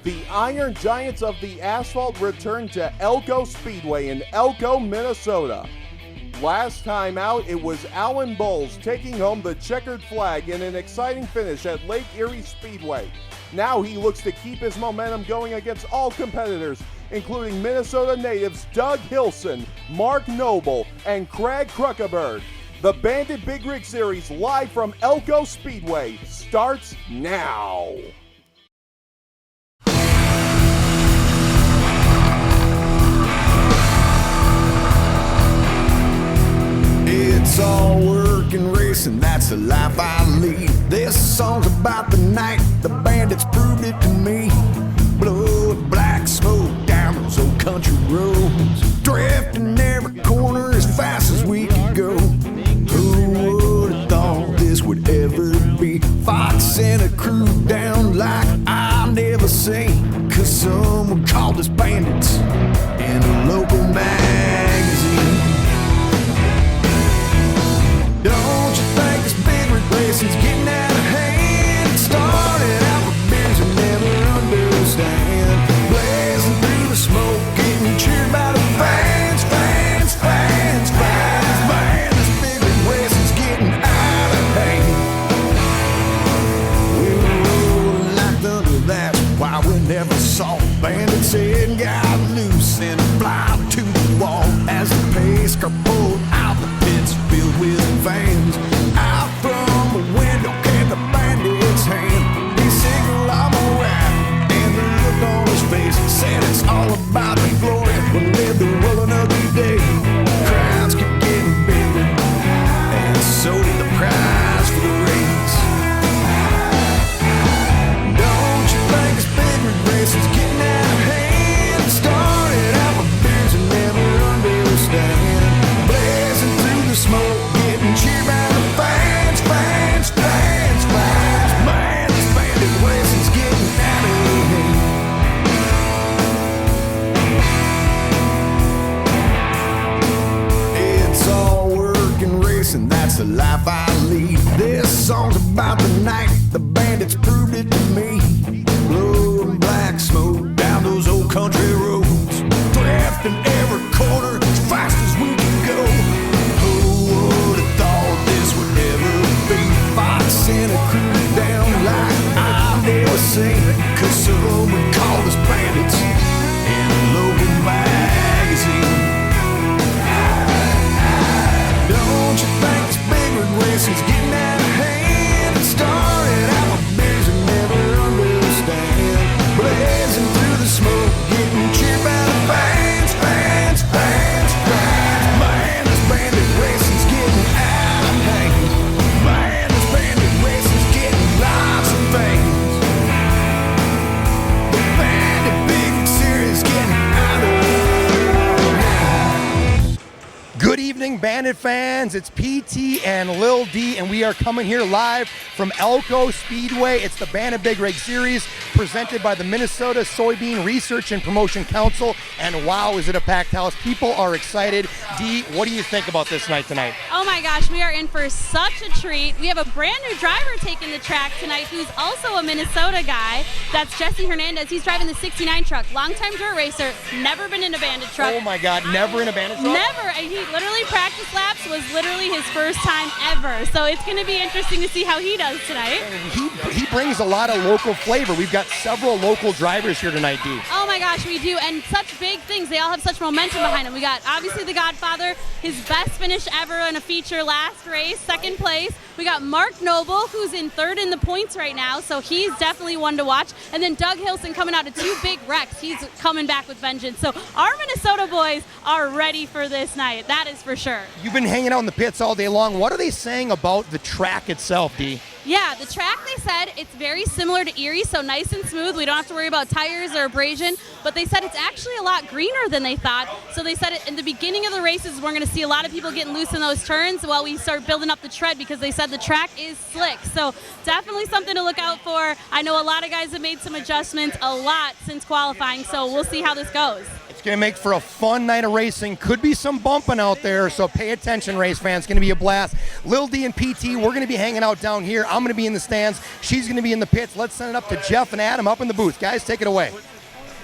The Iron Giants of the Asphalt return to Elko Speedway in Elko, Minnesota. Last time out, it was Alan Bowles taking home the checkered flag in an exciting finish at Lake Erie Speedway. Now he looks to keep his momentum going against all competitors, including Minnesota natives Doug Hilson, Mark Noble, and Craig Kruckeberg. The Bandit Big Rig Series live from Elko Speedway starts now. It's all work and racing, that's the life I lead. This song's about the night the bandits proved it to me. Blowing black smoke down those old country roads, drifting every corner as fast as we could go. Who would have thought this would ever be? Fox sent a crew down like I've never seen, 'cause someone called us bandits in a local magazine. Don't you think this big rig racing's getting out of hand? It started out with beers you never understand, blazing through the smoke, getting cheered by the fans, fans, fans, fans. Man, this big rig racing's getting out of hand. We were rolling like thunder, that's why we never saw bandits head got loose and fly to the wall as the pace car pulled out the pits filled with fans. Out from the window came the bandit's hand. He signaled I'm alright, and the look on his face said it's all about the glory. We'll live the well another day. Crowds keep getting bigger, and so did the prize for the race. Don't you think this big rig racing's getting out of hand? It started out with beers you never understand, blazing through the smoke, cheered by the fans, fans, fans, fans. Man, this bandit racing's getting out of hand. It's all work and racing, that's the life I lead. This song's about the night the bandits proved it to me. Blowing black smoke down those old country roads, drafting every corner as fast as we can go. Sent a crew down like I've never seen, 'cause someone called us bandits in a local magazine. Don't you think this big rig racing's getting out of hand? It started out with beers you never understand, blazing through the smoke, getting cheered by the fans, fans, fans, fans. Man, this bandit racing's getting out of hand. Man, racing's getting lots of things. The Bandit Big Series getting out of hand. Good evening, Bandit fans. It's PT and Lil D, and we are coming here live from Elko Speedway. It's the Bandit Big Rig Series presented by the Minnesota Soybean Research and Promotion Council. And wow, is it a packed house. People are excited. D, what do you think about this night tonight? Oh my gosh, we are in for such a treat. We have a brand new driver taking the track tonight who's also a Minnesota guy. That's Jesse Hernandez. He's driving the 69 truck. Longtime dirt racer, never been in a Bandit truck. Oh my God, never in a Bandit truck? Never, and he literally practice laps was literally his first time ever. So it's going to be interesting to see how he does tonight. He brings a lot of local flavor. We've got several local drivers here tonight, D. Oh my gosh, we do, and such big things. They all have such momentum behind them. We got obviously the Godfather, his best finish ever in a feature last race, second place. We got Mark Noble, who's in third in the points right now, so he's definitely one to watch. And then Doug Hilson coming out of two big wrecks. He's coming back with vengeance. So our Minnesota boys are ready for this night. That is for sure. You've been hanging out in the pits all day long. What are they saying about the track itself, D? Yeah, the track, they said it's very similar to Erie, so nice and smooth. We don't have to worry about tires or abrasion, but they said it's actually a lot greener than they thought. So they said in the beginning of the races, we're going to see a lot of people getting loose in those turns while we start building up the tread, because they said the track is slick. So definitely something to look out for. I know a lot of guys have made some adjustments, a lot since qualifying, so we'll see how this goes. It's going to make for a fun night of racing. Could be some bumping out there, so pay attention, race fans. It's going to be a blast. Lil D and PT, we're going to be hanging out down here. I'm going to be in the stands. She's going to be in the pits. Let's send it up to Jeff and Adam up in the booth. Guys, take it away.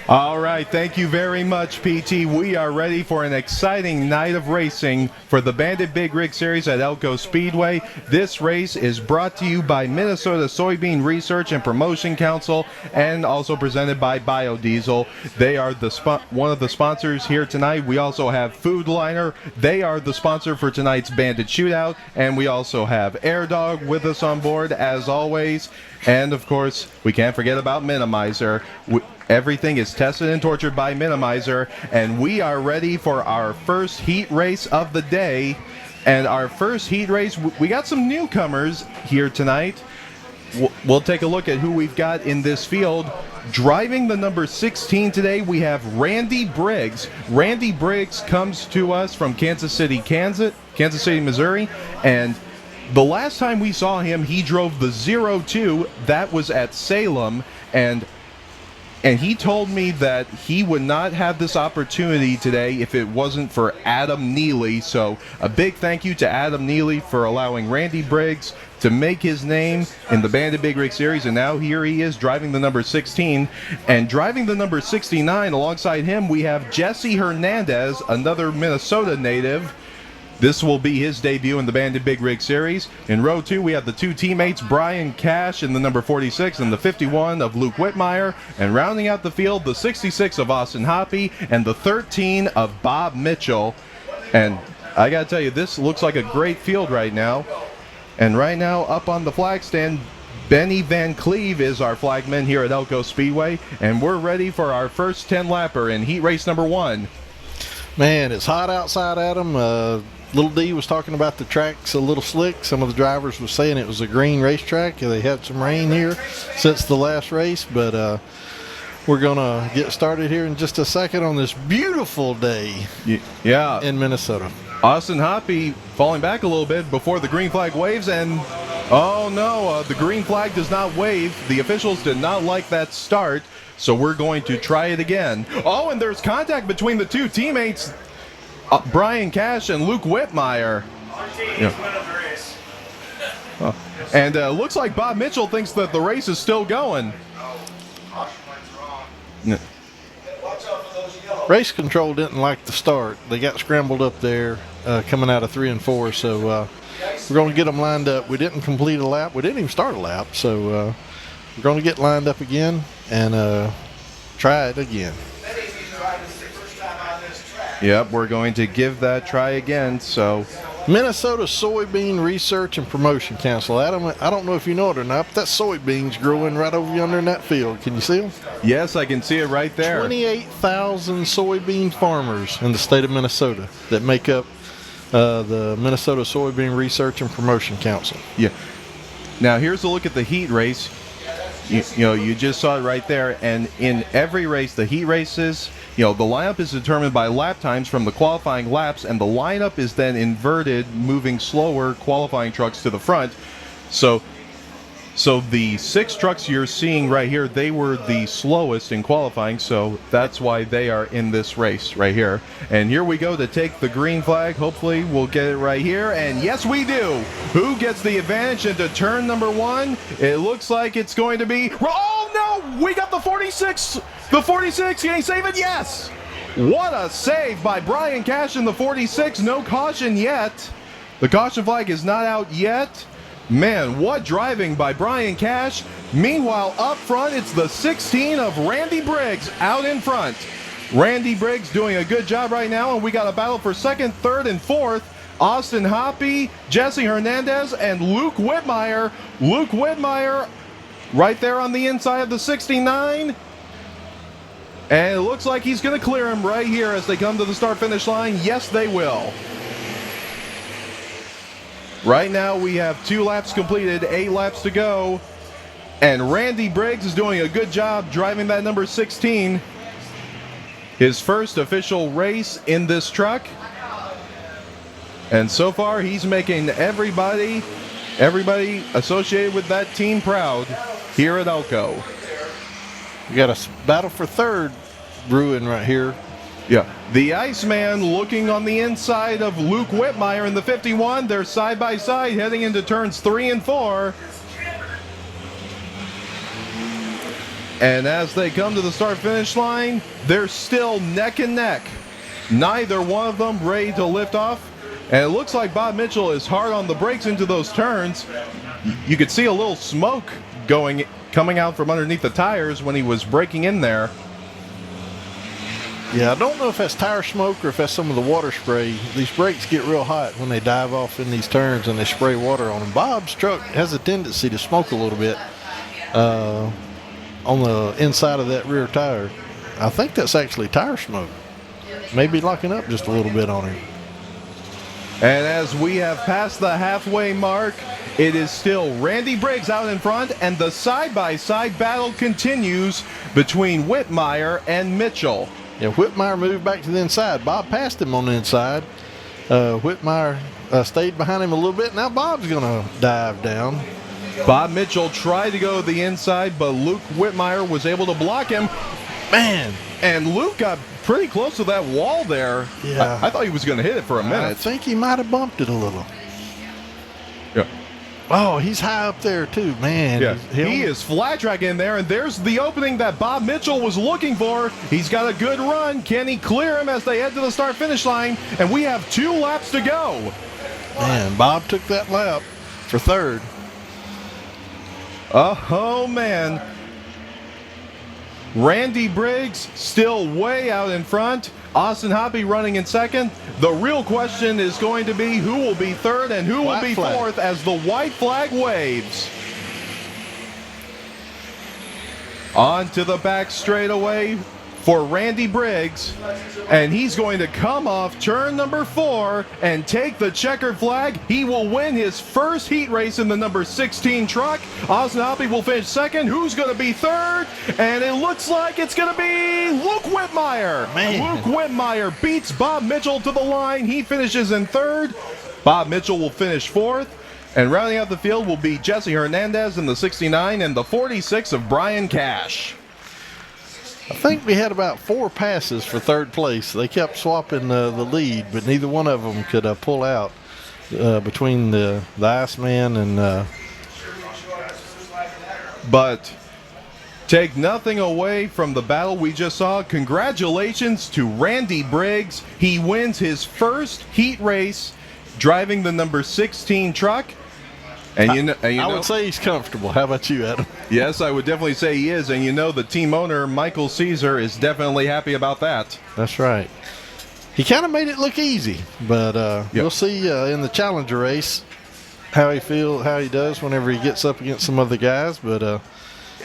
All right, thank you very much, PT. We are ready for an exciting night of racing for the Bandit Big Rig Series at Elko Speedway. This race is brought to you by Minnesota Soybean Research and Promotion Council and also presented by Biodiesel. They are one of the sponsors here tonight. We also have Food Liner. They are the sponsor for tonight's Bandit Shootout. And we also have Air Dog with us on board, as always. And, of course, we can't forget about Minimizer. Everything is tested and tortured by Minimizer, and we are ready for our first heat race of the day. And our first heat race, we got some newcomers here tonight. We'll take a look at who we've got in this field. Driving the number 16 today, we have Randy Briggs. Randy Briggs comes to us from Kansas City, Missouri, and the last time we saw him, he drove the 02. That was at Salem, and he told me that he would not have this opportunity today if it wasn't for Adam Neely. So a big thank you to Adam Neely for allowing Randy Briggs to make his name in the Bandit Big Rig Series. And now here he is driving the number 16. And driving the number 69 alongside him, we have Jesse Hernandez, another Minnesota native. This will be his debut in the Bandit Big Rig Series. In row 2, we have the two teammates, Brian Cash in the number 46 and the 51 of Luke Whitmire. And rounding out the field, the 66 of Austin Hoppy and the 13 of Bob Mitchell. And I got to tell you, this looks like a great field right now. And right now, up on the flag stand, Benny Van Cleve is our flagman here at Elko Speedway. And we're ready for our first 10-lapper in heat race number 1. Man, it's hot outside, Adam. Little D was talking about the track's a little slick. Some of the drivers were saying it was a green racetrack. They had some rain here since the last race, but we're going to get started here in just a second on this beautiful day in Minnesota. Austin Hoppy falling back a little bit before the green flag waves, and oh no, the green flag does not wave. The officials did not like that start, so we're going to try it again. Oh, and there's contact between the two teammates. Brian Cash and Luke Whitmire. And looks like Bob Mitchell thinks that the race is still going. Race control didn't like the start. They got scrambled up there coming out of 3 and 4, so we're going to get them lined up. We didn't complete a lap. We didn't even start a lap, so we're going to get lined up again and try it again. Yep, we're going to give that try again. So, Minnesota Soybean Research and Promotion Council. Adam, I don't know if you know it or not, but that soybeans growing right over yonder in that field. Can you see them? Yes, I can see it right there. 28,000 soybean farmers in the state of Minnesota that make up the Minnesota Soybean Research and Promotion Council. Yeah. Now, here's a look at the heat race. You just saw it right there. And in every race, the heat races, the lineup is determined by lap times from the qualifying laps, and the lineup is then inverted, moving slower qualifying trucks to the front. So the 6 trucks you're seeing right here, they were the slowest in qualifying, so that's why they are in this race right here. And here we go to take the green flag. Hopefully we'll get it right here, and yes we do. Who gets the advantage into turn number 1? It looks like it's going to be, oh no, we got the 46. The 46, can he save it? Yes! What a save by Brian Cash in the 46. No caution yet. The caution flag is not out yet. Man, what driving by Brian Cash. Meanwhile, up front, it's the 16 of Randy Briggs out in front. Randy Briggs doing a good job right now, and we got a battle for 2nd, 3rd, and 4th. Austin Hoppy, Jesse Hernandez, and Luke Whitmire. Luke Whitmire right there on the inside of the 69. And it looks like he's going to clear him right here as they come to the start-finish line. Yes, they will. Right now we have 2 laps completed, 8 laps to go. And Randy Briggs is doing a good job driving that number 16. His first official race in this truck. And so far he's making everybody associated with that team proud here at Elko. We got a battle for 3rd brewing right here. Yeah, the Iceman looking on the inside of Luke Whitmire in the 51. They're side by side heading into turns 3 and 4. And as they come to the start-finish line, they're still neck and neck. Neither one of them ready to lift off. And it looks like Bob Mitchell is hard on the brakes into those turns. You could see a little smoke coming out from underneath the tires when he was braking in there. Yeah, I don't know if that's tire smoke or if that's some of the water spray. These brakes get real hot when they dive off in these turns and they spray water on them. Bob's truck has a tendency to smoke a little bit on the inside of that rear tire. I think that's actually tire smoke. Maybe locking up just a little bit on him. And as we have passed the halfway mark, it is still Randy Briggs out in front, and the side-by-side battle continues between Whitmire and Mitchell. Yeah, Whitmire moved back to the inside. Bob passed him on the inside. Whitmire stayed behind him a little bit. Now Bob's going to dive down. Bob Mitchell tried to go to the inside, but Luke Whitmire was able to block him. Man. And Luke got pretty close to that wall there. Yeah. I thought he was going to hit it for a minute. I think he might have bumped it a little. Yeah. Oh, he's high up there too, man. Yeah. He is flat track in there, and there's the opening that Bob Mitchell was looking for. He's got a good run. Can he clear him as they head to the start-finish line? And we have 2 laps to go. Man, Bob took that lap for third. Oh, man. Randy Briggs still way out in front. Austin Hoppy running in second. The real question is going to be who will be third and who will be fourth as the white flag waves. On to the back straightaway for Randy Briggs, and he's going to come off turn number 4 and take the checkered flag. He will win his first heat race in the number 16 truck. Austin Hoppy will finish second. Who's going to be third? And it looks like it's going to be Luke Whitmire. Man. Luke Whitmire beats Bob Mitchell to the line. He finishes in third. Bob Mitchell will finish fourth. And rounding out the field will be Jesse Hernandez in the 69 and the 46 of Brian Cash. I think we had about 4 passes for third place. They kept swapping the lead, but neither one of them could pull out between the Iceman and... But take nothing away from the battle we just saw. Congratulations to Randy Briggs. He wins his first heat race driving the number 16 truck. And I would say he's comfortable. How about you, Adam? Yes, I would definitely say he is. And the team owner, Michael Caesar, is definitely happy about that. That's right. He kind of made it look easy, but we'll see in the Challenger race how he does whenever he gets up against some other guys. But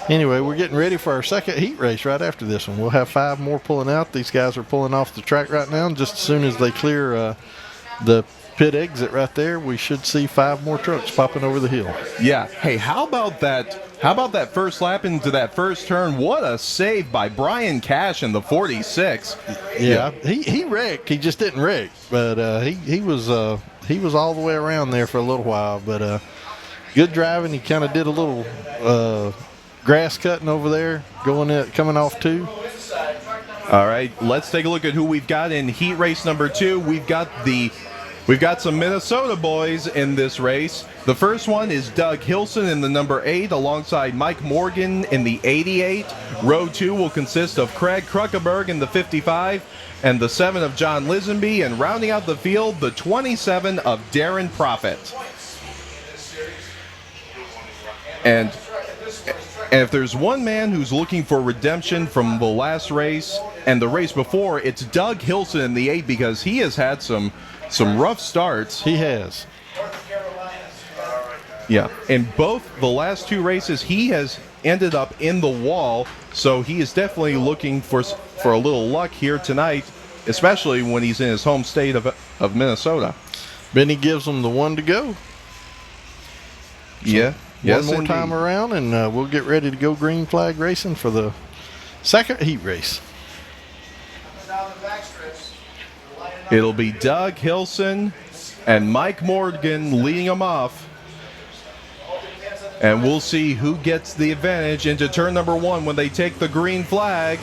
anyway, we're getting ready for our second heat race right after this one. We'll have 5 more pulling out. These guys are pulling off the track right now. And just as soon as they clear the pit exit right there, we should see 5 more trucks popping over the hill. Yeah. Hey, how about that first lap into that first turn? What a save by Brian Cash in the 46. Yeah. He wrecked. He just didn't wreck, but he was all the way around there for a little while. But good driving. He kind of did a little grass cutting over there, coming off 2. All right, let's take a look at who we've got in heat race number 2. We've got some Minnesota boys in this race. The first one is Doug Hilson in the number 8 alongside Mike Morgan in the 88. Row 2 will consist of Craig Kruckeberg in the 55 and the 7 of John Lisenby, and rounding out the field, the 27 of Darren Profit. And if there's one man who's looking for redemption from the last race and the race before, it's Doug Hilson in the 8, because he has had some rough starts. He has. Yeah, in both the last 2 races, he has ended up in the wall, so he is definitely looking for a little luck here tonight, especially when he's in his home state of Minnesota. Benny gives him the 1 to go. So Yeah. One more time around, and we'll get ready to go green flag racing for the second heat race. It'll be Doug Hilson and Mike Morgan leading them off. And we'll see who gets the advantage into turn number 1 when they take the green flag.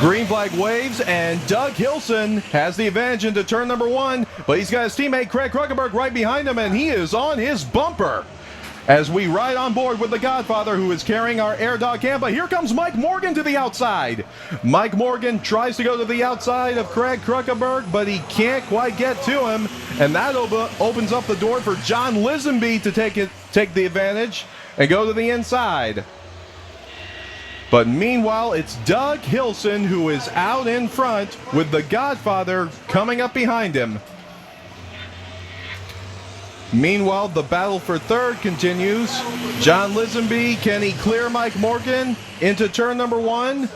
Green flag waves, and Doug Hilson has the advantage into turn number 1, but he's got his teammate Craig Kruckenberg right behind him, and he is on his bumper as we ride on board with the Godfather, who is carrying our air dog cam. But here comes Mike Morgan to the outside. Mike Morgan tries to go to the outside of Craig Kruckenberg, but he can't quite get to him, and that opens up the door for John Lisenby to take the advantage and go to the inside. But meanwhile, it's Doug Hilson who is out in front with the Godfather coming up behind him. Meanwhile, the battle for third continues. John Lisenby, can he clear Mike Morgan into turn number 1?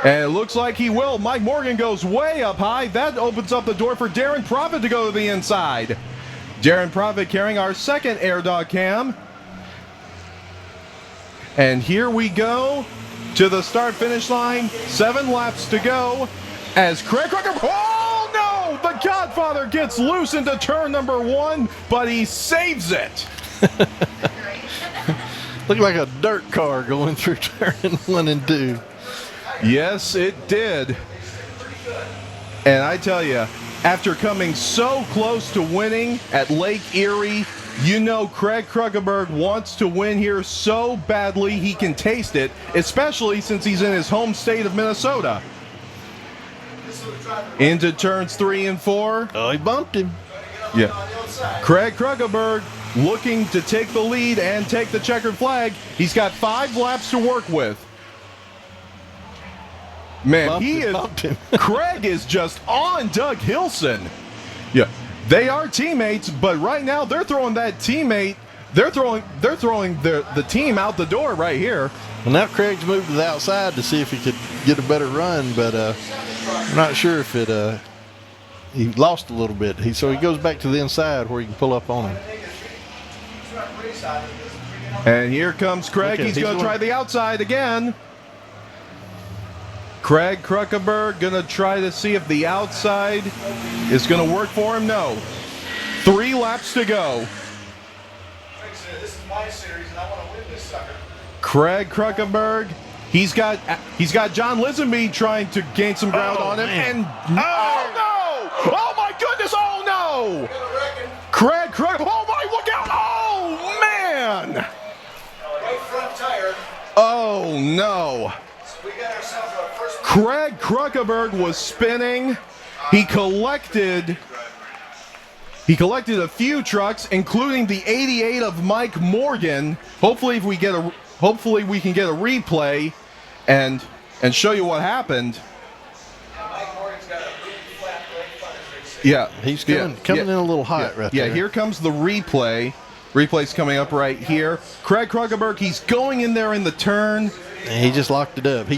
And it looks like he will. Mike Morgan goes way up high. That opens up the door for Darren Profit to go to the inside. Darren Profit carrying our second air dog cam. And here we go to the start-finish line. 7 laps to go as Craig Rucker. Oh no! The Godfather gets loose into turn number 1, but he saves it. Looked like a dirt car going through turn 1 and 2. Yes, it did. And I tell you, after coming so close to winning at Lake Erie, you know Craig Kruckenberg wants to win here so badly he can taste it, especially since he's in his home state of Minnesota. Into turns 3 and 4. Oh, he bumped him. Yeah. Craig Kruckenberg looking to take the lead and take the checkered flag. He's got 5 laps to work with. Man, bumped him. Craig is just on Doug Hilson. Yeah. They are teammates, but right now they're throwing that teammate. They're throwing the team out the door right here. Well, now Craig's moved to the outside to see if he could get a better run, but I'm not sure if it. He lost a little bit. So he goes back to the inside where he can pull up on him. And here comes Craig. He's going to try the outside again. Craig Kruckenberg going to try to see if the outside is going to work for him. No. 3 laps to go. This is my series, and I want to win this sucker. Craig Kruckenberg, he's got John Lisenby trying to gain some ground on him, man. and oh no! Oh my goodness! Oh no! Craig Kruckenberg! Oh my! Look out! Oh man! Right front tire. Oh no! We got ourselves our first. Craig Kruckenberg was spinning. He collected a few trucks, including the 88 of Mike Morgan. Hopefully we can get a replay and show you what happened. Mike Morgan's got a really flat right. Yeah, he's coming in a little hot right there. Yeah, here comes the replay. Replay's coming up right here. Craig Kruckenberg, he's going in there in the turn. And he just locked it up.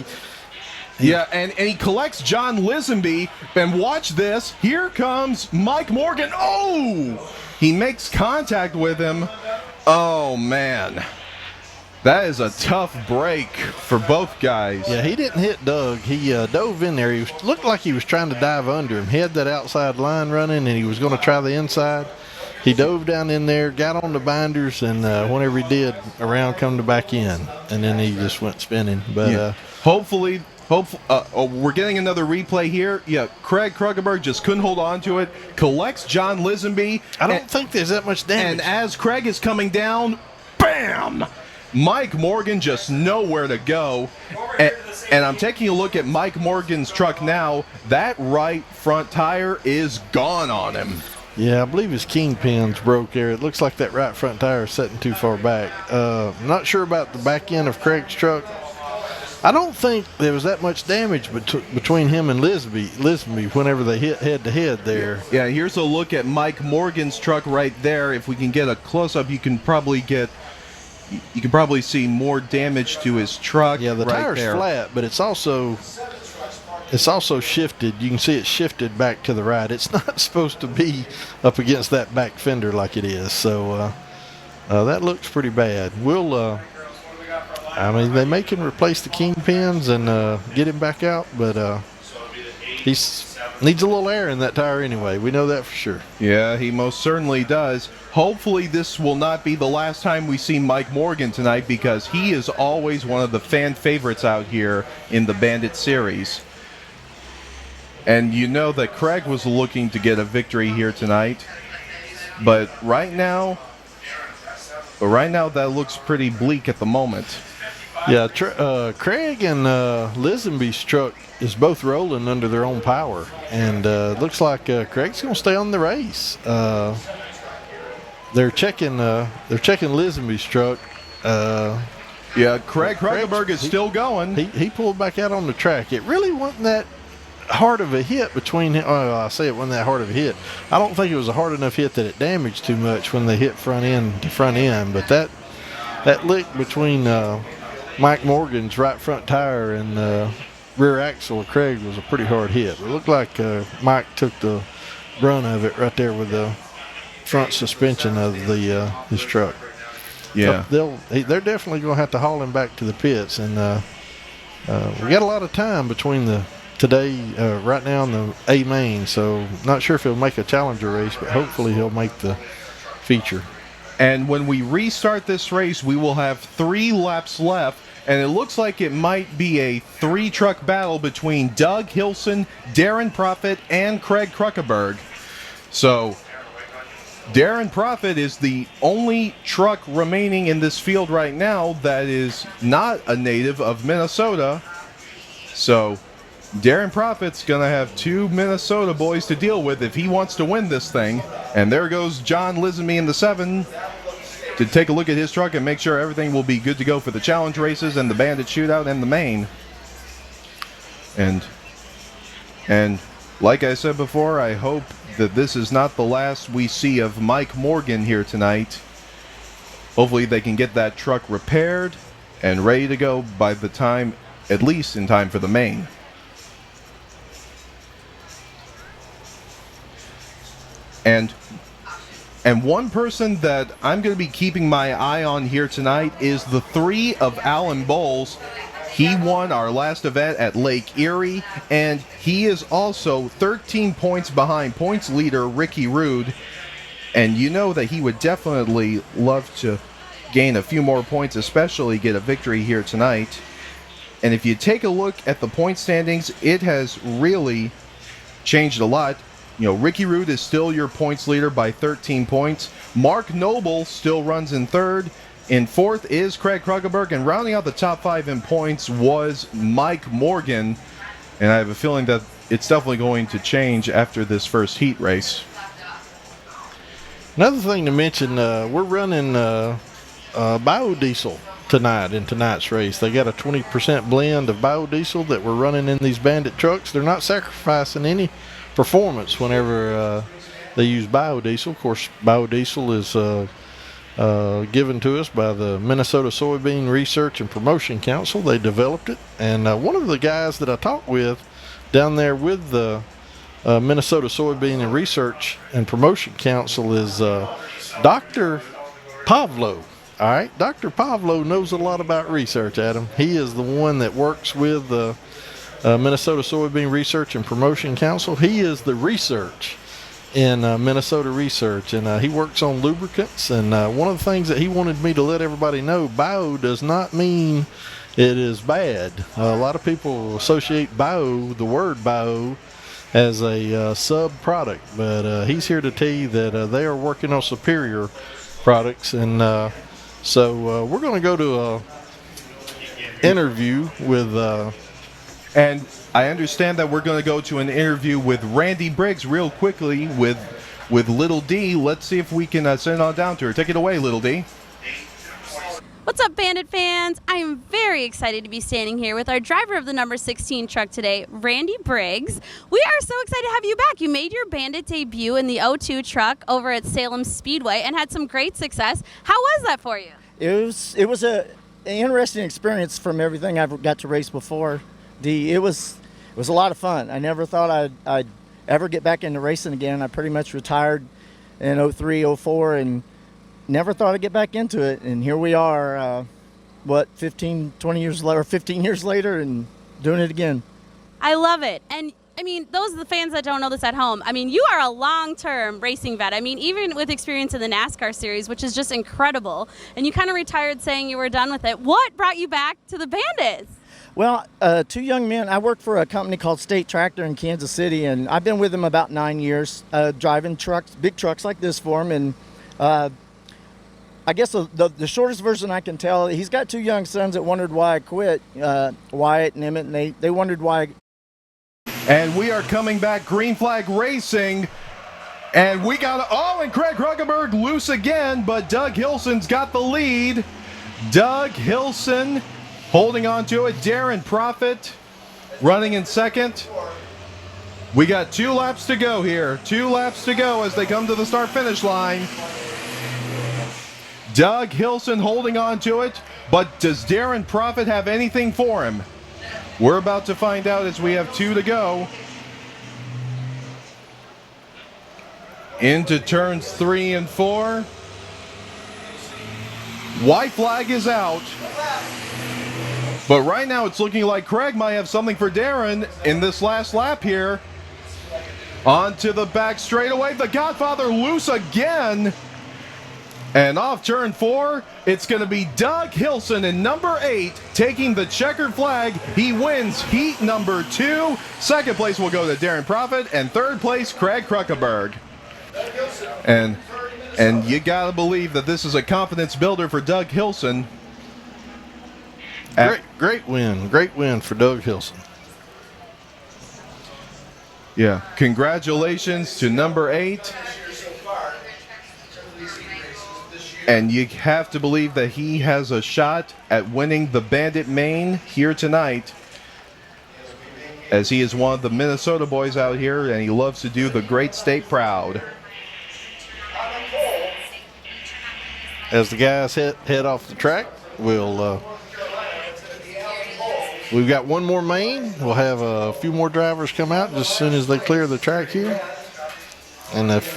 Yeah, and he collects John Lisenby, and watch this. Here comes Mike Morgan. Oh! He makes contact with him. Oh, man. That is a tough break for both guys. Yeah, he didn't hit Doug. He dove in there. Looked like he was trying to dive under him. He had that outside line running, and he was going to try the inside. He dove down in there, got on the binders, and whenever he did, around come to back in. And then he just went spinning. But yeah. Hopefully, we're getting another replay here. Yeah, Craig Kruckenberg just couldn't hold on to it. Collects John Lisenby. I don't think there's that much damage. And as Craig is coming down, bam! Mike Morgan just nowhere to go. And I'm taking a look at Mike Morgan's truck now. That right front tire is gone on him. Yeah, I believe his kingpin's broke there. It looks like that right front tire is setting too far back. I'm not sure about the back end of Craig's truck. I don't think there was that much damage between him and Lisenby whenever they hit head-to-head there. Yeah, here's a look at Mike Morgan's truck right there. If we can get a close-up, you can probably see more damage to his truck. Yeah, the tire's flat, but it's also shifted. You can see it shifted back to the right. It's not supposed to be up against that back fender like it is. So that looks pretty bad. They may can replace the kingpins and get him back out, but he's needs a little air in that tire anyway. We know that for sure. Yeah, he most certainly does. Hopefully this will not be the last time we see Mike Morgan tonight, because he is always one of the fan favorites out here in the Bandit series. And you know that Craig was looking to get a victory here tonight. But right now that looks pretty bleak at the moment. Yeah, Craig and Lisenby's truck is both rolling under their own power, and looks like Craig's going to stay on the race. They're checking Lisenby's truck. Yeah, Craig Kruckenberg is still going. He pulled back out on the track. It really wasn't that hard of a hit between him. Oh, I say it wasn't that hard of a hit. I don't think it was a hard enough hit that it damaged too much when they hit front end to front end. But that lick between Mike Morgan's right front tire and rear axle of Craig was a pretty hard hit. It looked like Mike took the brunt of it right there with the front suspension of his truck. Yeah, they're definitely going to have to haul him back to the pits, and we got a lot of time between right now in the A main, so not sure if he'll make a challenger race, but hopefully he'll make the feature. And when we restart this race, we will have 3 laps left, and it looks like it might be a 3-truck battle between Doug Hilson, Darren Profit, and Craig Kruckenberg. So Darren Profit is the only truck remaining in this field right now that is not a native of Minnesota. So Darren Profit's going to have 2 Minnesota boys to deal with if he wants to win this thing. And there goes John Lisenby in the 7 to take a look at his truck and make sure everything will be good to go for the challenge races and the Bandit shootout and the main. And like I said before, I hope that this is not the last we see of Mike Morgan here tonight. Hopefully they can get that truck repaired and ready to go by the time, at least in time for the main. And one person that I'm going to be keeping my eye on here tonight is the 3 of Alan Bowles. He won our last event at Lake Erie, and he is also 13 points behind points leader Ricky Rude. And you know that he would definitely love to gain a few more points, especially get a victory here tonight. And if you take a look at the point standings, it has really changed a lot. You know, Ricky Rude is still your points leader by 13 points. Mark Noble still runs in 3rd. In 4th is Craig Kruckenberg, and rounding out the top 5 in points was Mike Morgan. And I have a feeling that it's definitely going to change after this first heat race. Another thing to mention, we're running biodiesel tonight in tonight's race. They got a 20% blend of biodiesel that we're running in these Bandit trucks. They're not sacrificing any performance whenever they use biodiesel. Of course, biodiesel is given to us by the Minnesota Soybean Research and Promotion Council. They developed it, and one of the guys that I talked with down there with the Minnesota Soybean and Research and Promotion Council is Dr. Pavlo. All right, Dr. Pavlo knows a lot about research, Adam. He is the one that works with the Minnesota Soybean Research and Promotion Council. He is the research in Minnesota Research, and he works on lubricants. And one of the things that he wanted me to let everybody know, bio does not mean it is bad. A lot of people associate the word bio, as a sub-product, but he's here to tell you that they are working on superior products. And so we're going to go to a interview with and I understand that we're going to go to an interview with Randy Briggs real quickly with Little D. Let's see if we can send on down to her. Take it away, Little D. What's up, Bandit fans? I am very excited to be standing here with our driver of the number 16 truck today, Randy Briggs. We are so excited to have you back. You made your Bandit debut in the 02 truck over at Salem Speedway and had some great success. How was that for you? It was an interesting experience from everything I've got to race before. It was a lot of fun. I never thought I'd ever get back into racing again. I pretty much retired in 03, 04, and never thought I'd get back into it. And here we are, 15 years later, and doing it again. I love it. And I mean, those are the fans that don't know this at home. I mean, you are a long-term racing vet. I mean, even with experience in the NASCAR series, which is just incredible, and you kind of retired saying you were done with it. What brought you back to the Bandits? Well, 2 young men. I work for a company called State Tractor in Kansas City, and I've been with them about 9 years, driving trucks, big trucks like this for him. And I guess the shortest version I can tell, he's got 2 young sons that wondered why I quit, Wyatt and Emmett, and they wondered why. And we are coming back, green flag racing. And we got, and Craig Kruckenberg loose again, but Doug Hilson's got the lead. Doug Hilson holding on to it. Darren Profit running in second. We got 2 laps to go here. 2 laps to go as they come to the start-finish line. Doug Hilson holding on to it, but does Darren Profit have anything for him? We're about to find out as we have 2 to go. Into turns 3 and 4. White flag is out. But right now it's looking like Craig might have something for Darren in this last lap here. Onto the back straightaway. The Godfather loose again. And off turn 4, it's going to be Doug Hilson in number 8 taking the checkered flag. He wins heat number 2. Second place will go to Darren Profit, and third place, Craig Kruckenberg. And you got to believe that this is a confidence builder for Doug Hilson. Great win for Doug Hilson. Yeah, congratulations to number 8. And you have to believe that he has a shot at winning the Bandit main here tonight, as he is one of the Minnesota boys out here, and he loves to do the great state proud. As the guys head off the track, we've got one more main. We'll have a few more drivers come out just as soon as they clear the track here. And if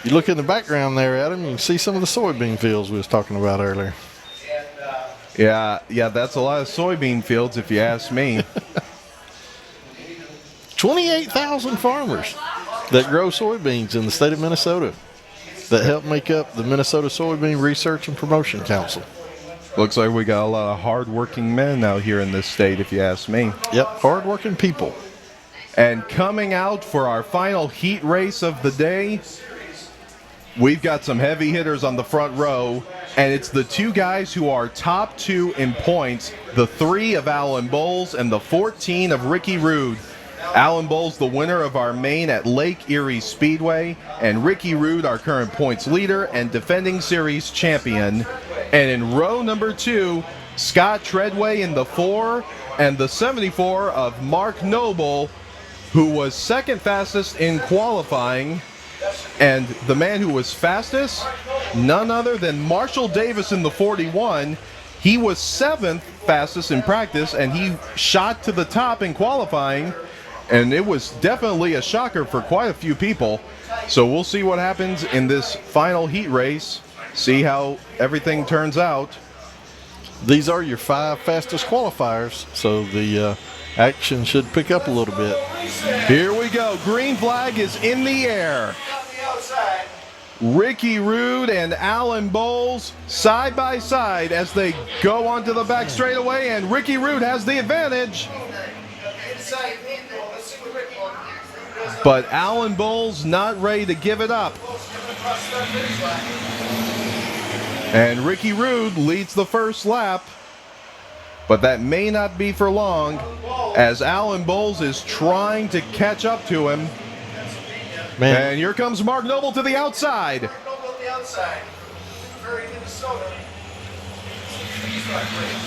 you look in the background there, Adam, you can see some of the soybean fields we was talking about earlier. Yeah, that's a lot of soybean fields if you ask me. 28,000 farmers that grow soybeans in the state of Minnesota that help make up the Minnesota Soybean Research and Promotion Council. Looks like we got a lot of hard-working men out here in this state, if you ask me. Yep, hard-working people. And coming out for our final heat race of the day, we've got some heavy hitters on the front row, and it's the 2 guys who are top 2 in points, the 3 of Alan Bowles and the 14 of Ricky Rude. Alan Bowles, the winner of our main at Lake Erie Speedway, and Ricky Rude, our current points leader and defending series champion. And in row number 2, Scott Treadway in the 4 and the 74 of Mark Noble, who was second fastest in qualifying. And the man who was fastest, none other than Marshall Davis in the 41. He was 7th fastest in practice, and he shot to the top in qualifying. And it was definitely a shocker for quite a few people. So we'll see what happens in this final heat race, see how everything turns out. These are your 5 fastest qualifiers, so the action should pick up a little bit. Here we go. Green flag is in the air. Ricky Rude and Alan Bowles side by side as they go onto the back straightaway, and Ricky Rude has the advantage. But Alan Bowles not ready to give it up. And Ricky Rude leads the first lap. But that may not be for long, as Alan Bowles is trying to catch up to him. Man. And here comes Mark Noble to the outside.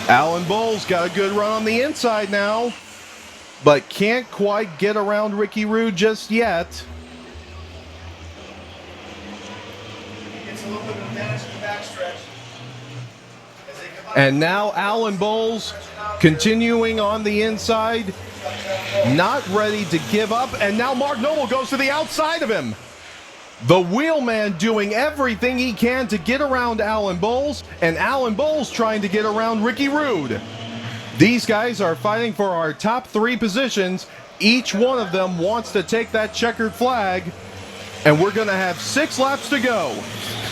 Alan Bowles got a good run on the inside now, but can't quite get around Ricky Rude just yet. And now Alan Bowles continuing on the inside, not ready to give up. And now Mark Noble goes to the outside of him. The wheelman doing everything he can to get around Alan Bowles, and Alan Bowles trying to get around Ricky Rude. These guys are fighting for our top 3 positions, Each one of them wants to take that checkered flag, and we're going to have 6 laps to go.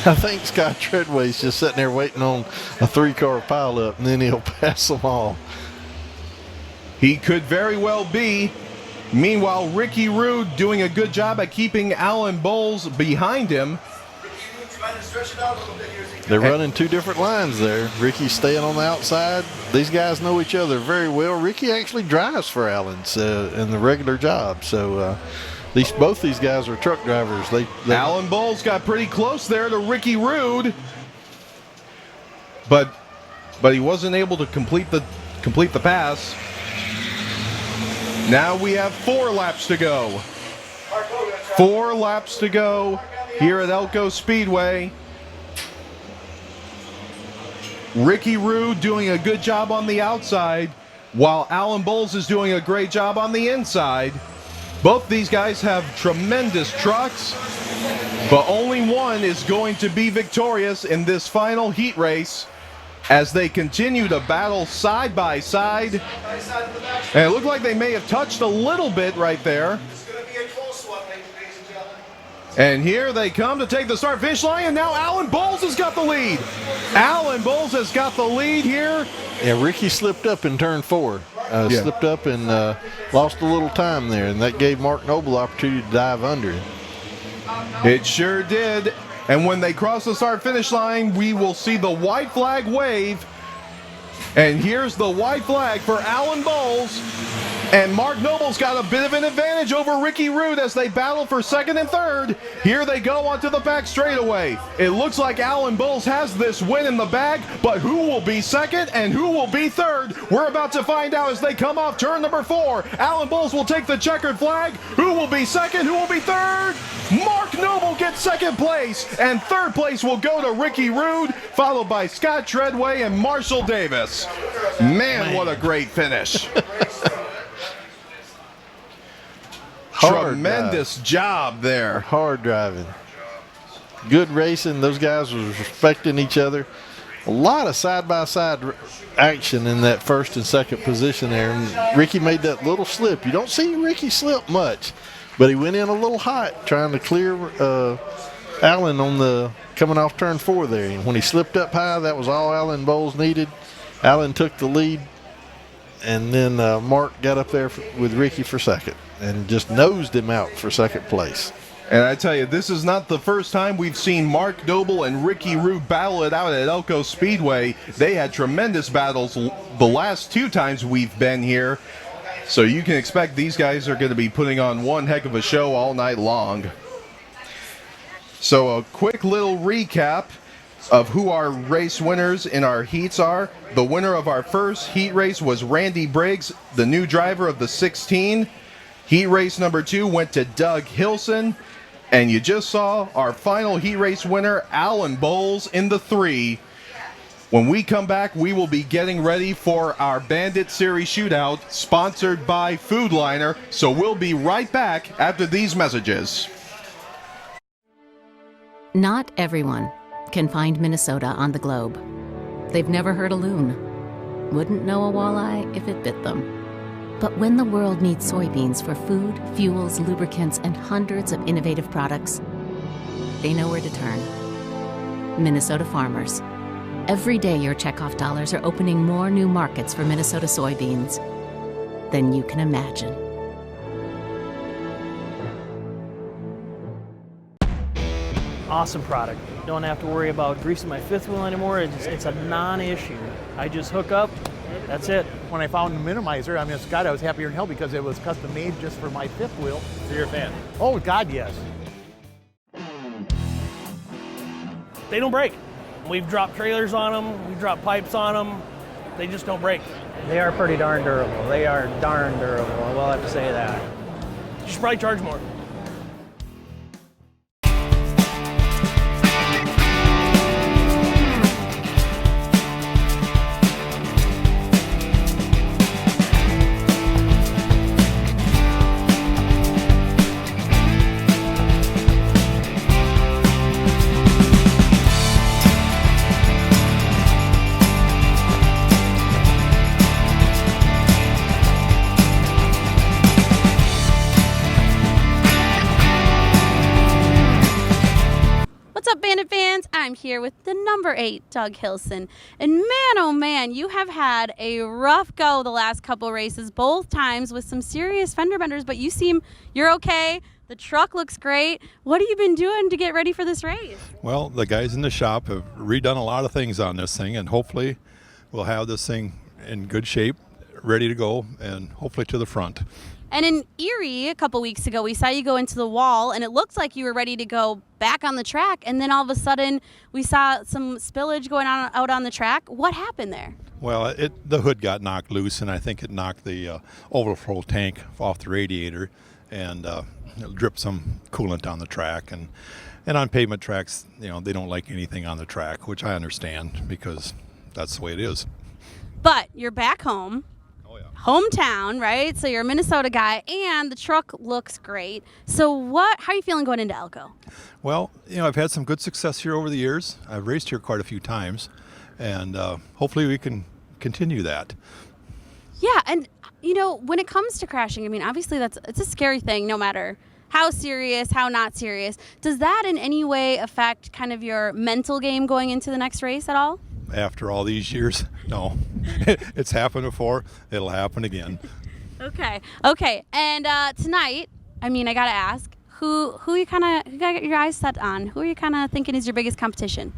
I think Scott Treadway's just sitting there waiting on a 3-car pileup, and then he'll pass them all. He could very well be. Meanwhile, Ricky Rude doing a good job at keeping Alan Bowles behind him. They're running 2 different lines there. Ricky's staying on the outside. These guys know each other very well. Ricky actually drives for Allen's in the regular job. So both these guys are truck drivers. Alan Bowles got pretty close there to Ricky Rude, but he wasn't able to complete the pass. Now we have 4 laps to go. 4 laps to go here at Elko Speedway. Ricky Rude doing a good job on the outside, while Alan Bowles is doing a great job on the inside. Both these guys have tremendous trucks, but only one is going to be victorious in this final heat race as they continue to battle side by side. And it looked like they may have touched a little bit right there. And here they come to take the start-finish line, and now Alan Bowles has got the lead. Alan Bowles has got the lead here. Yeah, Ricky slipped up in turn 4. Slipped up and lost a little time there, and that gave Mark Noble opportunity to dive under him. It sure did. And when they cross the start-finish line, we will see the white flag wave. And here's the white flag for Alan Bowles. And Mark Noble's got a bit of an advantage over Ricky Rude as they battle for second and third. Here they go onto the back straightaway. It looks like Alan Bowles has this win in the bag, but who will be second and who will be third? We're about to find out as they come off turn number 4. Alan Bowles will take the checkered flag. Who will be second? Who will be third? Mark Noble gets second place, and third place will go to Ricky Rude, followed by Scott Treadway and Marshall Davis. Man, what a great finish. Tremendous job there. Hard driving. Good racing. Those guys were respecting each other. A lot of side-by-side action in that first and second position there. And Ricky made that little slip. You don't see Ricky slip much, but he went in a little hot trying to clear Allen on the coming off turn 4 there. And when he slipped up high, that was all Alan Bowles needed. Allen took the lead, and then Mark got up there with Ricky for second and just nosed him out for second place. And I tell you, this is not the first time we've seen Mark Noble and Ricky Rude battle it out at Elko Speedway. They had tremendous battles the last 2 times we've been here. So you can expect these guys are going to be putting on one heck of a show all night long. So a quick little recap of who our race winners in our heats are. The winner of our first heat race was Randy Briggs, the new driver of the 16. Heat race number 2 went to Doug Hilson. And you just saw our final heat race winner, Alan Bowles, in the 3. When we come back, we will be getting ready for our Bandit Series shootout, sponsored by Food Liner. So we'll be right back after these messages. Not everyone can find Minnesota on the globe. They've never heard a loon. Wouldn't know a walleye if it bit them. But when the world needs soybeans for food, fuels, lubricants, and hundreds of innovative products, they know where to turn. Minnesota farmers. Every day your checkoff dollars are opening more new markets for Minnesota soybeans than you can imagine. Awesome product. Don't have to worry about greasing my fifth wheel anymore. It's a non-issue. I just hook up, that's it. When I found the Minimizer, I mean, Scott, I was happier than hell because it was custom made just for my fifth wheel. So you're a fan? Oh, God, yes. They don't break. We've dropped trailers on them, we've dropped pipes on them. They just don't break. They are pretty darn durable. They are darn durable. I will have to say that. You should probably charge more. up, Bandit fans? I'm here with the number 8, Doug Hilson. And man, oh man, you have had a rough go the last couple races, both times with some serious fender benders, but you're okay. The truck looks great. What have you been doing to get ready for this race? Well, the guys in the shop have redone a lot of things on this thing, and hopefully we'll have this thing in good shape, ready to go, and hopefully to the front. And in Erie, a couple weeks ago, we saw you go into the wall, and it looked like you were ready to go back on the track, and then all of a sudden, we saw some spillage going on out on the track. What happened there? Well, the hood got knocked loose, and I think it knocked the overflow tank off the radiator, and it dripped some coolant on the track. And on pavement tracks, they don't like anything on the track, which I understand because that's the way it is. But you're back home. Hometown, right? So you're a Minnesota guy, and the truck looks great. So how are you feeling going into Elko? Well, I've had some good success here over the years. I've raced here quite a few times, and hopefully we can continue that. Yeah, and when it comes to crashing, I mean, obviously it's a scary thing, no matter how serious, how not serious. Does that in any way affect kind of your mental game going into the next race at all? After all these years, no. It's happened before. It'll happen again. Okay. And tonight, I mean, I gotta ask, who you got your eyes set on? Who are you kind of thinking is your biggest competition?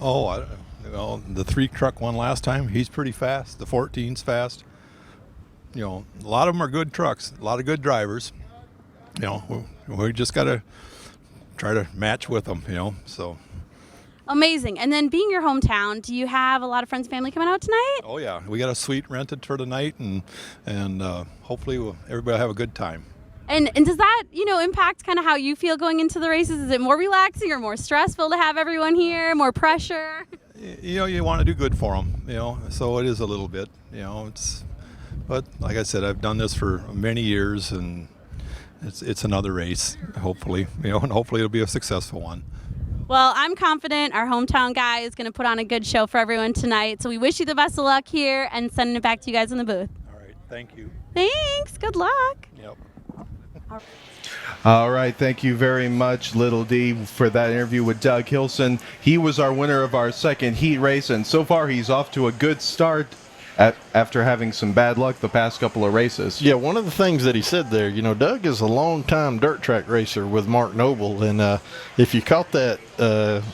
Oh, the 3 truck won last time. He's pretty fast. The 14's fast. A lot of them are good trucks. A lot of good drivers. We just gotta try to match with them. So. Amazing. And then being your hometown, do you have a lot of friends and family coming out tonight? Oh, yeah. We got a suite rented for tonight, and hopefully everybody will have a good time. And does that, impact kind of how you feel going into the races? Is it more relaxing or more stressful to have everyone here, more pressure? You want to do good for them, so it is a little bit, but like I said, I've done this for many years, and it's another race, hopefully, and hopefully it'll be a successful one. Well, I'm confident our hometown guy is going to put on a good show for everyone tonight. So we wish you the best of luck here and sending it back to you guys in the booth. All right. Thank you. Thanks. Good luck. Yep. All right. Thank you very much, Little D, for that interview with Doug Hilson. He was our winner of our second heat race, and so far he's off to a good start after having some bad luck the past couple of races. Yeah, one of the things that he said there, Doug is a long-time dirt track racer with Mark Noble, and if you caught that,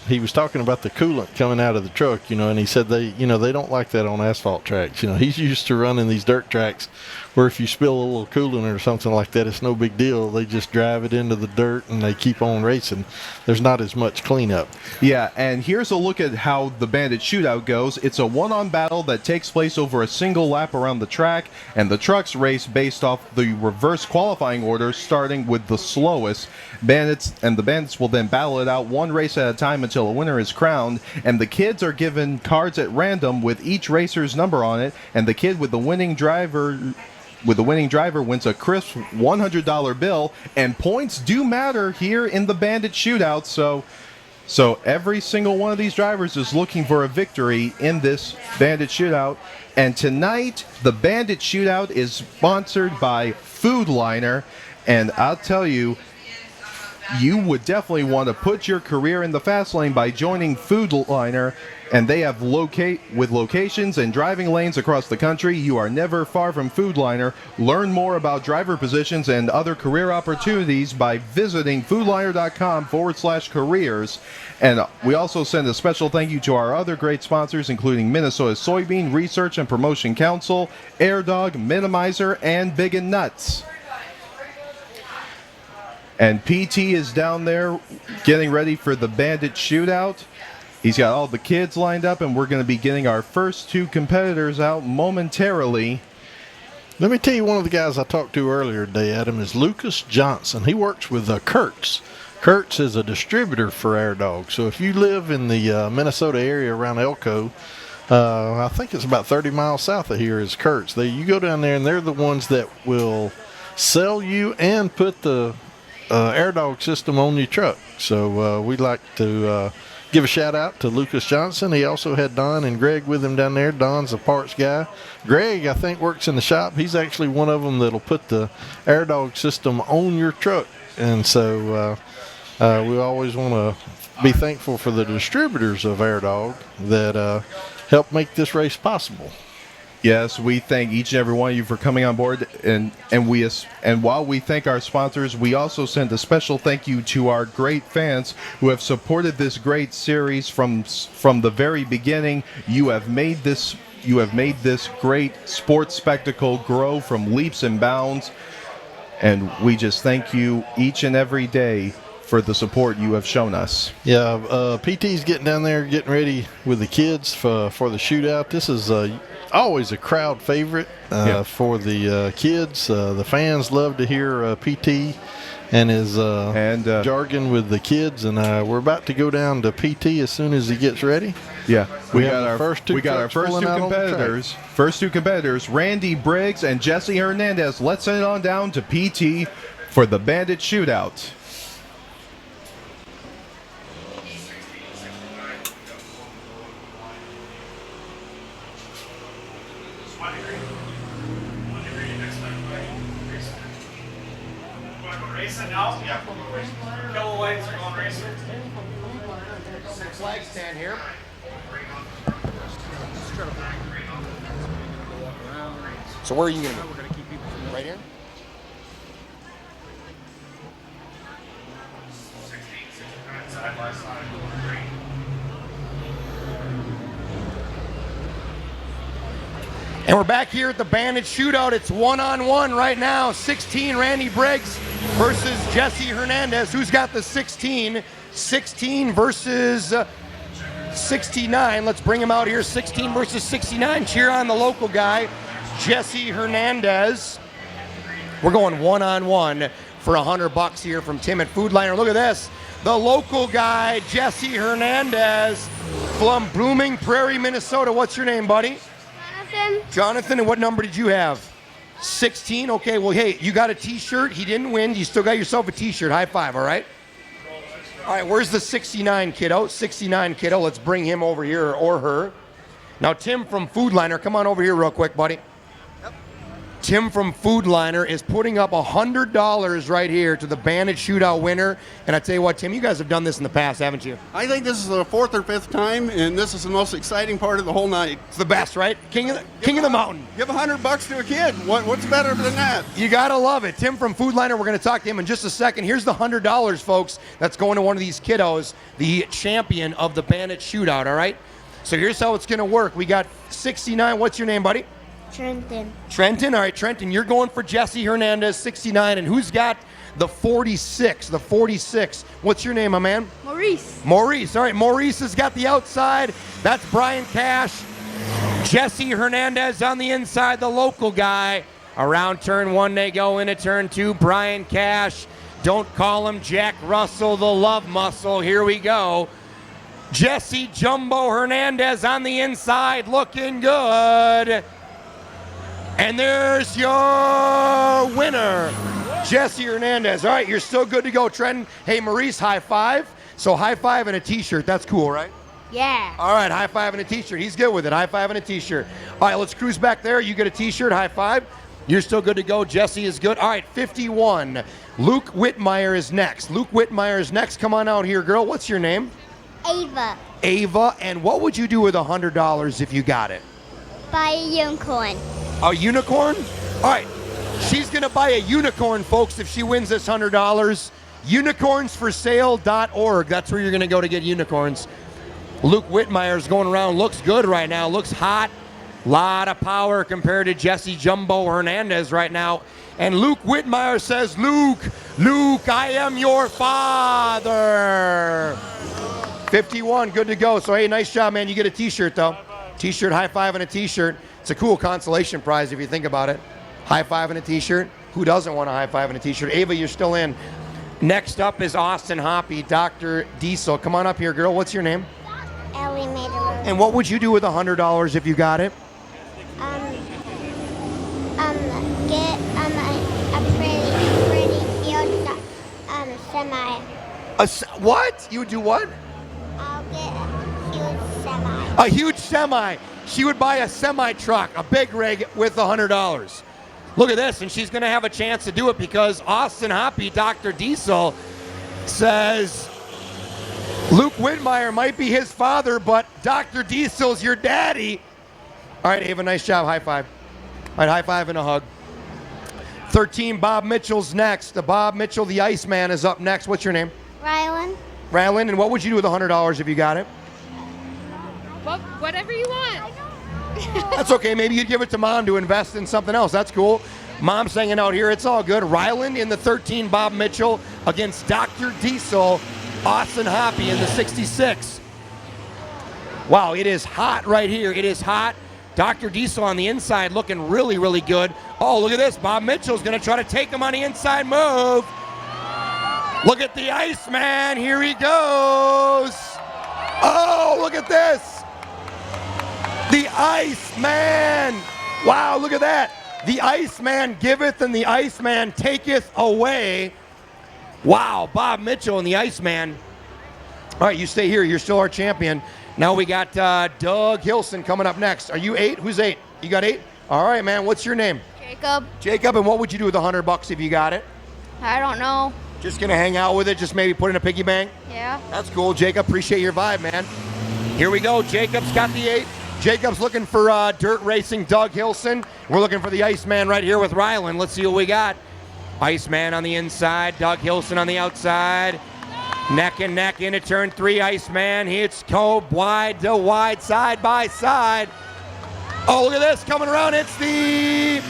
he was talking about the coolant coming out of the truck, and he said they don't like that on asphalt tracks. He's used to running these dirt tracks where if you spill a little coolant or something like that, it's no big deal. They just drive it into the dirt and they keep on racing. There's not as much cleanup. Yeah, and here's a look at how the Bandit shootout goes. It's a one-on battle that takes place over a single lap around the track, and the trucks race based off the reverse qualifying order, starting with the slowest. The Bandits will then battle it out one race at a time until a winner is crowned, and the kids are given cards at random with each racer's number on it, and the kid with the winning driver wins a crisp $100 bill, and points do matter here in the Bandit shootout, so every single one of these drivers is looking for a victory in this Bandit shootout. And tonight, the Bandit shootout is sponsored by Food Liner, and I'll tell you, you would definitely want to put your career in the fast lane by joining Food Liner, and they have locations and driving lanes across the country. You are never far from Food Liner. Learn more about driver positions and other career opportunities by visiting foodliner.com/careers. And we also send a special thank you to our other great sponsors, including Minnesota Soybean Research and Promotion Council, Air Dog, Minimizer, and Big and Nuts. And PT is down there getting ready for the Bandit shootout. He's got all the kids lined up, and we're going to be getting our first 2 competitors out momentarily. Let me tell you, one of the guys I talked to earlier today, Adam, is Lucas Johnson. He works with Kurtz. Kurtz is a distributor for Air Dog. So if you live in the Minnesota area around Elko, I think it's about 30 miles south of here is Kurtz. You go down there, and they're the ones that will sell you and put the Air Dog system on your truck. So we'd like to give a shout out to Lucas Johnson. He also had Don and Greg with him down there. Don's a parts guy. Greg, I think, works in the shop. He's actually one of them that'll put the Air Dog system on your truck. And so we always want to be thankful for the distributors of Air Dog that helped make this race possible. Yes, we thank each and every one of you for coming on board, and while we thank our sponsors, we also send a special thank you to our great fans who have supported this great series from the very beginning. You have made this great sports spectacle grow from leaps and bounds, and we just thank you each and every day for the support you have shown us. Yeah, PT's getting down there, getting ready with the kids for the shootout. This is always a crowd favorite for the kids. The fans love to hear PT and his jargon with the kids, and we're about to go down to PT as soon as he gets ready. Yeah, we got our first two competitors. First two competitors, Randy Briggs and Jesse Hernandez. Let's head on down to PT for the Bandit shootout. Flag stand here. So where are you going to be? Right here? And we're back here at the Bandit shootout. It's 1-on-1 right now. 16 Randy Briggs versus Jesse Hernandez. Who's got the 16? 16 versus 69. Let's bring him out here. 16 versus 69. Cheer on the local guy, Jesse Hernandez. We're going 1-on-1 for $100 here from Tim at Foodliner. Look at this. The local guy, Jesse Hernandez from Blooming Prairie, Minnesota. What's your name, buddy? Jonathan, and what number did you have? 16? Okay, well, hey, you got a t-shirt. He didn't win. You still got yourself a t-shirt. High five, all right? All right, where's the 69 kiddo? 69 kiddo. Let's bring him over here or her. Now, Tim from Foodliner, come on over here real quick, buddy. Tim from Foodliner is putting up $100 right here to the Bandit shootout winner. And I tell you what, Tim, you guys have done this in the past, haven't you? I think this is the 4th or 5th time, and this is the most exciting part of the whole night. It's the best, right? King of the mountain. Give $100 to a kid. What's better than that? You gotta love it. Tim from Foodliner, we're gonna talk to him in just a second. Here's the $100, folks, that's going to one of these kiddos, the champion of the Bandit shootout, all right? So here's how it's gonna work. We got 69. What's your name, buddy? Trenton. Trenton, all right, Trenton, you're going for Jesse Hernandez, 69, and who's got the 46? The 46. What's your name, my man? Maurice. Maurice, all right, Maurice has got the outside. That's Brian Cash. Jesse Hernandez on the inside, the local guy. Around turn 1, they go into turn 2. Brian Cash. Don't call him Jack Russell, the love muscle. Here we go. Jesse Jumbo Hernandez on the inside, looking good. And there's your winner, Jesse Hernandez. All right, you're still good to go, Trenton. Hey, Maurice, high five. So high five and a t-shirt. That's cool, right? Yeah. All right, high five and a t-shirt. He's good with it. High five and a t-shirt. All right, let's cruise back there. You get a t-shirt, high five. You're still good to go. Jesse is good. All right, 51. Luke Whitmire is next. Luke Whitmire is next. Come on out here, girl. What's your name? Ava. Ava. And what would you do with $100 if you got it? Buy a unicorn. A unicorn? All right. She's going to buy a unicorn, folks, if she wins this $100. Unicornsforsale.org. That's where you're going to go to get unicorns. Luke Whitmire's going around. Looks good right now. Looks hot. Lot of power compared to Jesse Jumbo Hernandez right now. And Luke Whitmire says, Luke, I am your father. 51, good to go. So, hey, nice job, man. You get a t-shirt, though. T-shirt, high five, and a t-shirt. It's a cool consolation prize if you think about it. High five and a t-shirt. Who doesn't want a high five and a t-shirt? Ava, you're still in. Next up is Austin Hoppy, Dr. Diesel. Come on up here, girl. What's your name? Ellie made a road. And what would you do with $100 if you got it? Get a pretty field semi. What? You would do what? I'll get a huge semi. A huge semi. She would buy a semi truck, a big rig with $100. Look at this, and she's going to have a chance to do it because Austin Hoppy, Dr. Diesel, says Luke Whitmire might be his father, but Dr. Diesel's your daddy. All right, Ava, nice job. High five. All right, high five and a hug. 13, Bob Mitchell's next. The Bob Mitchell, the Iceman, is up next. What's your name? Rylan. Rylan, and what would you do with $100 if you got it? Whatever you want. That's okay. Maybe you'd give it to Mom to invest in something else. That's cool. Mom's hanging out here. It's all good. Ryland in the 13, Bob Mitchell against Dr. Diesel, Austin Hoppy in the 66. Wow, it is hot right here. It is hot. Dr. Diesel on the inside looking really, really good. Oh, look at this. Bob Mitchell's going to try to take him on the inside move. Look at the Iceman. Here he goes. Oh, look at this. The Iceman. Wow, look at that. The Iceman giveth and the Iceman taketh away. Wow, Bob Mitchell and the Iceman. All right, you stay here. You're still our champion. Now we got Doug Hilson coming up next. Are you 8? Who's 8? You got 8? All right, man. What's your name? Jacob. Jacob, and what would you do with $100 if you got it? I don't know. Just gonna hang out with it, just maybe put in a piggy bank? Yeah. That's cool, Jacob. Appreciate your vibe, man. Here we go. Jacob's got the 8. Jacob's looking for dirt racing Doug Hilson. We're looking for the Iceman right here with Ryland. Let's see what we got. Iceman on the inside, Doug Hilson on the outside. Neck and neck into turn 3. Iceman hits Cobe wide to wide, side by side. Oh, look at this coming around. It's the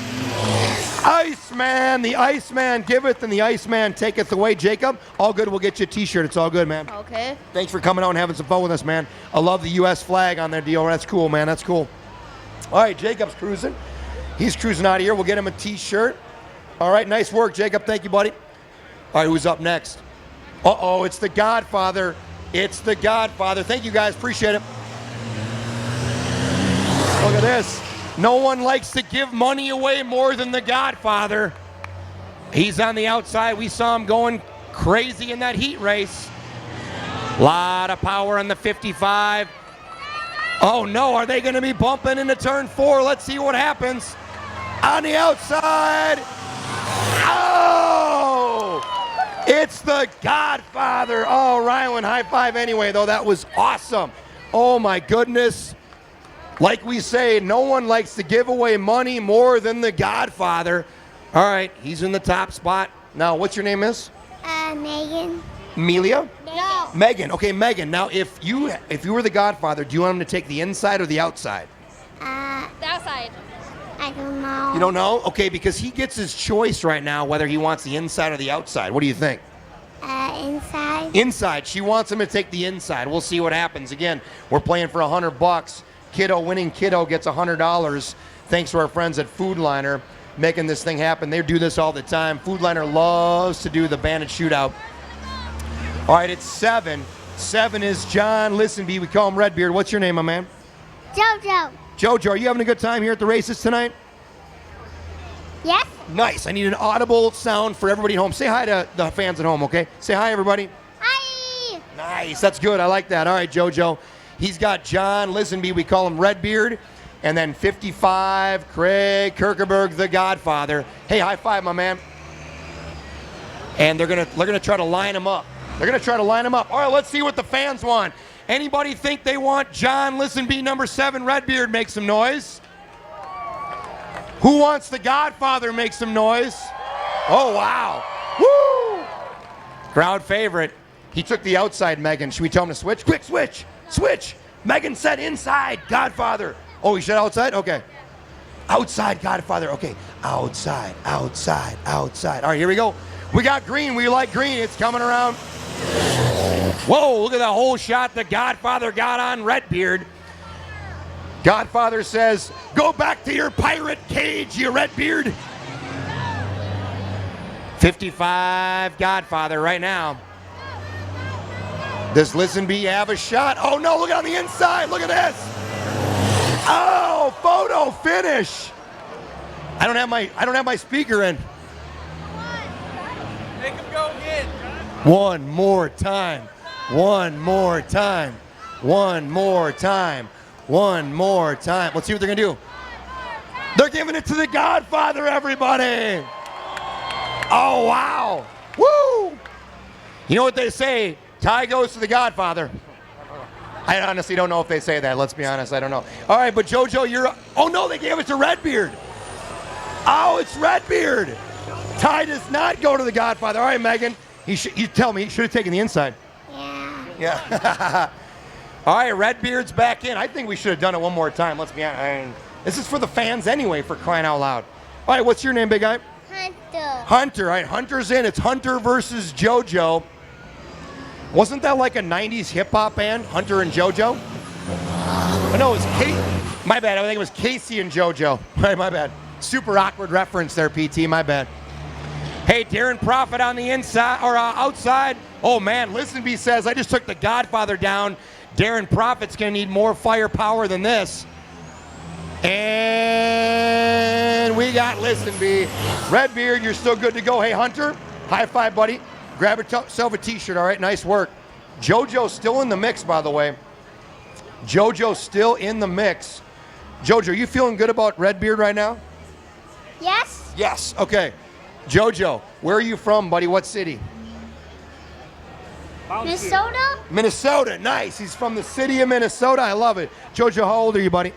Iceman. The Iceman giveth and the Iceman taketh away. Jacob, all good. We'll get you a t-shirt. It's all good, man. Okay. Thanks for coming out and having some fun with us, man. I love the U.S. flag on their deal. That's cool, man. That's cool. All right, Jacob's cruising. He's cruising out of here. We'll get him a t-shirt. All right, nice work, Jacob. Thank you, buddy. All right, who's up next? Uh-oh, it's the Godfather. It's the Godfather. Thank you, guys. Appreciate it. Look at this. No one likes to give money away more than the Godfather. He's on the outside. We saw him going crazy in that heat race. Lot of power on the 55. Oh, no. Are they going to be bumping into turn 4? Let's see what happens. On the outside. Oh! It's the Godfather. Oh, Rylan, high five anyway, though. That was awesome. Oh, my goodness. Like we say, no one likes to give away money more than the Godfather. All right, he's in the top spot. Now, what's your name, miss? Megan. Amelia? No. Megan. Okay, Megan. Now, if you were the Godfather, do you want him to take the inside or the outside? The outside. I don't know. You don't know? Okay, because he gets his choice right now whether he wants the inside or the outside. What do you think? Inside. Inside. She wants him to take the inside. We'll see what happens. Again, we're playing for $100. Winning kiddo gets $100. Thanks to our friends at Food Liner making this thing happen. They do this all the time. Food Liner loves to do the Bandit shootout. All right, it's 7. 7 is John Listenby. We call him Redbeard. What's your name, my man? Jojo. Jojo, are you having a good time here at the races tonight? Yes. Nice. I need an audible sound for everybody at home. Say hi to the fans at home, okay? Say hi, everybody. Hi. Nice. That's good. I like that. All right, Jojo. He's got John Listenby. We call him Redbeard. And then 55, Craig Kirkeberg, the Godfather. Hey, high five, my man. And they're gonna try to line him up. They're gonna try to line him up. All right, let's see what the fans want. Anybody think they want John Listenby, number 7, Redbeard? Make some noise. Who wants the Godfather? Make some noise. Oh, wow. Woo! Crowd favorite. He took the outside, Megan. Should we tell him to switch? Quick, switch. Switch. Megan said inside, Godfather. Oh, he said outside? Okay. Outside, Godfather. Okay. Outside, outside, outside. All right, here we go. We got green. We like green. It's coming around. Whoa, look at that whole shot the Godfather got on Redbeard. Godfather says, go back to your pirate cage, you Redbeard. 55 Godfather right now. Does Listenby have a shot? Oh no, look on the inside. Look at this. Oh, photo finish. I don't have my speaker in. Make him go again. One more time. One more time. One more time. One more time. Let's see what they're going to do. They're giving it to the Godfather, everybody. Oh, wow. Woo. You know what they say? Tie goes to the Godfather. I honestly don't know if they say that. Let's be honest. I don't know. All right, but JoJo, you're... Oh, no, they gave it to Redbeard. Oh, it's Redbeard. Tie does not go to the Godfather. All right, Megan. You tell me. He should have taken the inside. Yeah. All right, Redbeard's back in. I think we should have done it one more time. Let's be honest. This is for the fans anyway, for crying out loud. All right, what's your name, big guy? Hunter. Hunter. All right, Hunter's in. It's Hunter versus JoJo. Wasn't that like a 90s hip-hop band, Hunter and JoJo? Oh, no, it was Kate. My bad. I think it was Casey and JoJo. All right, my bad. Super awkward reference there, PT. My bad. Hey, Darren Prophet on the inside or outside. Oh, man, Listenby says, I just took the Godfather down. Darren Prophet's going to need more firepower than this. And we got Listenby. Redbeard, you're still good to go. Hey, Hunter, high five, buddy. Grab yourself a t-shirt, all right? Nice work. JoJo's still in the mix, by the way. JoJo's still in the mix. JoJo, are you feeling good about Redbeard right now? Yes. Yes, okay. JoJo, where are you from, buddy? What city? Minnesota? Minnesota, nice. He's from the city of Minnesota. I love it. JoJo, how old are you, buddy?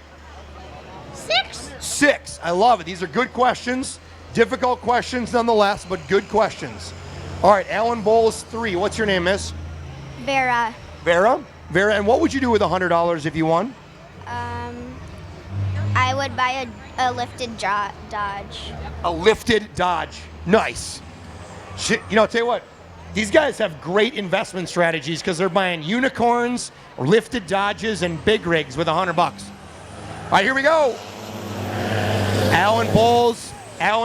6. 6. I love it. These are good questions. Difficult questions nonetheless, but good questions. All right, Alan Bowles, 3. What's your name, miss? Vera. Vera? Vera, and what would you do with $100 if you won? I would buy a lifted Dodge. A lifted Dodge. Nice. Shit, you know, I'll tell you what. These guys have great investment strategies because they're buying unicorns, lifted Dodges, and big rigs with $100. All right, here we go. Alan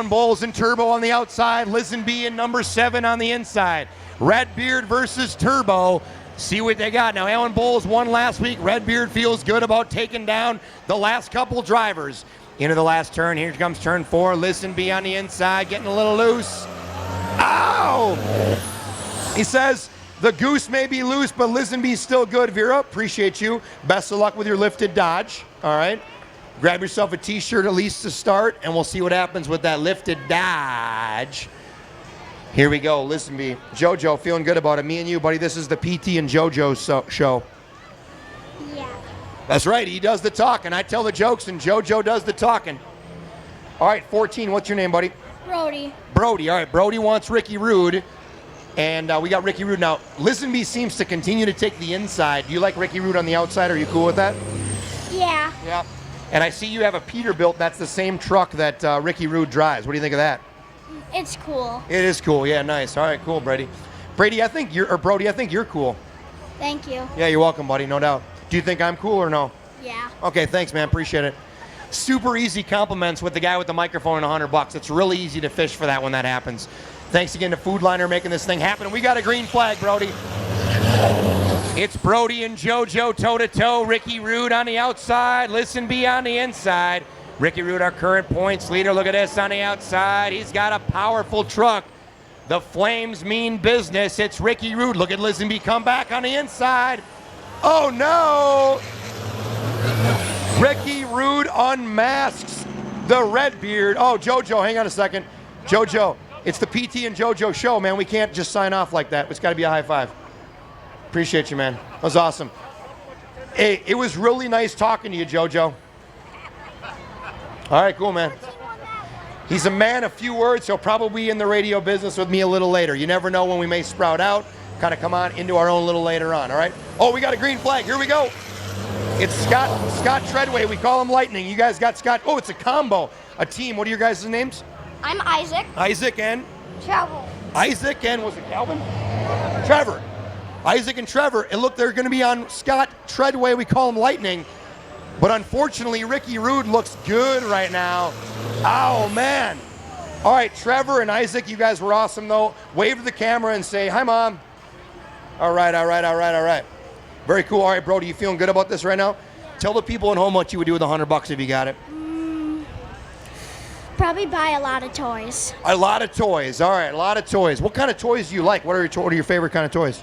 Bowles and Turbo on the outside. Listenby and number 7 on the inside. Redbeard versus Turbo. See what they got. Now, Alan Bowles won last week. Redbeard feels good about taking down the last couple drivers. Into the last turn. Here comes turn 4. Listenby on the inside, getting a little loose. Ow! He says, the goose may be loose, but Listenby's still good. Vera, appreciate you. Best of luck with your lifted Dodge. All right. Grab yourself a t-shirt at least to start, and we'll see what happens with that lifted Dodge. Here we go. Listenby. JoJo, feeling good about it. Me and you, buddy. This is the PT and JoJo show. Yeah. That's right. He does the talking. I tell the jokes, and JoJo does the talking. All right, 14. What's your name, buddy? Brody. Brody. All right. Brody wants Ricky Rude. And we got Ricky Rude. Now, Listenby seems to continue to take the inside. Do you like Ricky Rude on the outside? Are you cool with that? Yeah. Yeah. And I see you have a Peterbilt. That's the same truck that Ricky Rude drives. What do you think of that? It's cool. It is cool. Yeah, nice. All right, cool, Brady. Brody, I think you're cool. Thank you. Yeah, you're welcome, buddy. No doubt. Do you think I'm cool or no? Yeah. Okay, thanks, man. Appreciate it. Super easy compliments with the guy with the microphone and $100. It's really easy to fish for that when that happens. Thanks again to Food Liner making this thing happen. We got a green flag, Brody. It's Brody and JoJo toe-to-toe. Ricky Rude on the outside. Listenby on the inside. Ricky Rude, our current points leader. Look at this on the outside. He's got a powerful truck. The Flames mean business. It's Ricky Rude. Look at Listenby come back on the inside. Oh, no. Ricky Rude unmasks the Redbeard. Oh, JoJo, hang on a second. JoJo, it's the PT and JoJo show, man. We can't just sign off like that. It's got to be a high five. Appreciate you, man. That was awesome. Hey, it was really nice talking to you, JoJo. All right, cool, man. He's a man of few words. He'll probably be in the radio business with me a little later. You never know when we may sprout out, kind of come on into our own little later on, all right? Oh, we got a green flag. Here we go. It's Scott Treadway. We call him Lightning. You guys got Scott. Oh, it's a combo, a team. What are your guys' names? I'm Isaac. Isaac and? Travel. Isaac and, was it Calvin? Trevor. Isaac and Trevor. And look, they're going to be on Scott Treadway. We call him Lightning. But unfortunately, Ricky Rude looks good right now. Oh, man. All right, Trevor and Isaac, you guys were awesome, though. Wave to the camera and say, hi, Mom. All right, all right, all right, all right. Very cool. All right, Brody, you feeling good about this right now? Tell the people at home what you would do with $100 if you got it. Probably buy a lot of toys. A lot of toys. All right, a lot of toys. What kind of toys do you like? What are your favorite kind of toys?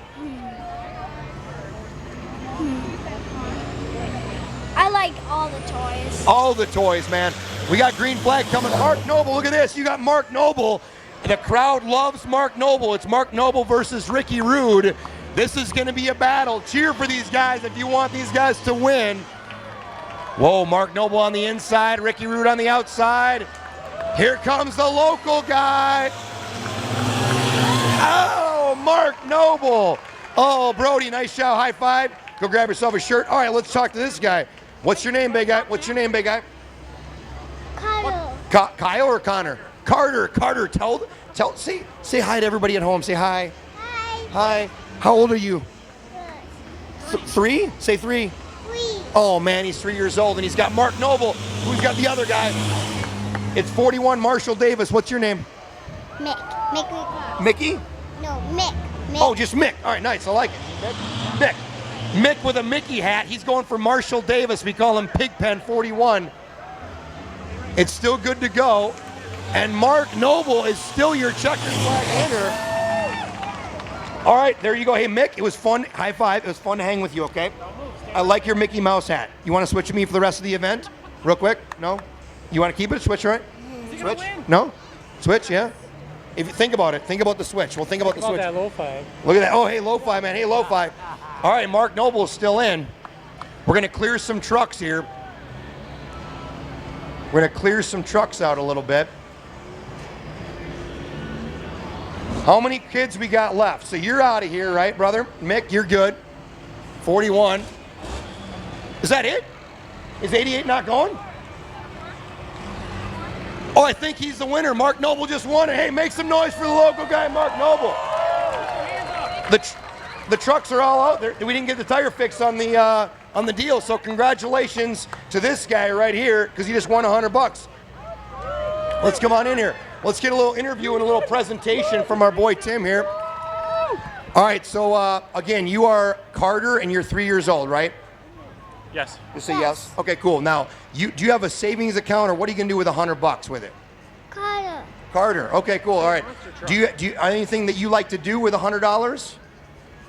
I like all the toys. All the toys, man. We got green flag coming. Mark Noble, look at this. You got Mark Noble. The crowd loves Mark Noble. It's Mark Noble versus Ricky Rude. This is going to be a battle. Cheer for these guys if you want these guys to win. Whoa, Mark Noble on the inside, Ricky Root on the outside. Here comes the local guy. Oh, Mark Noble. Oh, Brody, nice shot, high five. Go grab yourself a shirt. All right, let's talk to this guy. What's your name, big guy? What's your name, big guy? Kyle. Kyle or Connor? Carter. Carter, say hi to everybody at home. Say hi. Hi. Hi. How old are you? 3? Say 3. 3. Oh man, he's 3 years old, and he's got Mark Noble, who's got the other guy. It's 41 Marshall Davis. What's your name? Mick. Mickey? No, Mick. Oh, just Mick. All right, nice. I like it. Mick. Mick with a Mickey hat. He's going for Marshall Davis. We call him Pigpen 41. It's still good to go. And Mark Noble is still your checkered flag winner. All right, there you go. Hey, Mick, it was fun. High five. It was fun to hang with you, okay? I like your Mickey Mouse hat. You want to switch with me for the rest of the event? Real quick? No? You want to keep it? Switch, right? Switch? No? Switch, yeah? If you think about it, think about the switch. We'll think about the switch. That lo-fi. Look at that. Oh, hey, lo-fi, man. Hey, lo-fi. All right, Mark Noble's still in. We're going to clear some trucks here. We're going to clear some trucks out a little bit. How many kids we got left? So you're out of here, right, brother? Mick, you're good. 41. Is that it? Is 88 not going? Oh, I think he's the winner. Mark Noble just won it. Hey, make some noise for the local guy, Mark Noble. The trucks are all out there. We didn't get the tire fix on the deal, so congratulations to this guy right here because he just won $100. Let's come on in here. Let's get a little interview and a little presentation from our boy Tim here. All right, so again, you are Carter and you're 3 years old, right? Yes. You say yes? Okay, cool. Now, do you have a savings account or what are you gonna do with $100 with it? Carter. Carter. Okay, cool. All right. Do you anything that you like to do with $100?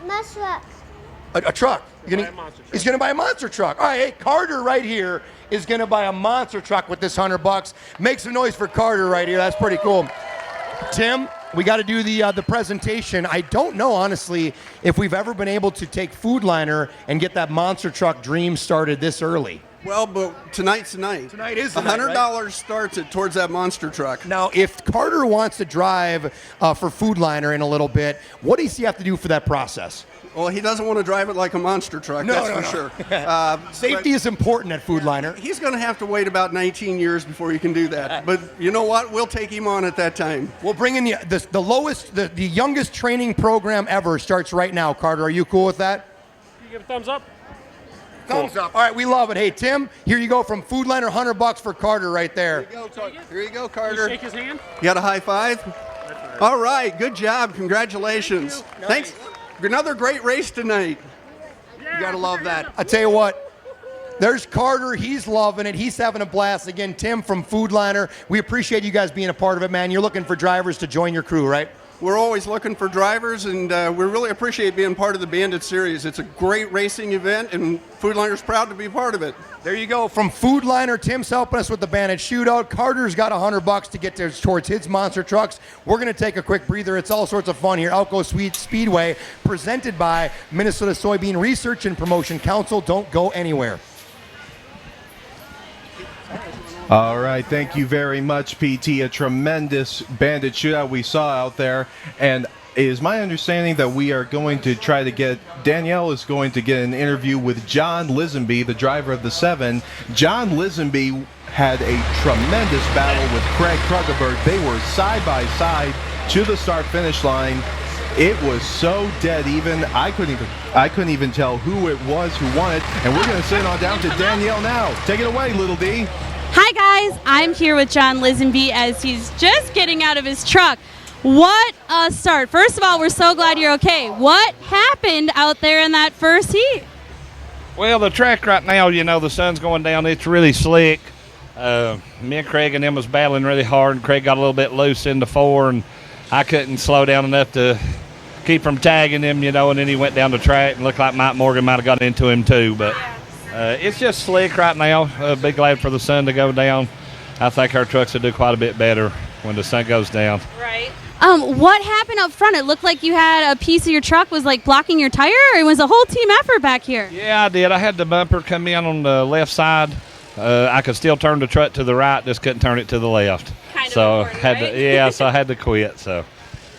Muscle. A truck. He's gonna buy a monster truck. All right, hey, Carter right here is gonna buy a monster truck with this $100. Make some noise for Carter right here. That's pretty cool. Tim, we got to do the presentation. I don't know, honestly, if we've ever been able to take Food Liner and get that monster truck dream started this early. Well, but tonight's the night. Tonight is the night, $100 starts it towards that monster truck. Now, if Carter wants to drive for Food Liner in a little bit, what does he have to do for that process? Well, he doesn't want to drive it like a monster truck, that's for sure. Safety is important at Food Liner. He's going to have to wait about 19 years before he can do that. But you know what? We'll take him on at that time. We'll bring in the youngest training program ever starts right now. Carter, are you cool with that? You give a thumbs up? Thumbs up. All right, we love it. Hey, Tim, here you go from Food Liner, $100 for Carter right there. Here you go, Carter. Shake his hand. You got a high five? All right, good job. Congratulations. Thanks. Another great race tonight. You got to love that. I tell you what, there's Carter. He's loving it. He's having a blast. Again, Tim from Food Liner. We appreciate you guys being a part of it, man. You're looking for drivers to join your crew, right? We're always looking for drivers, and we really appreciate being part of the Bandit series. It's a great racing event, and Food Liner's proud to be part of it. There you go. From Food Liner, Tim's helping us with the Bandit shootout. Carter's got $100 to get towards his monster trucks. We're going to take a quick breather. It's all sorts of fun here. Elko Speedway, presented by Minnesota Soybean Research and Promotion Council. Don't go anywhere. All right, thank you very much, PT. A tremendous Bandit shootout we saw out there, and it is my understanding that we are going to try to get, Danielle is going to get an interview with John Lisenby, the driver of the 7. John Lisenby had a tremendous battle with Craig Kruggeberg. They were side by side to the start-finish line. It was so dead even. I couldn't even tell who it was who won it, and we're going to send on down to Danielle now. Take it away, Little D. Hi guys, I'm here with John Lisenby as he's just getting out of his truck. What a start. First of all, we're so glad you're okay. What happened out there in that first heat? Well, the track right now, you know, the sun's going down. It's really slick. Me and Craig and them was battling really hard. Craig got a little bit loose in the 4, and I couldn't slow down enough to keep from tagging him, you know, and then he went down the track and looked like Mike Morgan might have got into him too. But it's just slick right now. Be glad for the sun to go down. I think our trucks will do quite a bit better when the sun goes down. Right. What happened up front? It looked like you had a piece of your truck was like blocking your tire, or it was a whole team effort back here? Yeah, I did. I had the bumper come in on the left side. I could still turn the truck to the right, just couldn't turn it to the left. Kind of so important, had right? to, yeah, so I had to quit. So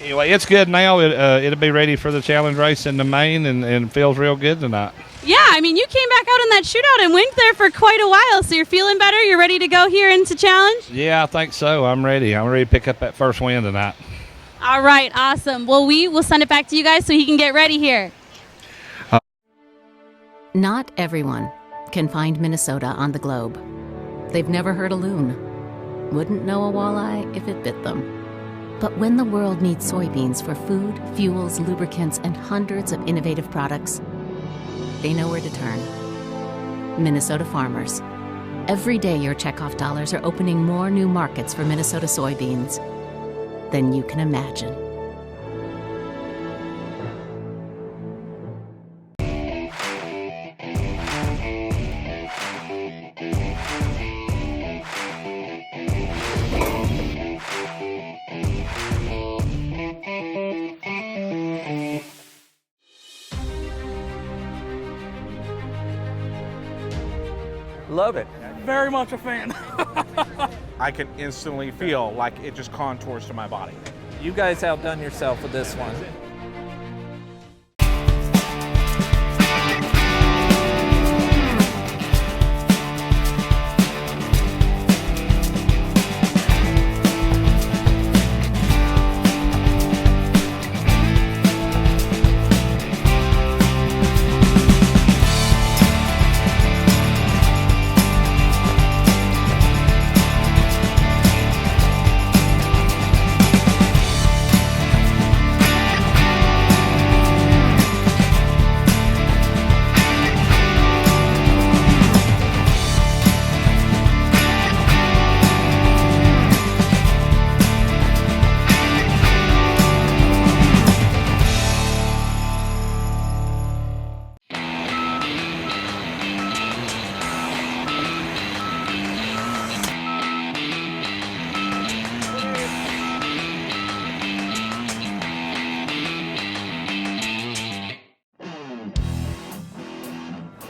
anyway, it's good now. It'll be ready for the challenge race in the main, and feels real good tonight. Yeah, I mean, you came back out in that shootout and went there for quite a while, so you're feeling better? You're ready to go here into challenge? Yeah, I think so. I'm ready. I'm ready to pick up that first win tonight. All right, awesome. Well, we will send it back to you guys so he can get ready here. Not everyone can find Minnesota on the globe. They've never heard a loon. Wouldn't know a walleye if it bit them. But when the world needs soybeans for food, fuels, lubricants, and hundreds of innovative products, they know where to turn. Minnesota farmers. Every day your checkoff dollars are opening more new markets for Minnesota soybeans than you can imagine. Love it. Very much a fan. I can instantly feel like it just contours to my body. You guys outdone yourself with this one.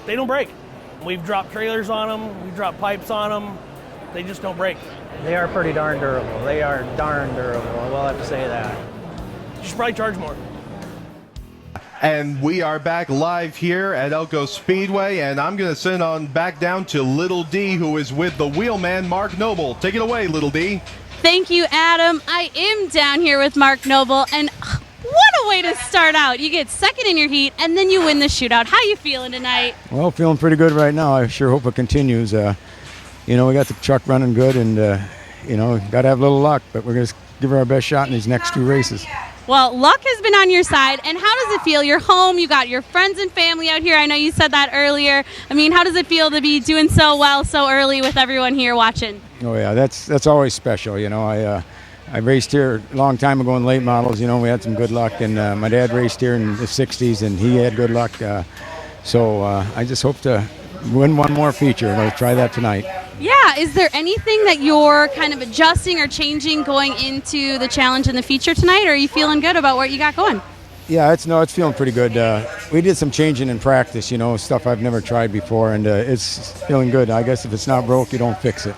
They don't break. We've dropped trailers on them, we've dropped pipes on them. They just don't break. They are pretty darn durable. They are darn durable. I will have to say that. You should probably charge more. And we are back live here at Elko Speedway, and I'm going to send on back down to Little D, who is with the wheelman, Mark Noble. Take it away, Little D. Thank you, Adam. I am down here with Mark Noble, and what a way to start out. You get second in your heat, and then you win the shootout. How you feeling tonight? Well, feeling pretty good right now. I sure hope it continues. We got the truck running good, and, got to have a little luck, but we're going to give her our best shot in these next two races. Well, luck has been on your side, and how does it feel? You're home, you got your friends and family out here. I know you said that earlier. I mean, how does it feel to be doing so well so early with everyone here watching? Oh, yeah, that's always special. I raced here a long time ago in late models. We had some good luck, and my dad raced here in the 60s, and he had good luck. So I just hope to win one more feature. We'll try that tonight. Yeah, is there anything that you're kind of adjusting or changing going into the challenge and the feature tonight, or are you feeling good about what you got going? Yeah, it's feeling pretty good. We did some changing in practice, stuff I've never tried before, and it's feeling good. I guess if it's not broke, you don't fix it.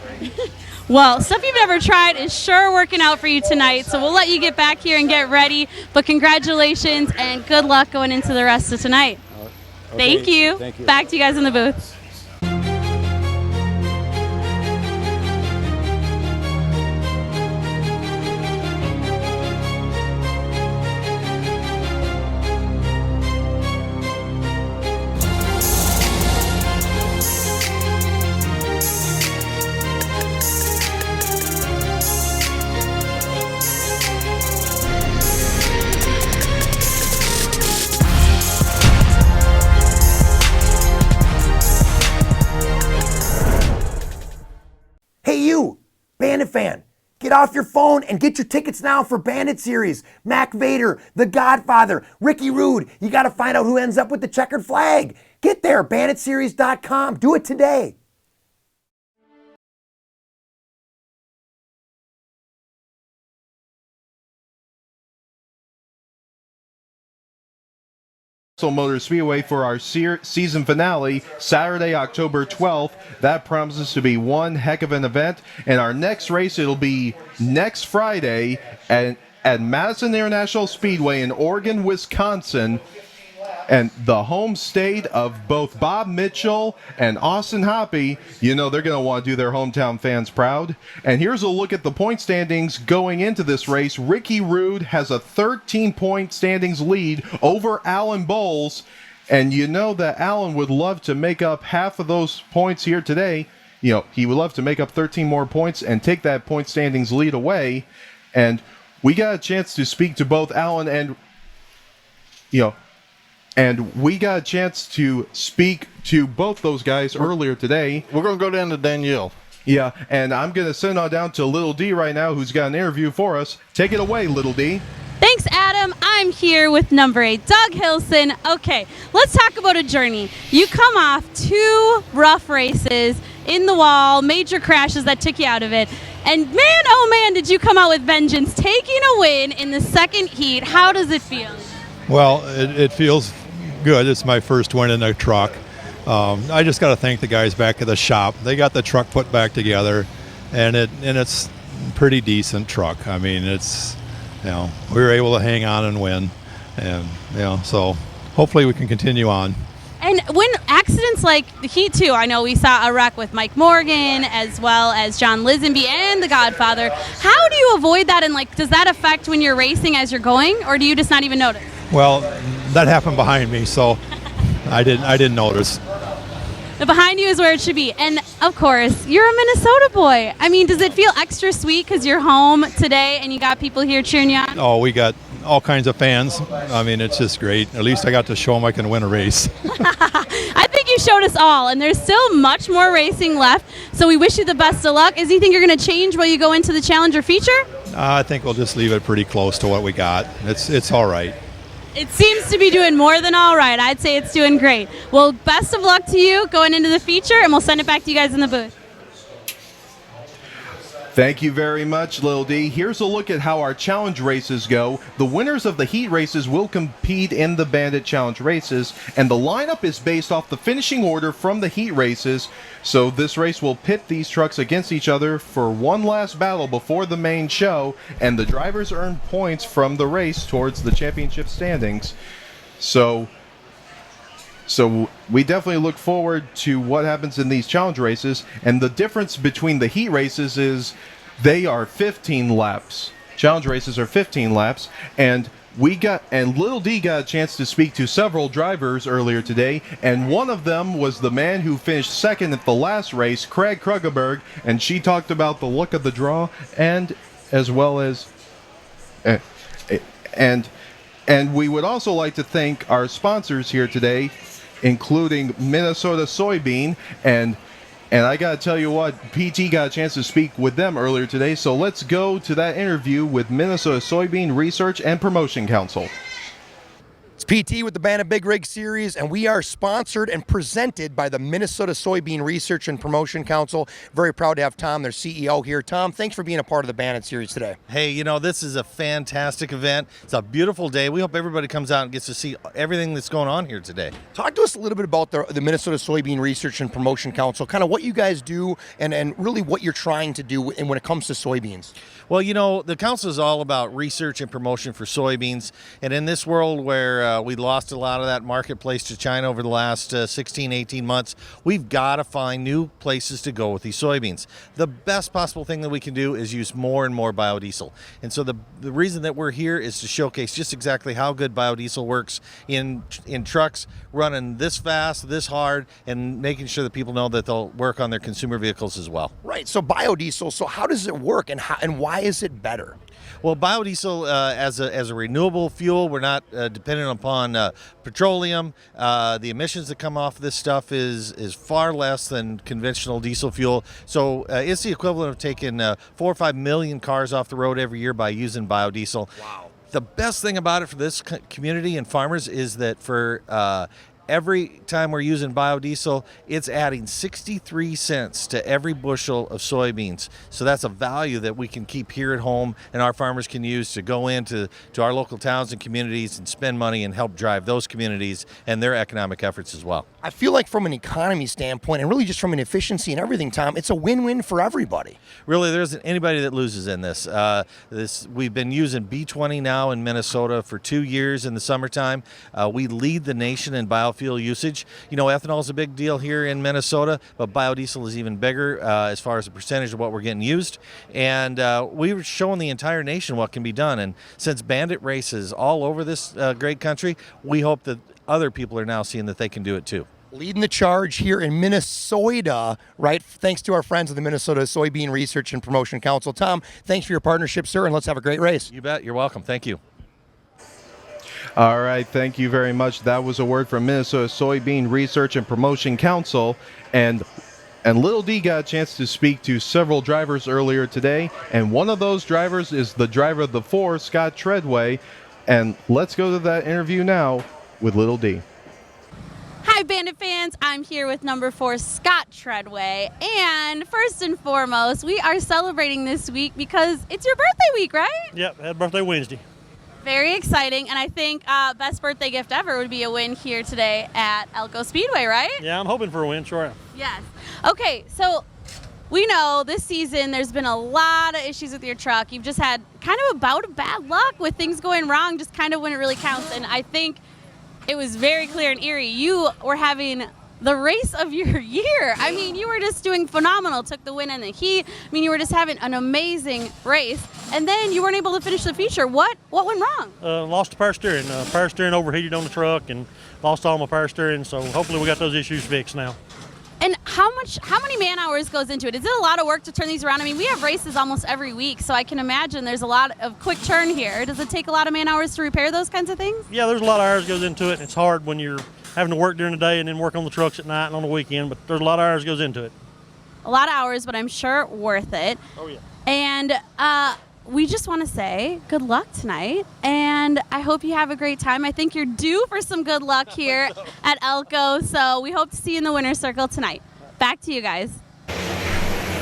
Well, stuff you've never tried is sure working out for you tonight, so we'll let you get back here and get ready, but congratulations and good luck going into the rest of tonight. Okay. Thank you. Thank you. Back to you guys in the booth. Hey you, Bandit fan, get off your phone and get your tickets now for Bandit Series. Mac Vader, The Godfather, Ricky Rude. You got to find out who ends up with the checkered flag. Get there, banditseries.com. Do it today. Motor Speedway for our season finale, Saturday, October 12th. That promises to be one heck of an event. And our next race, it'll be next Friday at Madison International Speedway in Oregon, Wisconsin. And the home state of both Bob Mitchell and Austin Hoppy. You know they're going to want to do their hometown fans proud. And here's a look at the point standings going into this race. Ricky Rude has a 13-point standings lead over Alan Bowles. And you know that Alan would love to make up half of those points here today. You know, he would love to make up 13 more points and take that point standings lead away. And we got a chance to speak to both Alan and, and we got a chance to speak to both those guys earlier today. We're going to go down to Danielle. Yeah, and I'm going to send on down to Little D right now, who's got an interview for us. Take it away, Little D. Thanks, Adam. I'm here with number 8, Doug Hilson. Okay, let's talk about a journey. You come off 2 rough races in the wall, major crashes that took you out of it. And man, oh man, did you come out with vengeance, taking a win in the second heat. How does it feel? Well, it feels good. It's my first win in a truck. I just got to thank the guys back at the shop. They got the truck put back together, and it's a pretty decent truck. I mean, it's, we were able to hang on and win, and so hopefully we can continue on. And when accidents like the Heat 2, I know we saw a wreck with Mike Morgan as well as John Lisenby and the Godfather. How do you avoid that, and does that affect when you're racing as you're going, or do you just not even notice? Well, that happened behind me, so I didn't notice. The behind you is where it should be. And of course, you're a Minnesota boy. I mean, does it feel extra sweet because you're home today and you got people here cheering you on? Oh, we got all kinds of fans. I mean, it's just great. At least I got to show them I can win a race. I think you showed us all, and there's still much more racing left. So we wish you the best of luck. Is do you think you're going to change while you go into the Challenger feature? I think we'll just leave it pretty close to what we got. It's all right. It seems to be doing more than all right. I'd say it's doing great. Well, best of luck to you going into the feature, and we'll send it back to you guys in the booth. Thank you very much, Lil D. Here's a look at how our challenge races go. The winners of the heat races will compete in the Bandit Challenge races, and the lineup is based off the finishing order from the heat races. So this race will pit these trucks against each other for one last battle before the main show, and the drivers earn points from the race towards the championship standings. So we definitely look forward to what happens in these challenge races. And the difference between the heat races is they are 15 laps. Challenge races are 15 laps. And Little D got a chance to speak to several drivers earlier today. And one of them was the man who finished second at the last race, Craig Krugerberg. And she talked about the look of the draw and as well as... And we would also like to thank our sponsors here today, including Minnesota Soybean, and I gotta tell you what, PT got a chance to speak with them earlier today, so let's go to that interview with Minnesota Soybean Research and Promotion Council. It's PT with the Bandit Big Rig Series, and we are sponsored and presented by the Minnesota Soybean Research and Promotion Council. Very proud to have Tom, their CEO, here. Tom, thanks for being a part of the Bandit Series today. Hey, this is a fantastic event. It's a beautiful day. We hope everybody comes out and gets to see everything that's going on here today. Talk to us a little bit about the Minnesota Soybean Research and Promotion Council, kind of what you guys do and really what you're trying to do when it comes to soybeans. Well, the council is all about research and promotion for soybeans. And in this world where we lost a lot of that marketplace to China over the last 16, 18 months, we've got to find new places to go with these soybeans. The best possible thing that we can do is use more and more biodiesel. And so the reason that we're here is to showcase just exactly how good biodiesel works in trucks running this fast, this hard, and making sure that people know that they'll work on their consumer vehicles as well. Right, so biodiesel, so how does it work and why is it better? Well, biodiesel as a renewable fuel, we're not dependent upon petroleum. The emissions that come off this stuff is far less than conventional diesel fuel. So it's the equivalent of taking 4 or 5 million cars off the road every year by using biodiesel. Wow. The best thing about it for this community and farmers is that for every time we're using biodiesel, it's adding 63 cents to every bushel of soybeans. So that's a value that we can keep here at home and our farmers can use to go into our local towns and communities and spend money and help drive those communities and their economic efforts as well. I feel like from an economy standpoint and really just from an efficiency and everything, Tom, it's a win-win for everybody. Really, there isn't anybody that loses in this. We've been using B20 now in Minnesota for 2 years in the summertime. We lead the nation in biofuel usage. You know, ethanol is a big deal here in Minnesota, but biodiesel is even bigger as far as the percentage of what we're getting used. And we were showing the entire nation what can be done. And since Bandit races all over this great country, we hope that other people are now seeing that they can do it too. Leading the charge here in Minnesota, right? Thanks to our friends of the Minnesota Soybean Research and Promotion Council. Tom, thanks for your partnership, sir, and let's have a great race. You bet. You're welcome. Thank you. All right, thank you very much. That was a word from Minnesota Soybean Research and Promotion Council, and Little D got a chance to speak to several drivers earlier today, and one of those drivers is the driver of the 4, Scott Treadway, and let's go to that interview now with Little D. Hi, Bandit fans. I'm here with number 4, Scott Treadway. And first and foremost, we are celebrating this week because it's your birthday week, right? Yep, had birthday Wednesday. Very exciting. And I think best birthday gift ever would be a win here today at Elko Speedway, right? Yeah, I'm hoping for a win, sure am. Yes. Okay, so we know this season there's been a lot of issues with your truck. You've just had kind of a bout of bad luck with things going wrong, just kind of when it really counts. And I think it was very clear in Erie, you were having the race of your year. I mean, you were just doing phenomenal, took the win in the heat. I mean, you were just having an amazing race. And then you weren't able to finish the feature. What went wrong? Lost the power steering. Power steering overheated on the truck and lost all my power steering. So hopefully we got those issues fixed now. And how many man hours goes into it? Is it a lot of work to turn these around? I mean, we have races almost every week, so I can imagine there's a lot of quick turn here. Does it take a lot of man hours to repair those kinds of things? Yeah, there's a lot of hours goes into it, and it's hard when you're having to work during the day and then work on the trucks at night and on the weekend, but there's a lot of hours goes into it. A lot of hours, but I'm sure worth it. Oh, yeah. And we just want to say good luck tonight, and I hope you have a great time. I think you're due for some good luck here at Elko, so we hope to see you in the winner's circle tonight. Back to you guys.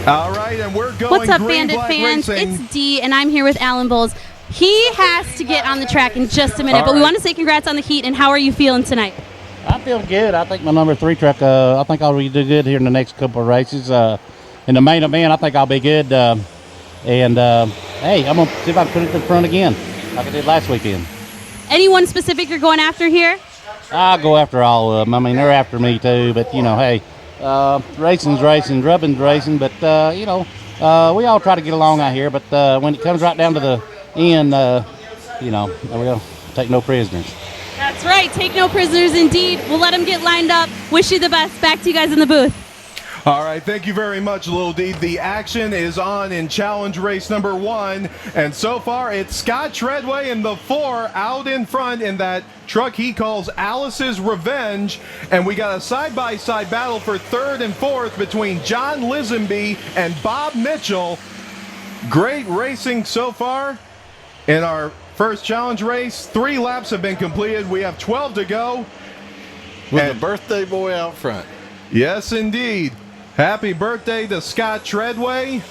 All right, and we're going What's up, green, Bandit black fans? racing. It's Dee, and I'm here with Alan Bowles. He has to get on the track in just a minute, but we want to say congrats on the heat, and how are you feeling tonight? I feel good. I think my number 3 truck, I think I'll do good here in the next couple of races. In the main event, I think I'll be good. Hey, I'm going to see if I can put it to the front again, like I did last weekend. Anyone specific you're going after here? I'll go after all of them. I mean, they're after me too, but, you know, hey, racing's racing, drubbing's racing, but, you know, we all try to get along out here, but when it comes right down to the end, you know, we'll take no prisoners. That's right. Take no prisoners, indeed. We'll let them get lined up. Wish you the best. Back to you guys in the booth. All right, thank you very much, Lil D. The action is on in challenge race number 1, and so far it's Scott Treadway in the 4 out in front in that truck he calls Alice's Revenge, and we got a side-by-side battle for 3rd and 4th between John Lisenby and Bob Mitchell. Great racing so far in our first challenge race. 3 laps have been completed. We have 12 to go. With the birthday boy out front. Yes, indeed. Happy birthday to Scott Treadway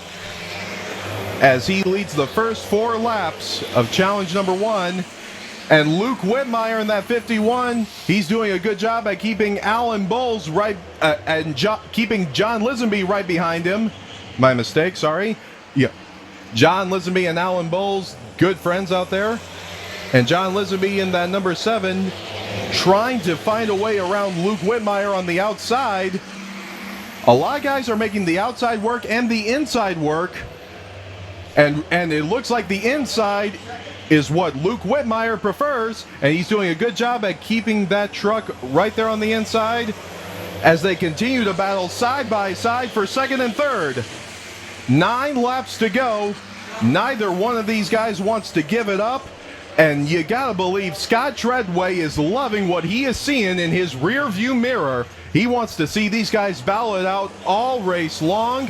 as he leads the first 4 laps of challenge number 1. And Luke Whitmire in that 51, he's doing a good job at keeping Alan Bowles right keeping John Lisenby right behind him. My mistake, sorry. Yeah, John Lisenby and Alan Bowles, good friends out there. And John Lisenby in that number 7, trying to find a way around Luke Whitmire on the outside. A lot of guys are making the outside work and the inside work. And it looks like the inside is what Luke Whitmire prefers. And he's doing a good job at keeping that truck right there on the inside as they continue to battle side by side for 2nd and 3rd. 9 laps to go. Neither one of these guys wants to give it up. And you gotta believe Scott Treadway is loving what he is seeing in his rear view mirror. He wants to see these guys battle it out all race long.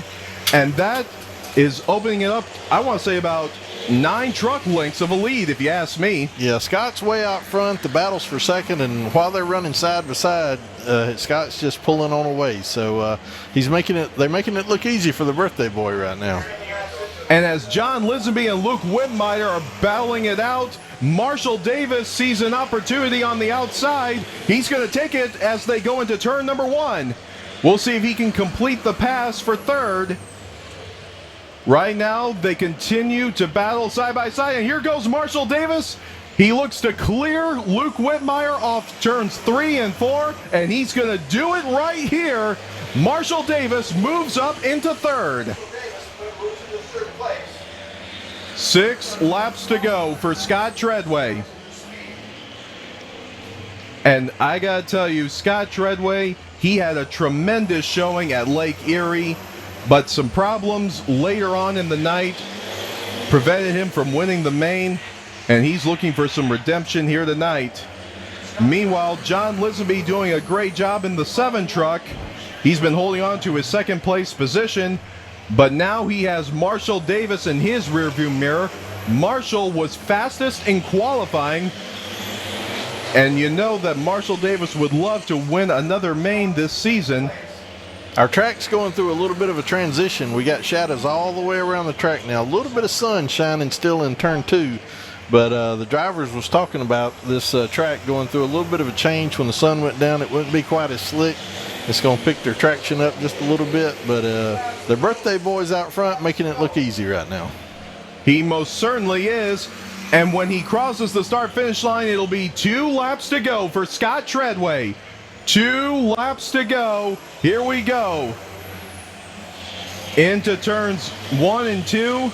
And that is opening it up, I want to say about 9 truck lengths of a lead, if you ask me. Yeah, Scott's way out front. The battle's for second, and while they're running side by side, Scott's just pulling on away. So they're making it look easy for the birthday boy right now. And as John Lisenby and Luke Whitmire are battling it out, Marshall Davis sees an opportunity on the outside. He's going to take it as they go into turn number 1. We'll see if he can complete the pass for third. Right now, they continue to battle side by side, and here goes Marshall Davis. He looks to clear Luke Whitmire off turns 3 and 4, and he's going to do it right here. Marshall Davis moves up into third. 6 laps to go for Scott Treadway. And I got to tell you, Scott Treadway, he had a tremendous showing at Lake Erie, but some problems later on in the night prevented him from winning the main, and he's looking for some redemption here tonight. Meanwhile, John Lisenby doing a great job in the 7 truck. He's been holding on to his second place position, but now he has Marshall Davis in his rearview mirror. Marshall was fastest in qualifying, and you know that Marshall Davis would love to win another main this season. Our track's going through a little bit of a transition. We got shadows all the way around the track now. A little bit of sun shining still in turn 2, but the drivers was talking about this track going through a little bit of a change. When the sun went down, it wouldn't be quite as slick. It's going to pick their traction up just a little bit, but their birthday boy's out front making it look easy right now. He most certainly is. And when he crosses the start-finish line, it'll be 2 laps to go for Scott Treadway. 2 laps to go. Here we go. Into turns 1 and 2.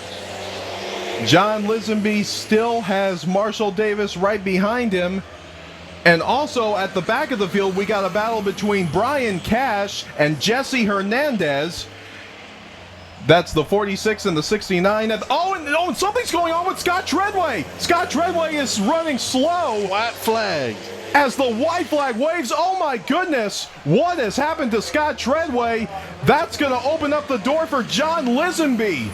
John Lisenby still has Marshall Davis right behind him. And also at the back of the field, we got a battle between Brian Cash and Jesse Hernandez. That's the 46 and the 69. And something's going on with Scott Treadway. Scott Treadway is running slow. White flag. As the white flag waves, oh my goodness, what has happened to Scott Treadway? That's going to open up the door for John Lisenby.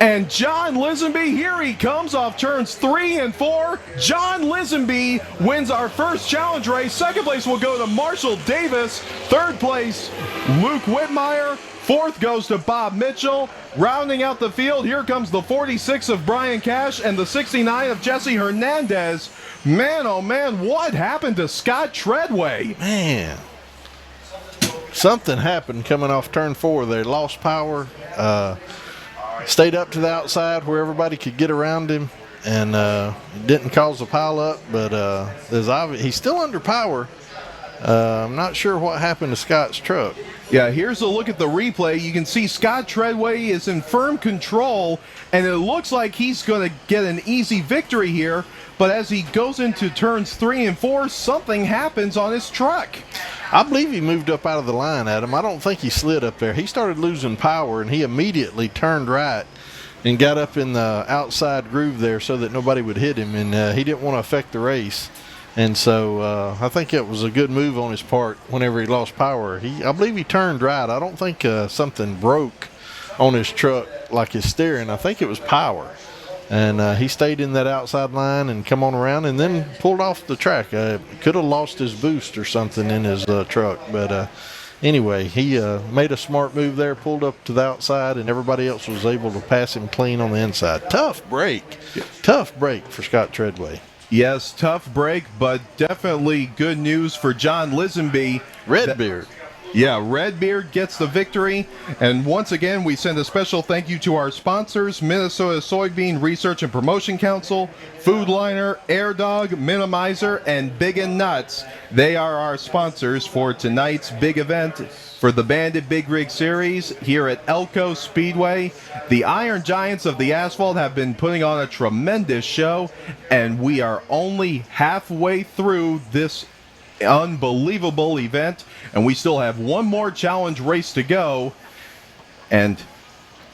And John Lisenby, here he comes off turns 3 and 4. John Lisenby wins our first challenge race. Second place will go to Marshall Davis. Third place, Luke Whitmire. Fourth goes to Bob Mitchell. Rounding out the field, here comes the 46 of Brian Cash and the 69 of Jesse Hernandez. Man, oh man, what happened to Scott Treadway? Man, something happened coming off turn 4. They lost power. Stayed up to the outside where everybody could get around him, and didn't cause a pile up, but he's still under power. I'm not sure what happened to Scott's truck. Yeah, here's a look at the replay. You can see Scott Treadway is in firm control, and it looks like he's going to get an easy victory here, but as he goes into turns 3 and 4, something happens on his truck. I believe he moved up out of the line, Adam. I don't think he slid up there. He started losing power, and he immediately turned right and got up in the outside groove there so that nobody would hit him, and he didn't want to affect the race. And so I think it was a good move on his part whenever he lost power. I believe he turned right. I don't think something broke on his truck like his steering. I think it was power. And he stayed in that outside line and come on around and then pulled off the track. Could have lost his boost or something in his truck. But anyway, he made a smart move there, pulled up to the outside, and everybody else was able to pass him clean on the inside. Tough break. Tough break for Scott Treadway. Yes, tough break, but definitely good news for John Lisenby. Redbeard. Yeah, Redbeard gets the victory. And once again, we send a special thank you to our sponsors, Minnesota Soybean Research and Promotion Council, Food Liner, Air Dog, Minimizer, and Big and Nuts. They are our sponsors for tonight's big event for the Bandit Big Rig Series here at Elko Speedway. The Iron Giants of the Asphalt have been putting on a tremendous show, and we are only halfway through this unbelievable event, and we still have one more challenge race to go, and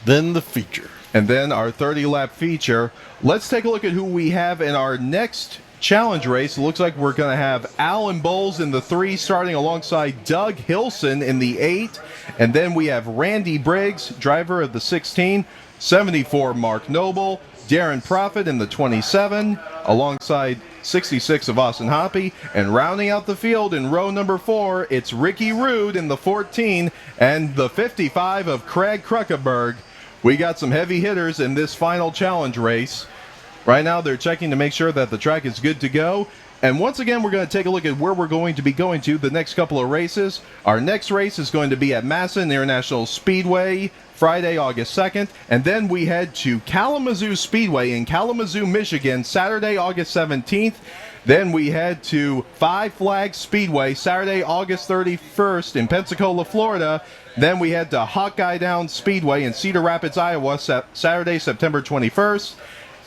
then the feature, and then our 30-lap feature. Let's take a look at who we have in our next challenge race. It looks like we're going to have Alan Bowles in the 3, starting alongside Doug Hilson in the 8, and then we have Randy Briggs, driver of the 16, 74 Mark Noble, Darren Profit in the 27, alongside 66 of Austin Hoppy, and rounding out the field in row number 4, it's Ricky Rude in the 14 and the 55 of Craig Kruckeberg. We got some heavy hitters in this final challenge race. Right now they're checking to make sure that the track is good to go. And once again, we're going to take a look at where we're going to be going to the next couple of races. Our next race is going to be at Masson International Speedway, Friday, August 2nd. And then we head to Kalamazoo Speedway in Kalamazoo, Michigan, Saturday, August 17th. Then we head to Five Flags Speedway, Saturday, August 31st in Pensacola, Florida. Then we head to Hawkeye Down Speedway in Cedar Rapids, Iowa, Saturday, September 21st.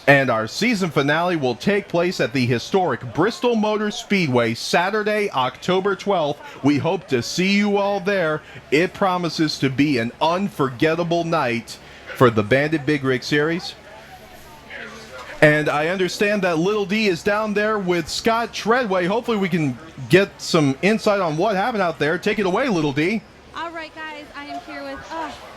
And our season finale will take place at the historic Bristol Motor Speedway, Saturday, October 12th. We hope to see you all there. It promises to be an unforgettable night for the Bandit Big Rig Series. And I understand that Little D is down there with Scott Treadway. Hopefully we can get some insight on what happened out there. Take it away, Little D. All right, guys, I am here with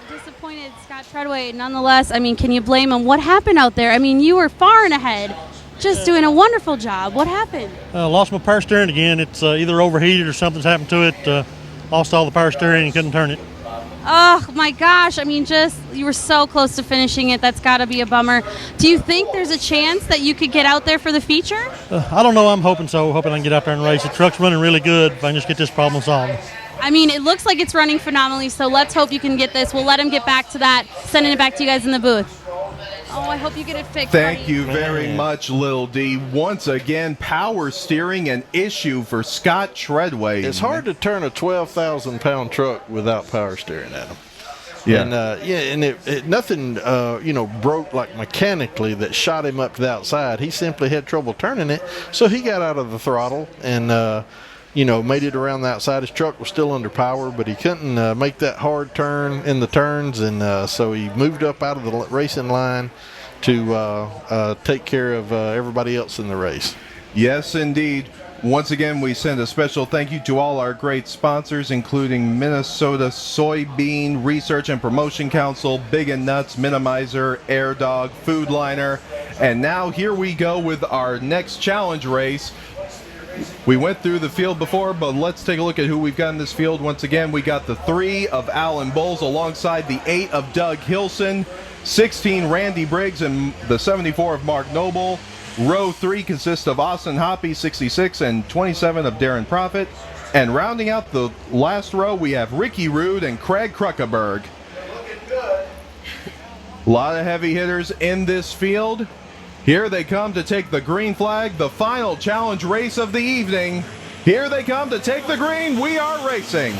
disappointed Scott Treadway. Nonetheless, I mean, can you blame him? What happened out there? I mean, you were far and ahead, just doing a wonderful job. What happened? Lost my power steering again. It's either overheated or something's happened to it. Lost all the power steering and couldn't turn it. Oh my gosh, I mean, you were so close to finishing it. That's got to be a bummer. Do you think there's a chance that you could get out there for the feature? I don't know. I'm hoping so. Hoping I can get out there and race. The truck's running really good if I can just get this problem solved. I mean, it looks like it's running phenomenally, so let's hope you can get this. We'll let him get back to that, sending it back to you guys in the booth. Oh, I hope you get it fixed. Thank you very much, Lil D. Once again, power steering an issue for Scott Treadway. It's hard to turn a 12,000-pound truck without power steering at him. Yeah. And nothing, broke like mechanically that shot him up to the outside. He simply had trouble turning it, so he got out of the throttle and, made it around the outside. His truck was still under power, but he couldn't make that hard turn in the turns, and so he moved up out of the racing line to take care of everybody else in the race. Yes, indeed. Once again, we send a special thank you to all our great sponsors, including Minnesota Soybean Research and Promotion Council, Big and Nuts, Minimizer, Air Dog, Food Liner. And now here we go with our next challenge race. We went through the field before, but let's take a look at who we've got in this field. Once again, we got the 3 of Alan Bowles alongside the 8 of Doug Hilson, 16 Randy Briggs, and the 74 of Mark Noble. Row 3 consists of Austin Hoppy, 66, and 27 of Darren Profit. And rounding out the last row, we have Ricky Rude and Craig Kruckeberg. A lot of heavy hitters in this field. Here they come to take the green flag, the final challenge race of the evening. Here they come to take the green. We are racing.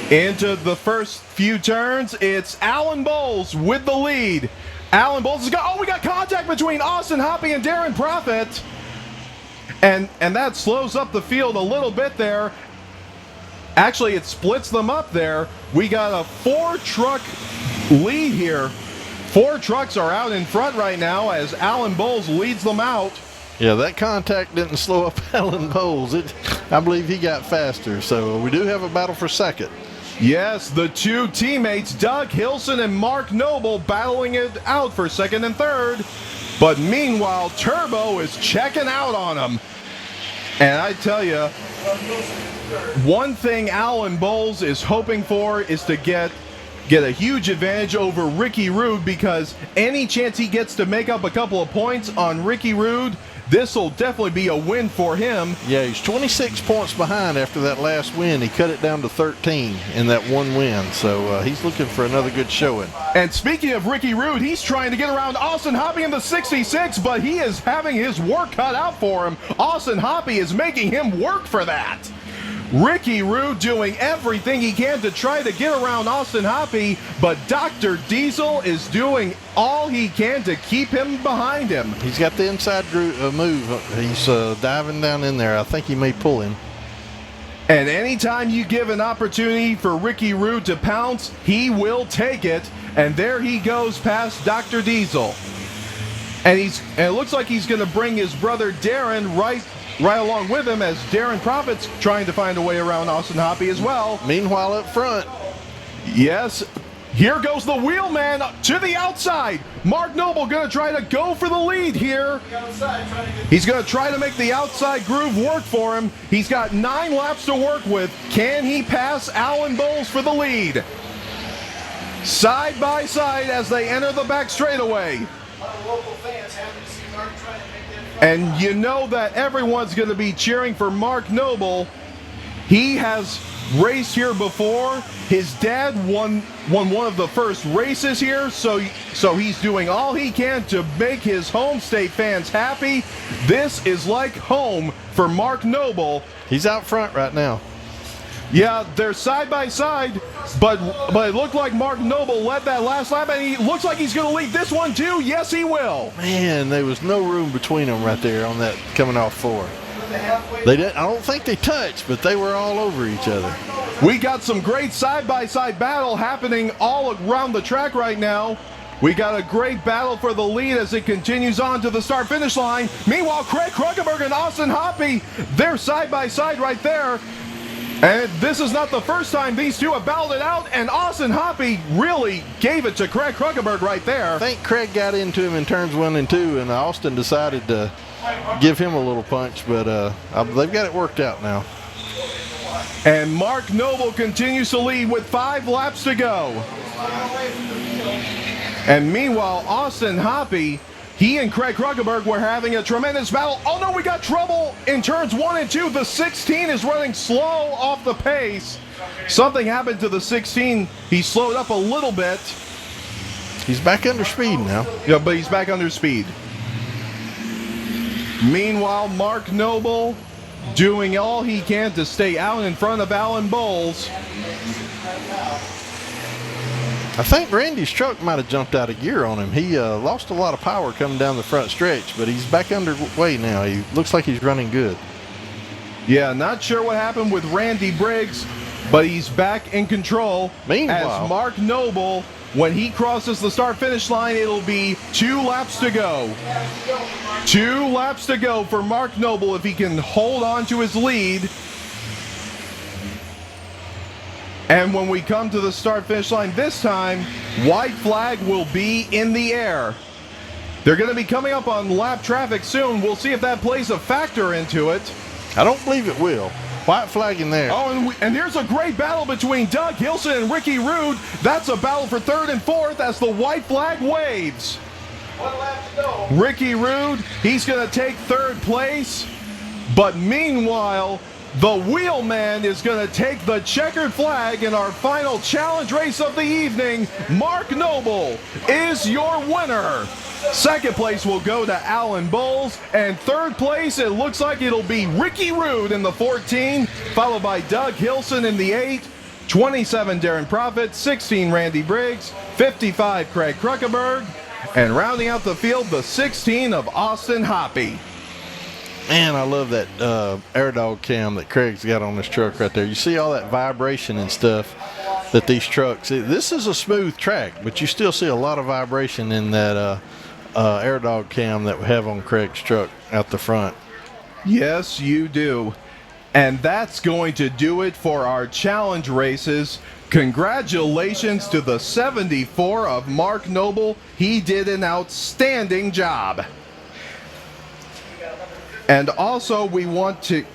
Into the first few turns, it's Alan Bowles with the lead. Alan Bowles has got, we got contact between Austin Hoppy and Darren Profit. And that slows up the field a little bit there. Actually, it splits them up there. We got a 4-truck lead here. 4 trucks are out in front right now as Alan Bowles leads them out. Yeah, that contact didn't slow up Alan Bowles. I believe he got faster. So we do have a battle for second. Yes, the 2 teammates, Doug Hilson and Mark Noble, battling it out for second and third. But meanwhile, Turbo is checking out on them. And I tell you, one thing Alan Bowles is hoping for is to get a huge advantage over Ricky Rude, because any chance he gets to make up a couple of points on Ricky Rude, this will definitely be a win for him. Yeah, he's 26 points behind after that last win. He cut it down to 13 in that one win, so he's looking for another good showing. And speaking of Ricky Rude, he's trying to get around Austin Hoppy in the 66, but he is having his work cut out for him. Austin Hoppy is making him work for that. Ricky Rude doing everything he can to try to get around Austin Hoppy, but Dr. Diesel is doing all he can to keep him behind him. He's got the inside move. He's diving down in there. I think he may pull him. And anytime you give an opportunity for Ricky Rude to pounce, he will take it. And there he goes past Dr. Diesel. And it looks like he's going to bring his brother Darren right along with him, as Darren Profit's trying to find a way around Austin Hoppy as well. Meanwhile, up front, yes, Here goes the wheelman to the outside. Mark Noble going to try to go for the lead here. He's going to try to make the outside groove work for him. He's got 9 laps to work with. Can he pass Alan Bowles for the lead? Side by side as they enter the back straightaway. And you know that everyone's going to be cheering for Mark Noble. He has raced here before. His dad won one of the first races here, so he's doing all he can to make his home state fans happy. This is like home for Mark Noble. He's out front right now. Yeah, they're side by side, but it looked like Mark Noble led that last lap, and he looks like he's going to lead this one too. Yes, he will. Man, there was no room between them right there on that coming off 4. They did. I don't think they touched, but they were all over each other. We got some great side-by-side battle happening all around the track right now. We got a great battle for the lead as it continues on to the start-finish line. Meanwhile, Craig Kruckenberg and Austin Hoppy, they're side-by-side right there. And this is not the first time these two have battled it out, and Austin Hoppy really gave it to Craig Kruckenberg right there. I think Craig got into him in turns 1 and 2, and Austin decided to give him a little punch, but they've got it worked out now. And Mark Noble continues to lead with 5 laps to go. And meanwhile, Austin Hoppy, he and Craig Kruckenberg were having a tremendous battle. Oh no, we got trouble in turns 1 and 2. The 16 is running slow off the pace. Something happened to the 16. He slowed up a little bit. He's back under speed now. Yeah, but he's back under speed. Meanwhile, Mark Noble doing all he can to stay out in front of Alan Bowles. I think Randy's truck might have jumped out of gear on him. He lost a lot of power coming down the front stretch, but he's back underway now. He looks like he's running good. Yeah, not sure what happened with Randy Briggs, but he's back in control. Meanwhile, as Mark Noble, when he crosses the start-finish line, it'll be 2 laps to go. 2 laps to go for Mark Noble if he can hold on to his lead. And when we come to the start-finish line this time, white flag will be in the air. They're going to be coming up on lap traffic soon. We'll see if that plays a factor into it. I don't believe it will. White flag in there. Oh, and here's a great battle between Doug Hilson and Ricky Rude. That's a battle for 3rd and 4th as the white flag waves. 1 lap to go. Ricky Rude, he's going to take 3rd place. But meanwhile, the wheelman is going to take the checkered flag in our final challenge race of the evening. Mark Noble is your winner. 2nd place will go to Alan Bowles, and 3rd place, it looks like it'll be Ricky Rude in the 14, followed by Doug Hilson in the 8, 27 Darren Proffitt, 16 Randy Briggs, 55 Craig Kruckenberg, and rounding out the field, the 16 of Austin Hoppy. Man, I love that air dog cam that Craig's got on this truck right there. You see all that vibration and stuff that these trucks, this is a smooth track, but you still see a lot of vibration in that air dog cam that we have on Craig's truck out the front. Yes, you do. And that's going to do it for our challenge races. Congratulations to the 74 of Mark Noble. He did an outstanding job. And also we want to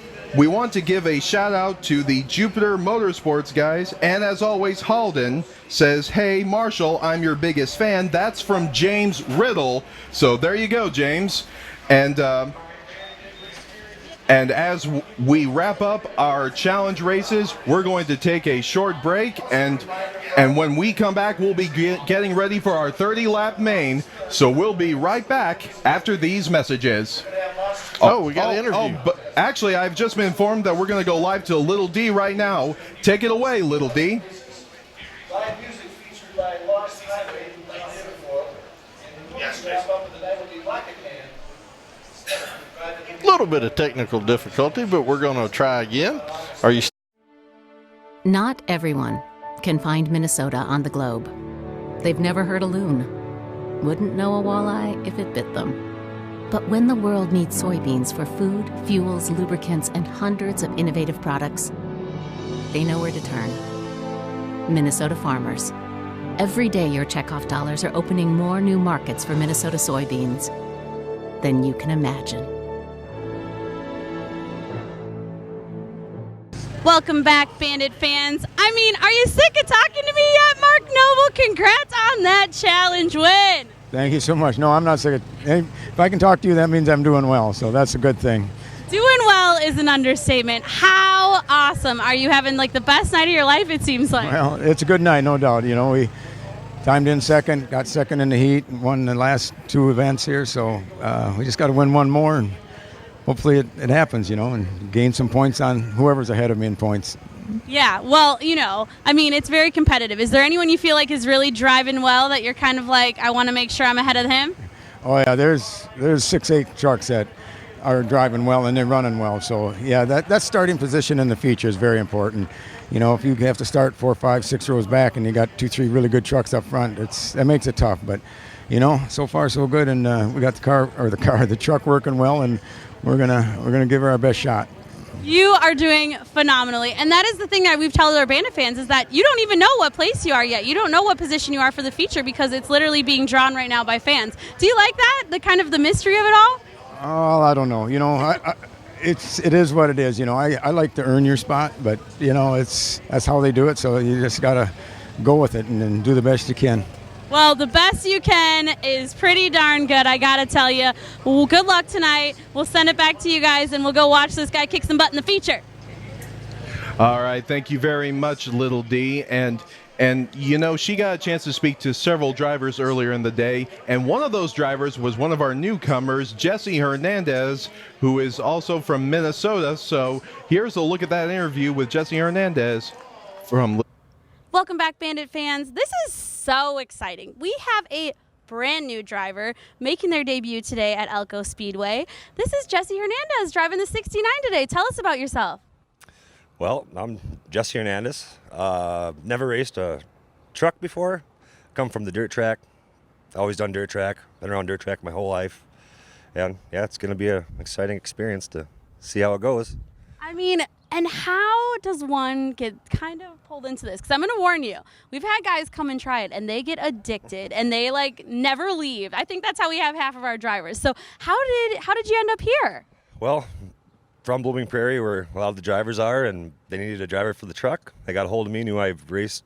give a shout out to the Jupiter Motorsports guys. And as always, Halden says, "Hey Marshall, I'm your biggest fan." That's from James Riddle. So there you go, James. And as we wrap up our challenge races, we're going to take a short break, and when we come back, we'll be getting ready for our 30-lap main. So we'll be right back after these messages. We got an interview. But actually, I've just been informed that we're going to go live to Little D right now. Take it away, Little D. Live music featured by Lost Highway, yes, A little bit of technical difficulty, but we're going to try again. Are you? Not everyone can find Minnesota on the globe. They've never heard a loon. Wouldn't know a walleye if it bit them. But when the world needs soybeans for food, fuels, lubricants, and hundreds of innovative products, they know where to turn. Minnesota farmers. Every day your checkoff dollars are opening more new markets for Minnesota soybeans than you can imagine. Welcome back, Bandit fans. I mean, are you sick of talking to me yet, Mark Noble? Congrats on that challenge win. Thank you so much. No, I'm not sick of if I can talk to you, that means I'm doing well, so that's a good thing. Doing well is an understatement. How awesome. Are you having like the best night of your life, it seems like? Well, it's a good night, no doubt. You know, we timed in second, got second in the heat, and won the last two events here, so we just got to win one more, and hopefully it happens, you know, and gain some points on whoever's ahead of me in points. Yeah, well, you know, I mean, it's very competitive. Is there anyone you feel like is really driving well that you're kind of like, I want to make sure I'm ahead of him? Oh, yeah, there's 6-8 trucks that are driving well and they're running well. So, yeah, that starting position in the feature is very important. You know, if you have to start 4, 5, 6 rows back and you got 2, 3 really good trucks up front, that makes it tough. But, you know, so far so good, and we got the truck working well, and we're gonna give her our best shot. You are doing phenomenally, and that is the thing that we've told our Bandit fans is that you don't even know what place you are yet. You don't know what position you are for the feature because it's literally being drawn right now by fans. Do you like that? The kind of the mystery of it all? Oh, I don't know. You know, it is what it is. You know, I like to earn your spot, but you know, that's how they do it. So you just gotta go with it and do the best you can. Well, the best you can is pretty darn good, I gotta tell you. Well, good luck tonight. We'll send it back to you guys, and we'll go watch this guy kick some butt in the feature. All right, thank you very much, Little D. And you know, she got a chance to speak to several drivers earlier in the day, and one of those drivers was one of our newcomers, Jesse Hernandez, who is also from Minnesota. So here's a look at that interview with Jesse Hernandez from... Welcome back, Bandit fans. This is so exciting. We have a brand new driver making their debut today at Elko Speedway. This is Jesse Hernandez driving the 69 today. Tell us about yourself. Well, I'm Jesse Hernandez. Never raced a truck before. Come from the dirt track. Always done dirt track. Been around dirt track my whole life. And yeah, it's going to be an exciting experience to see how it goes. I mean, and how does one get kind of pulled into this? Because I'm going to warn you, we've had guys come and try it, and they get addicted, and they like never leave. I think that's how we have half of our drivers. So how did you end up here? Well, from Blooming Prairie, where a lot of the drivers are, and they needed a driver for the truck. They got a hold of me, knew I've raced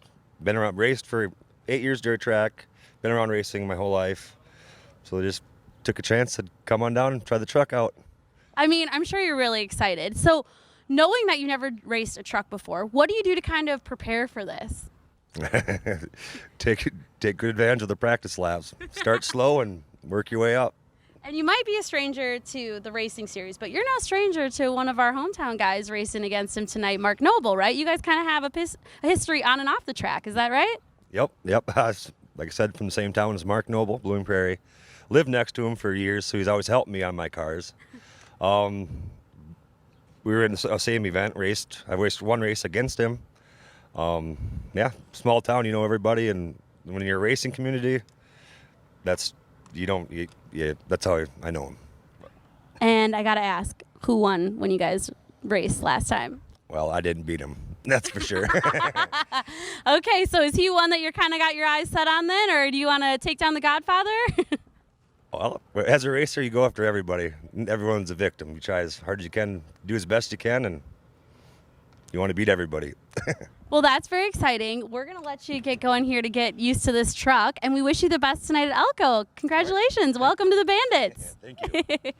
for 8 years dirt track, been around racing my whole life. So they just took a chance to come on down and try the truck out. I mean, I'm sure you're really excited. So knowing that you never raced a truck before, what do you do to kind of prepare for this? Take good advantage of the practice laps. Start slow and work your way up. And you might be a stranger to the racing series, but you're no stranger to one of our hometown guys racing against him tonight, Mark Noble, right? You guys kind of have a history on and off the track. Is that right? Yep. Like I said, from the same town as Mark Noble, Blooming Prairie. Lived next to him for years, so he's always helped me on my cars. We were in the same event, I raced one race against him. Yeah, small town, you know everybody, and when you're a racing community, that's how I know him. And I gotta ask, who won when you guys raced last time? Well, I didn't beat him, that's for sure. Okay, so is he one that you're kind of got your eyes set on then, or do you want to take down the Godfather? Well, as a racer, you go after everybody. Everyone's a victim. You try as hard as you can, do as best you can, and you want to beat everybody. Well, that's very exciting. We're going to let you get going here to get used to this truck, and we wish you the best tonight at Elko. Congratulations. Welcome to the Bandits. Yeah, thank you.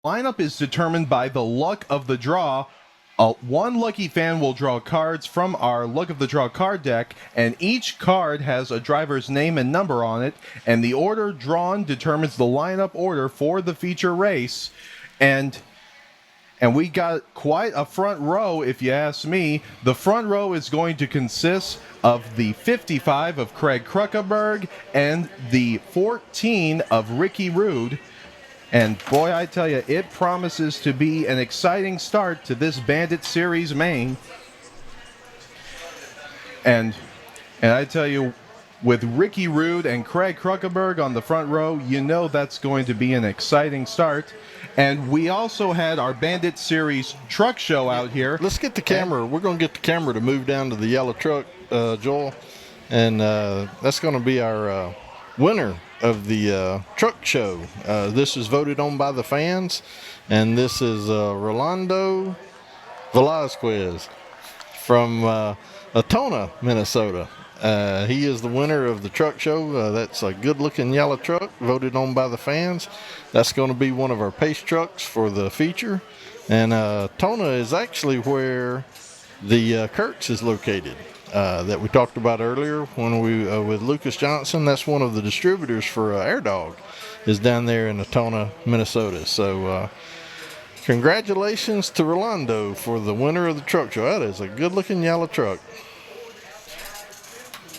Lineup is determined by the luck of the draw. One lucky fan will draw cards from our Luck of the Draw card deck, and each card has a driver's name and number on it, and the order drawn determines the lineup order for the feature race. And we got quite a front row, if you ask me. The front row is going to consist of the 55 of Craig Kruckenberg and the 14 of Ricky Rude. And boy, I tell you, it promises to be an exciting start to this Bandit Series main. And I tell you, with Ricky Rude and Craig Kruckenberg on the front row. You know that's going to be an exciting start. And we also had our Bandit Series truck show out here. Let's get the camera. We're going to get the camera to move down to the yellow truck, Joel. And that's going to be our winner of the truck show. This is voted on by the fans. And this is Rolando Velasquez from Atona, Minnesota. He is the winner of the truck show. That's a good-looking yellow truck voted on by the fans. That's going to be one of our pace trucks for the feature. And Atona is actually where the Kurtz is located that we talked about earlier when we with Lucas Johnson. That's one of the distributors for Air Dog is down there in Atona, Minnesota. So congratulations to Rolando for the winner of the truck show. That is a good-looking yellow truck.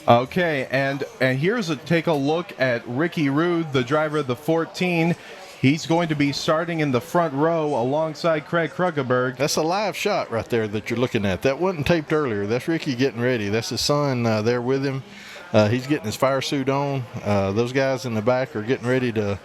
Okay, and here's take a look at Ricky Rude, the driver of the 14. He's going to be starting in the front row alongside Craig Kruckenberg. That's a live shot right there that you're looking at. That wasn't taped earlier. That's Ricky getting ready. That's his son there with him. He's getting his fire suit on. Those guys in the back are getting ready to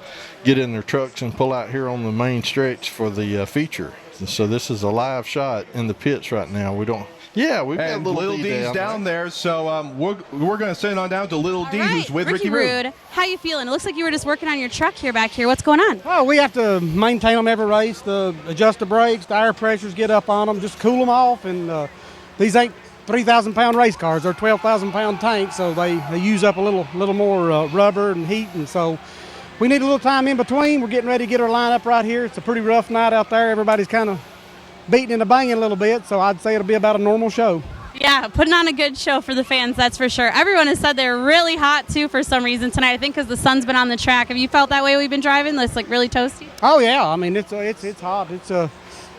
get in their trucks and pull out here on the main stretch for the feature. So this is a live shot in the pits right now. Yeah, we've got Little D's down there, so we're going to send on down to Little D, who's with Ricky Rude. How you feeling? It looks like you were just working on your truck here back here. What's going on? Oh, we have to maintain them every race, adjust the brakes, the air pressures, get up on them, just cool them off. And these ain't 3,000-pound race cars; they're 12,000-pound tanks, so they use up a little more rubber and heat, and so we need a little time in between. We're getting ready to get our lineup right here. It's a pretty rough night out there. Everybody's kind of beating and banging a little bit, so I'd say it'll be about a normal show. Yeah, putting on a good show for the fans, that's for sure. Everyone has said they're really hot, too, for some reason tonight. I think because the sun's been on the track. Have you felt that way we've been driving? It's like really toasty? Oh, yeah. I mean, it's hot.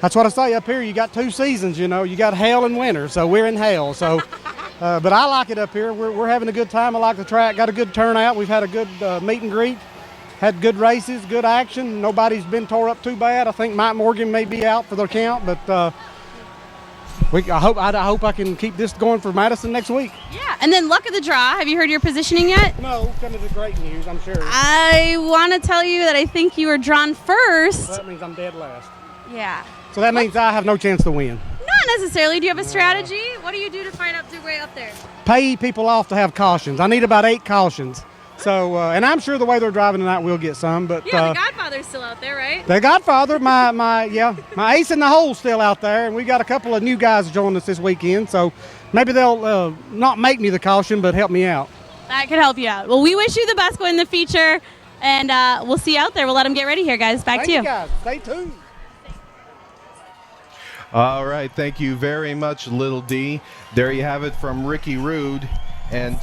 That's what I say up here. You got two seasons, you know. You got hell and winter, so we're in hell. So, but I like it up here. We're having a good time. I like the track. Got a good turnout. We've had a good meet and greet. Had good races, good action. Nobody's been tore up too bad. I think Mike Morgan may be out for the count, but I hope I can keep this going for Madison next week. Yeah, and then luck of the draw. Have you heard your positioning yet? No, coming to great news, I'm sure. I want to tell you that I think you were drawn first. Well, that means I'm dead last. Yeah. So that means I have no chance to win. Not necessarily. Do you have a strategy? What do you do to fight up your way up there? Pay people off to have cautions. I need about 8 cautions. So, and I'm sure the way they're driving tonight we'll get some. But yeah, the Godfather's still out there, right? The Godfather, my ace in the hole's still out there, and we got a couple of new guys joining us this weekend. So maybe they'll not make me the caution, but help me out. That could help you out. Well, we wish you the best going in the feature, and we'll see you out there. We'll let them get ready here, guys. Back to you. Guys. Stay tuned. All right, thank you very much, Little D. There you have it from Ricky Rude, and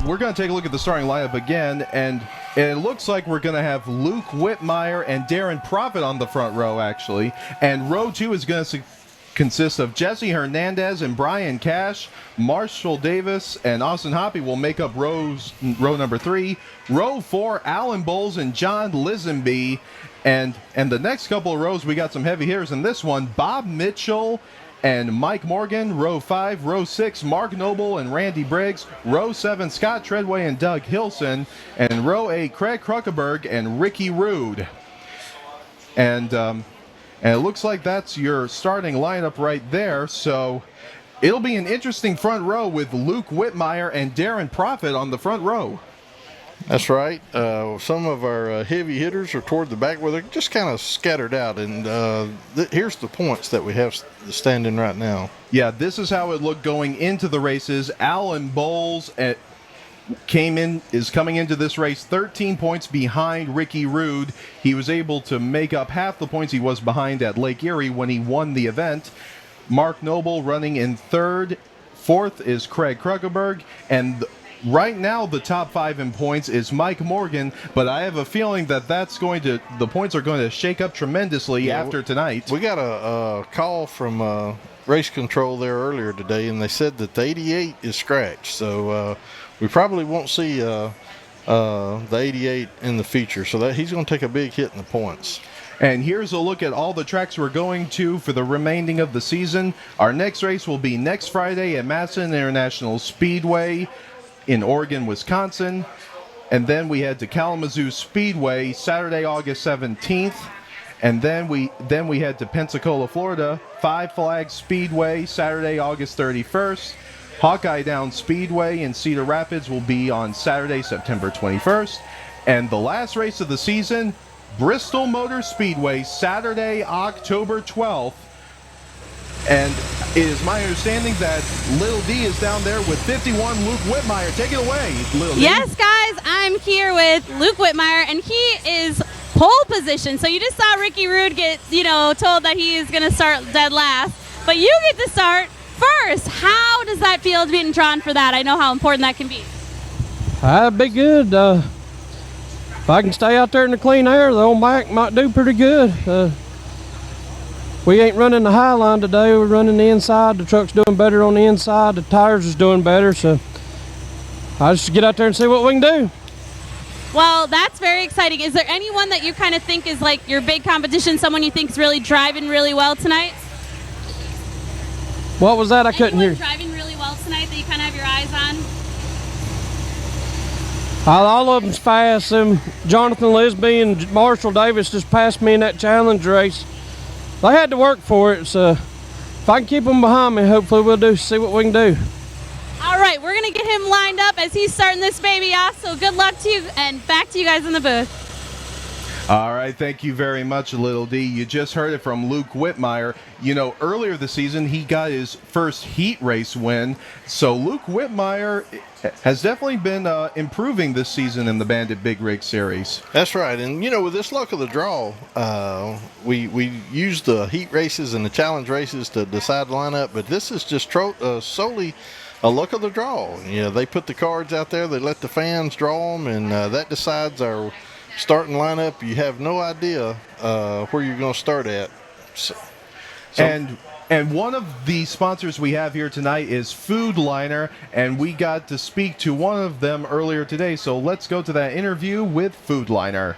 we're going to take a look at the starting lineup again, and it looks like we're going to have Luke Whitmire and Darren Profit on the front row, actually. And row 2 is going to consist of Jesse Hernandez and Brian Cash. Marshall Davis and Austin Hoppy will make up row number 3. Row 4, Alan Bowles and John Lisenby. And the next couple of rows, we got some heavy hitters in this one. Bob Mitchell and Mike Morgan. Row 5, row 6, Mark Noble and Randy Briggs. Row 7, Scott Treadway and Doug Hilson. And row 8, Craig Kruckenberg and Ricky Rude. And it looks like that's your starting lineup right there. So it'll be an interesting front row with Luke Whitmire and Darren Profit on the front row. That's right. Some of our heavy hitters are toward the back where they're just kind of scattered out. And here's the points that we have standing right now. Yeah, this is how it looked going into the races. Alan Bowles is coming into this race 13 points behind Ricky Rude. He was able to make up half the points he was behind at Lake Erie when he won the event. Mark Noble running in third. Fourth is Craig Kruckenberg, and right now, the top 5 in points is Mike Morgan, but I have a feeling that the points are going to shake up tremendously after tonight. We got a call from race control there earlier today, and they said that the 88 is scratched, so we probably won't see the 88 in the feature, so that he's going to take a big hit in the points. And here's a look at all the tracks we're going to for the remaining of the season. Our next race will be next Friday at Madison International Speedway. in Oregon, Wisconsin. And then we head to Kalamazoo Speedway Saturday, August 17th. And then we head to Pensacola, Florida, Five Flags Speedway Saturday, August 31st. Hawkeye Down Speedway in Cedar Rapids will be on Saturday, September 21st. And the last race of the season, Bristol Motor Speedway, Saturday, October 12th. And it is my understanding that Little D is down there with 51, Luke Whitmire. Take it away, Little D. Yes, guys, I'm here with Luke Whitmire, and he is pole position. So you just saw Ricky Rude get, told that he is going to start dead last. But you get to start first. How does that feel to being drawn for that? I know how important that can be. That'd be good. If I can stay out there in the clean air, the old back might do pretty good. We ain't running the high line today. We're running the inside. The truck's doing better on the inside. The tires is doing better. So I just get out there and see what we can do. Well, that's very exciting. Is there anyone that you kind of think is like your big competition, someone you think is really driving really well tonight? What was that? I couldn't hear. Driving really well tonight that you kind of have your eyes on? All of them's fast. Jonathan Lisby and Marshall Davis just passed me in that challenge race. They had to work for it, so if I can keep them behind me, hopefully we'll see what we can do. All right, we're going to get him lined up as he's starting this baby off, so good luck to you, and back to you guys in the booth. All right, thank you very much, Little D. You just heard it from Luke Whitmire. Earlier this season, he got his first heat race win. So Luke Whitmire has definitely been improving this season in the Bandit Big Rig Series. That's right. And, with this luck of the draw, we use the heat races and the challenge races to decide the lineup. But this is just solely a luck of the draw. They put the cards out there. They let the fans draw them, and that decides our starting lineup. You have no idea where you're going to start at. And one of the sponsors we have here tonight is Food Liner, and we got to speak to one of them earlier today. So let's go to that interview with Food Liner.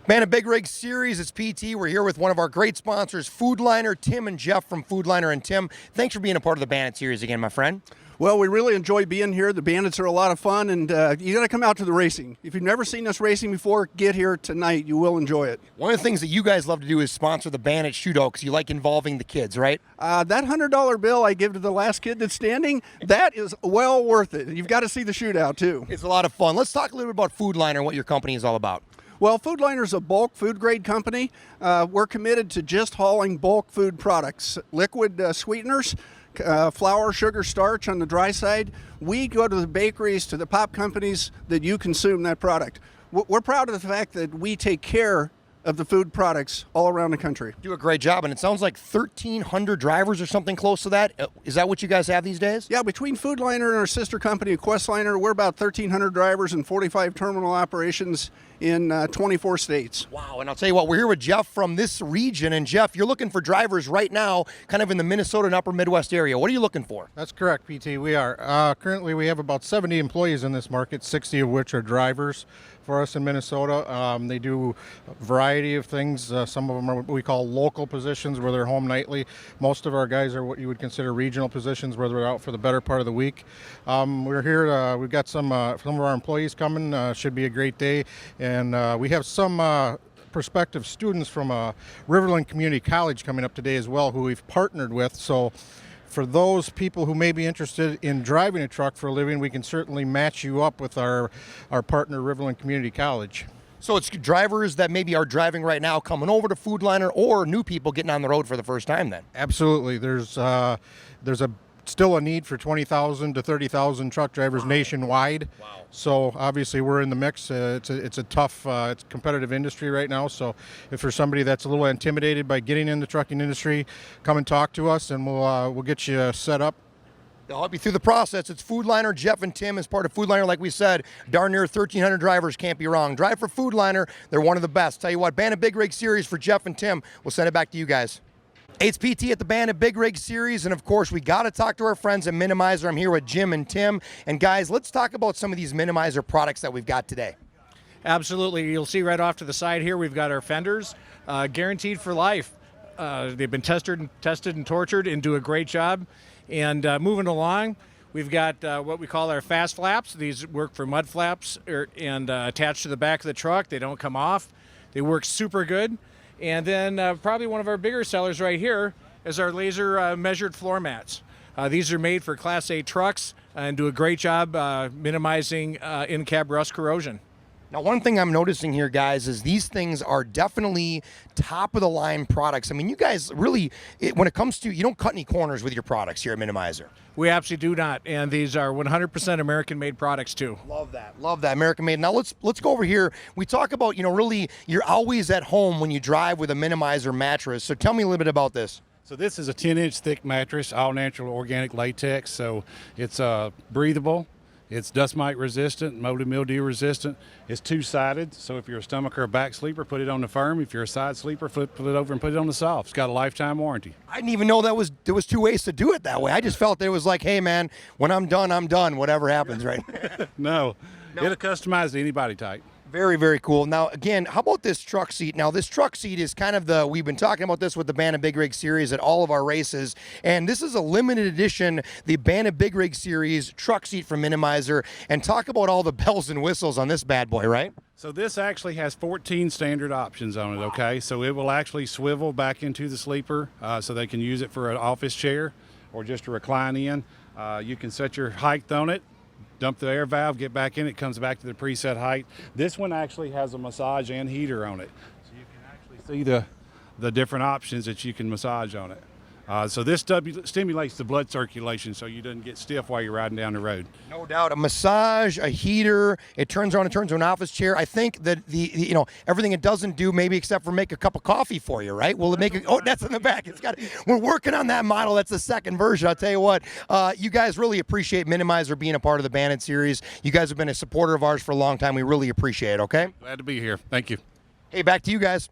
Bandit Big Rig Series, it's PT. We're here with one of our great sponsors, Food Liner, Tim and Jeff from Food Liner. And Tim, thanks for being a part of the Bandit Series again, my friend. Well, we really enjoy being here. The Bandits are a lot of fun, and you got to come out to the racing. If you've never seen us racing before, get here tonight. You will enjoy it. One of the things that you guys love to do is sponsor the Bandit shootout because you like involving the kids, right? That $100 bill I give to the last kid that's standing, that is well worth it. You've got to see the shootout, too. It's a lot of fun. Let's talk a little bit about Food Liner and what your company is all about. Well, Food Liner is a bulk food grade company. We're committed to just hauling bulk food products, liquid sweeteners, flour, sugar, starch on the dry side. We go to the bakeries, to the pop companies that you consume that product. We're proud of the fact that we take care of the food products all around the country. Do a great job, and it sounds like 1,300 drivers or something close to that. Is that what you guys have these days? Yeah, between Food Liner and our sister company, Questliner, we're about 1,300 drivers and 45 terminal operations in 24 states. Wow, and I'll tell you what, we're here with Jeff from this region, and Jeff, you're looking for drivers right now, kind of in the Minnesota and upper Midwest area. What are you looking for? That's correct, PT, we are. Currently, we have about 70 employees in this market, 60 of which are drivers for us in Minnesota. They do a variety of things. Some of them are what we call local positions where they're home nightly. Most of our guys are what you would consider regional positions where they're out for the better part of the week. We're here, we've got some of our employees coming. Should be a great day. And we have some prospective students from Riverland Community College coming up today as well who we've partnered with. So for those people who may be interested in driving a truck for a living, we can certainly match you up with our partner, Riverland Community College. So it's drivers that maybe are driving right now coming over to Food Liner or new people getting on the road for the first time then? Absolutely. There's still a need for 20,000 to 30,000 truck drivers nationwide. Wow. So obviously we're in the mix. It's a tough, it's a competitive industry right now. So if there's somebody that's a little intimidated by getting in the trucking industry, come and talk to us and we'll get you set up. They'll help you through the process. It's Food Liner. Jeff and Tim is part of Food Liner. Like we said, darn near 1,300 drivers, can't be wrong. Drive for Food Liner. They're one of the best. Tell you what, Bandit Big Rig Series for Jeff and Tim. We'll send it back to you guys. It's PT at the Bandit Big Rig Series, and of course, we got to talk to our friends at Minimizer. I'm here with Jim and Tim. And guys, let's talk about some of these Minimizer products that we've got today. Absolutely. You'll see right off to the side here, we've got our fenders, guaranteed for life. They've been tested and tortured and do a great job. And moving along, we've got what we call our fast flaps. These work for mud flaps and attached to the back of the truck. They don't come off. They work super good. And then probably one of our bigger sellers right here is our laser measured floor mats. These are made for Class 8 trucks and do a great job minimizing in-cab rust corrosion. Now, one thing I'm noticing here, guys, is these things are definitely top-of-the-line products. I mean, you guys really, when it comes to, you don't cut any corners with your products here at Minimizer. We absolutely do not, and these are 100% American-made products, too. Love that, American-made. Now, let's go over here. We talk about, really, you're always at home when you drive with a Minimizer mattress. So tell me a little bit about this. So this is a 10-inch thick mattress, all natural organic latex, so it's breathable. It's dust mite resistant, mold and mildew resistant. It's two-sided, so if you're a stomach or a back sleeper, put it on the firm. If you're a side sleeper, flip it over and put it on the soft. It's got a lifetime warranty. I didn't even know there was two ways to do it that way. I just felt it was like, hey man, when I'm done, whatever happens, right? No, it'll customize to any body type. Very, very cool. Now, again, how about this truck seat? Now, this truck seat is kind of we've been talking about this with the Bandit Big Rig Series at all of our races, and this is a limited edition, the Bandit Big Rig Series truck seat from Minimizer, and talk about all the bells and whistles on this bad boy, right? So this actually has 14 standard options on it, okay? So it will actually swivel back into the sleeper so they can use it for an office chair or just to recline in. You can set your height on it. Dump the air valve, get back in it, comes back to the preset height. This one actually has a massage and heater on it. So you can actually see the different options that you can massage on it. So this stimulates the blood circulation so you don't get stiff while you're riding down the road. No doubt. A massage, a heater, it turns on and turns to an office chair. I think that the everything it doesn't do, maybe except for make a cup of coffee for you, right? Will it make it? Oh, that's in the back. We're working on that model. That's the second version. I'll tell you what, you guys really appreciate Minimizer being a part of the Bandit series. You guys have been a supporter of ours for a long time. We really appreciate it, okay? Glad to be here. Thank you. Hey, back to you guys.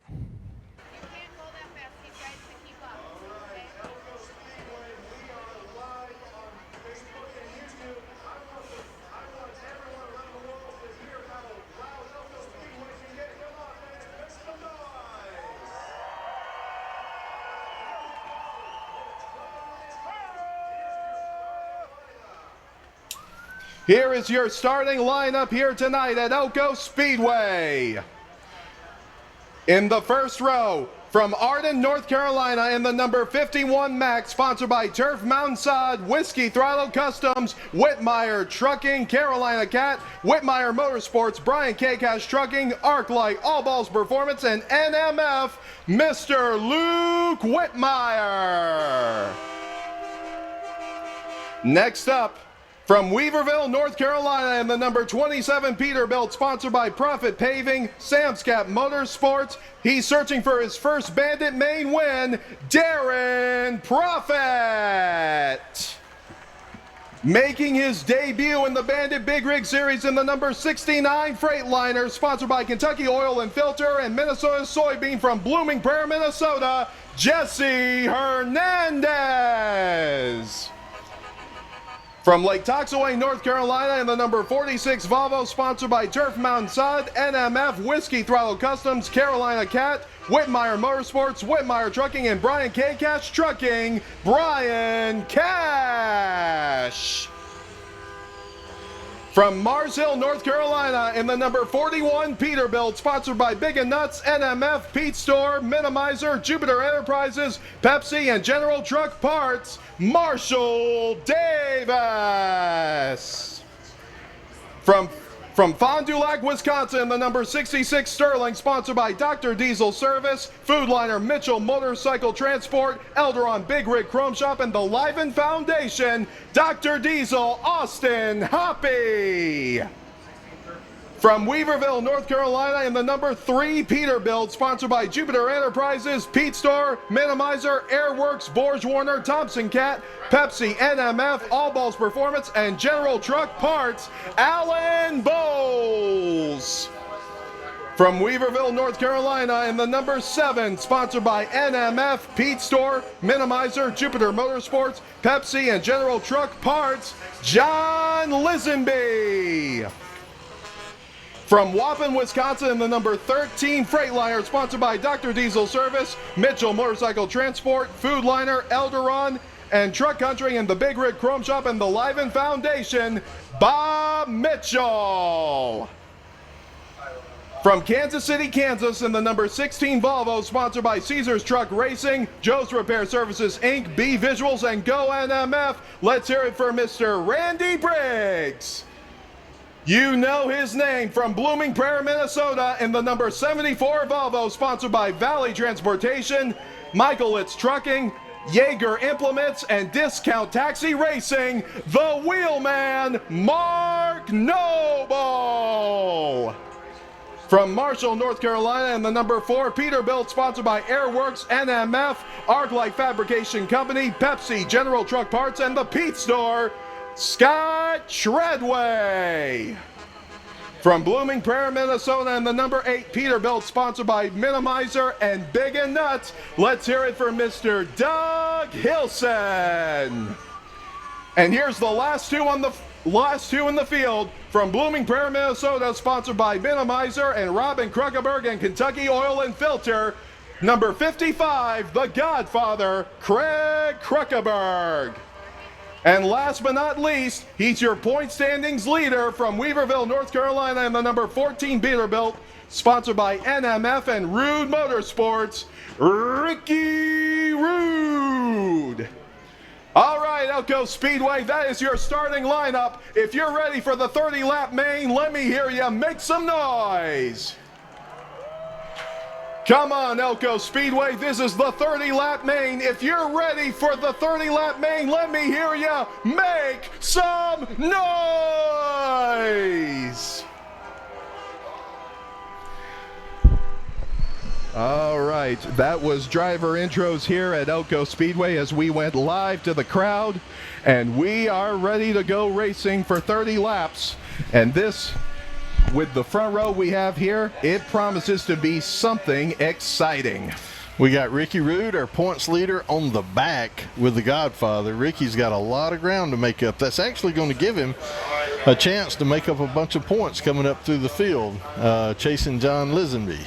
Here is your starting lineup here tonight at Elko Speedway. In the first row, from Arden, North Carolina, in the number 51 Max, sponsored by Turf Mountain Sod, Whiskey Throttle Customs, Whitmire Trucking, Carolina Cat, Whitmire Motorsports, Brian K. Cash Trucking, Arclight, All Balls Performance, and NMF, Mr. Luke Whitmire. Next up, from Weaverville, North Carolina, in the number 27 Peterbilt, sponsored by Profit Paving, Samscap Motorsports. He's searching for his first Bandit main win, Darren Profit. Making his debut in the Bandit Big Rig Series in the number 69 Freightliner, sponsored by Kentucky Oil and Filter and Minnesota Soybean from Blooming Prairie, Minnesota, Jesse Hernandez. From Lake Toxaway, North Carolina, in the number 46 Volvo, sponsored by Turf Mountain Sod, NMF, Whiskey Throttle Customs, Carolina Cat, Whitmire Motorsports, Whitmire Trucking, and Brian K. Cash Trucking, Brian Cash. From Mars Hill, North Carolina, in the number 41 Peterbilt, sponsored by Big and Nuts, NMF, Pete Store, Minimizer, Jupiter Enterprises, Pepsi, and General Truck Parts, Marshall Davis. From Fond du Lac, Wisconsin, the number 66 Sterling, sponsored by Dr. Diesel Service, Foodliner Mitchell Motorcycle Transport, Elderon Big Rig Chrome Shop, and the Liven Foundation, Dr. Diesel Austin Hoppy. From Weaverville, North Carolina, in the number 3 Peterbilt, sponsored by Jupiter Enterprises, Pete Store, Minimizer, Airworks, Borge Warner, Thompson Cat, Pepsi, NMF, All Balls Performance, and General Truck Parts, Alan Bowles. From Weaverville, North Carolina, in the number 7, sponsored by NMF, Pete Store, Minimizer, Jupiter Motorsports, Pepsi, and General Truck Parts, John Lisenby. From Waupun, Wisconsin, in the number 13 Freightliner, sponsored by Dr. Diesel Service, Mitchell Motorcycle Transport, Food Liner, Elderon, and Truck Country, and the Big Rig Chrome Shop, and the Liven Foundation, Bob Mitchell. From Kansas City, Kansas, in the number 16 Volvo, sponsored by Caesars Truck Racing, Joe's Repair Services, Inc., B Visuals, and Go NMF, let's hear it for Mr. Randy Briggs. You know his name. From Blooming Prairie, Minnesota, in the number 74 Volvo, sponsored by Valley Transportation, Michaelitz Trucking, Jaeger Implements, and Discount Taxi Racing, the Wheelman, Mark Noble. From Marshall, North Carolina, in the number 4 Peterbilt, sponsored by Airworks, NMF, Arclight Fabrication Company, Pepsi, General Truck Parts, and the Pete Store, Scott Shredway. From Blooming Prairie, Minnesota, in the number 8 Peterbilt, sponsored by Minimizer and Big and Nuts, let's hear it for Mr. Doug Hilson. And here's the last two in the field. From Blooming Prairie, Minnesota, sponsored by Minimizer and Robin Kruckeberg and Kentucky Oil and Filter, number 55, the Godfather, Craig Kruckeberg. And last but not least, he's your point standings leader from Weaverville, North Carolina, in the number 14 Peterbilt, sponsored by NMF and Rude Motorsports, Ricky Rude. All right, Elko Speedway, that is your starting lineup. If you're ready for the 30-lap main, let me hear you make some noise. Come on, Elko Speedway, this is the 30-lap main. If you're ready for the 30-lap main, let me hear you make some noise. All right, that was driver intros here at Elko Speedway as we went live to the crowd, and we are ready to go racing for 30 laps. And this, with the front row we have here, it promises to be something exciting. We got Ricky Rude, our points leader, on the back with the Godfather. Ricky's got a lot of ground to make up. That's actually going to give him a chance to make up a bunch of points coming up through the field, chasing John Lisenby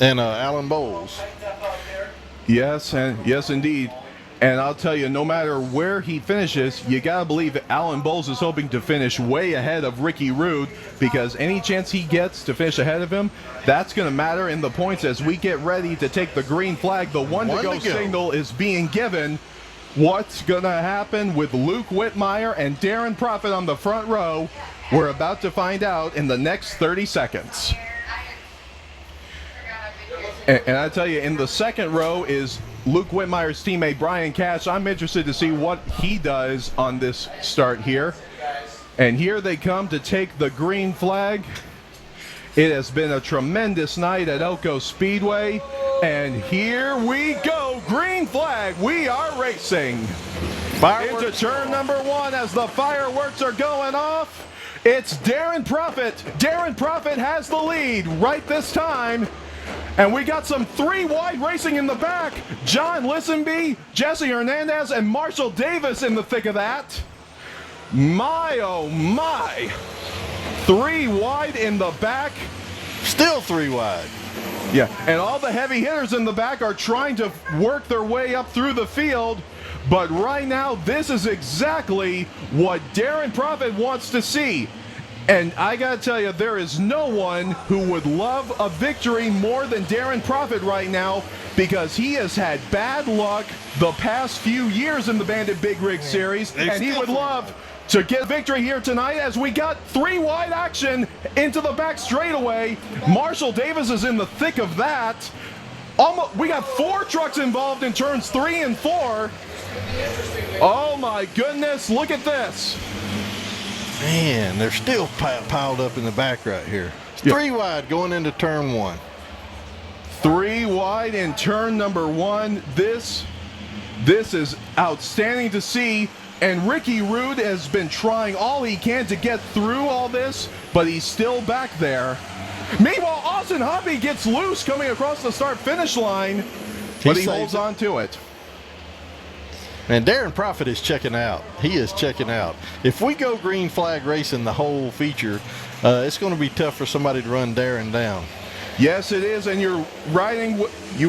and Alan Bowles. Yes, indeed. And I'll tell you, no matter where he finishes, you got to believe Alan Bowles is hoping to finish way ahead of Ricky Rude, because any chance he gets to finish ahead of him, that's going to matter in the points as we get ready to take the green flag. The one to go signal is being given. What's going to happen with Luke Whitmire and Darren Profit on the front row? We're about to find out in the next 30 seconds. And I tell you, in the second row is Luke Whitmire's teammate Brian Cash. I'm interested to see what he does on this start here. And here they come to take the green flag. It has been a tremendous night at Elko Speedway. And here we go, green flag, we are racing. Fireworks. Into turn number 1 as the fireworks are going off. It's Darren Profit. Darren Profit has the lead right this time. And we got some 3 wide racing in the back. John Lisenby, Jesse Hernandez, and Marshall Davis in the thick of that. My, oh my. 3 wide in the back. Still 3 wide. Yeah, and all the heavy hitters in the back are trying to work their way up through the field. But right now, this is exactly what Darren Profit wants to see. And I gotta tell you, there is no one who would love a victory more than Darren Profit right now, because he has had bad luck the past few years in the Bandit Big Rig Series, and he would love to get a victory here tonight as we got 3 wide action into the back straightaway. Marshall Davis is in the thick of that. We got 4 trucks involved in turns 3 and 4. Oh my goodness, look at this. Man, they're still piled up in the back right here. 3 wide going into turn 1. 3 wide in turn number 1. This is outstanding to see. And Ricky Rude has been trying all he can to get through all this, but he's still back there. Meanwhile, Austin Humpy gets loose coming across the start-finish line, but he holds on to it. And Darren Profit is checking out. He is checking out. If we go green flag racing the whole feature, it's going to be tough for somebody to run Darren down. Yes, it is, and you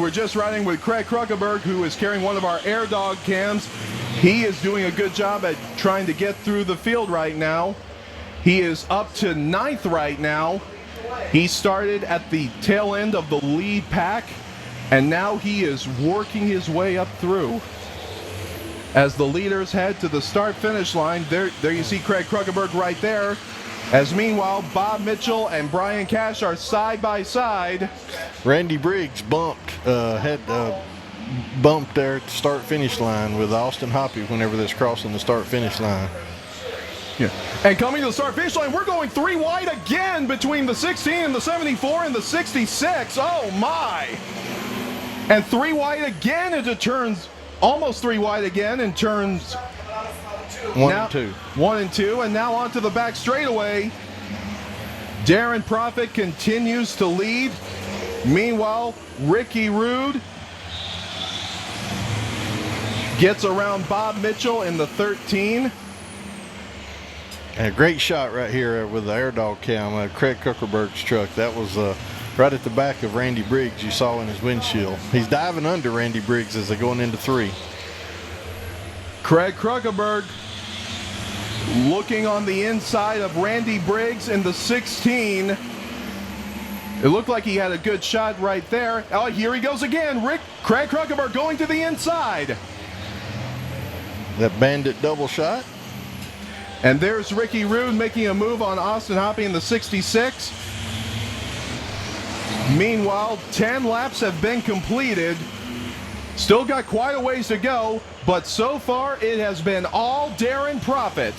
were just riding with Craig Kruckenberg, who is carrying one of our Air Dog cams. He is doing a good job at trying to get through the field right now. He is up to 9th right now. He started at the tail end of the lead pack, and now he is working his way up through. As the leaders head to the start-finish line, there you see Craig Kruckenberg right there. As meanwhile, Bob Mitchell and Brian Cash are side by side. Randy Briggs bumped there at the start-finish line with Austin Hoppy whenever that's crossing the start-finish line. Yeah. And coming to the start-finish line, we're going 3 wide again between the 16 and the 74 and the 66. Oh my! And 3 wide again into turns, almost 3 wide again in turns 1 and 2. 1 and 2, and now onto the back straightaway. Darren Profit continues to lead. Meanwhile, Ricky Rude gets around Bob Mitchell in the 13. And a great shot right here with the Air Dog cam, Craig Kruckenberg's truck. That was right at the back of Randy Briggs, you saw in his windshield. He's diving under Randy Briggs as they're going into 3. Craig Kruckenberg looking on the inside of Randy Briggs in the 16. It looked like he had a good shot right there. Oh, here he goes again. Craig Kruckenberg going to the inside. That Bandit double shot. And there's Ricky Rude making a move on Austin Hoppy in the 66. Meanwhile, 10 laps have been completed. Still got quite a ways to go, but so far it has been all Darren Profit.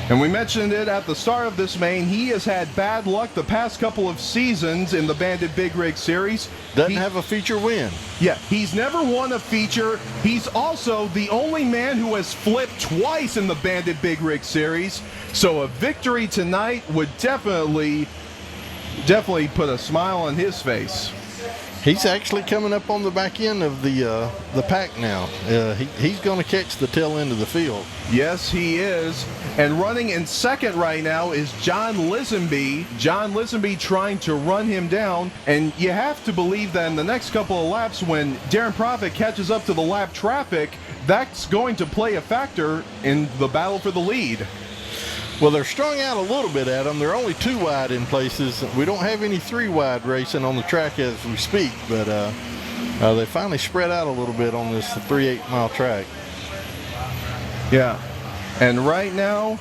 And we mentioned it at the start of this main. He has had bad luck the past couple of seasons in the Bandit Big Rig Series. Doesn't have a feature win. Yeah, he's never won a feature. He's also the only man who has flipped twice in the Bandit Big Rig Series. So a victory tonight would definitely put a smile on his face. He's actually coming up on the back end of the pack now. He's going to catch the tail end of the field. Yes, he is. And running in second right now is John Lisenby. John Lisenby trying to run him down. And you have to believe that in the next couple of laps, when Darren Profit catches up to the lap traffic, that's going to play a factor in the battle for the lead. Well, they're strung out a little bit, Adam. They're only 2 wide in places. We don't have any 3 wide racing on the track as we speak, but they finally spread out a little bit on this 3/8 mile track. Yeah, and right now,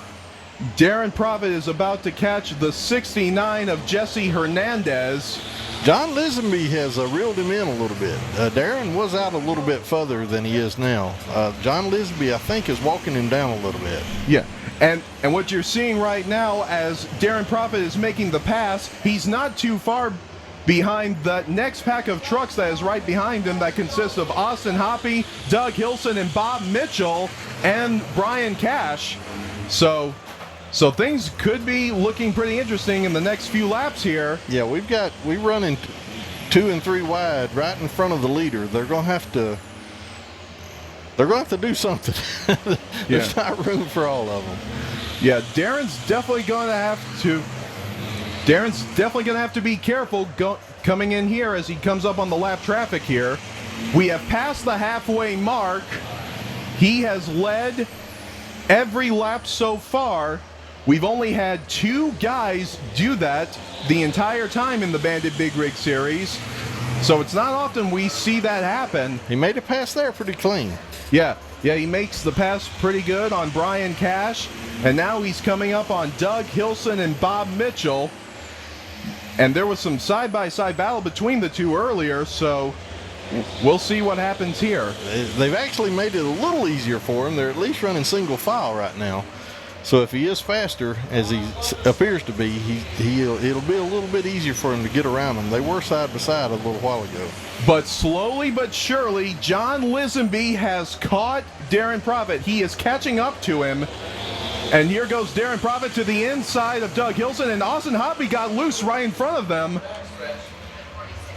Darren Profit is about to catch the 69 of Jesse Hernandez. John Lisenby has reeled him in a little bit. Darren was out a little bit further than he is now. John Lisenby, I think, is walking him down a little bit. Yeah. And what you're seeing right now as Darren Profit is making the pass, he's not too far behind the next pack of trucks that is right behind him that consists of Austin Hoppy, Doug Hilson, and Bob Mitchell, and Brian Cash. So things could be looking pretty interesting in the next few laps here. Yeah, we running 2 and 3 wide right in front of the leader. They're going to have to do something. There's not room for all of them. Yeah, Darren's definitely going to have to be careful coming in here as he comes up on the lap traffic here. We have passed the halfway mark. He has led every lap so far. We've only had 2 guys do that the entire time in the Bandit Big Rig Series. So it's not often we see that happen. He made a pass there pretty clean. Yeah, he makes the pass pretty good on Brian Cash. And now he's coming up on Doug Hilson and Bob Mitchell. And there was some side-by-side battle between the 2 earlier, so we'll see what happens here. They've actually made it a little easier for him. They're at least running single file right now. So if he is faster, as he appears to be, it'll be a little bit easier for him to get around them. They were side by side a little while ago. But slowly but surely, John Lisenby has caught Darren Profit. He is catching up to him. And here goes Darren Profit to the inside of Doug Hilson, and Austin Hoppy got loose right in front of them.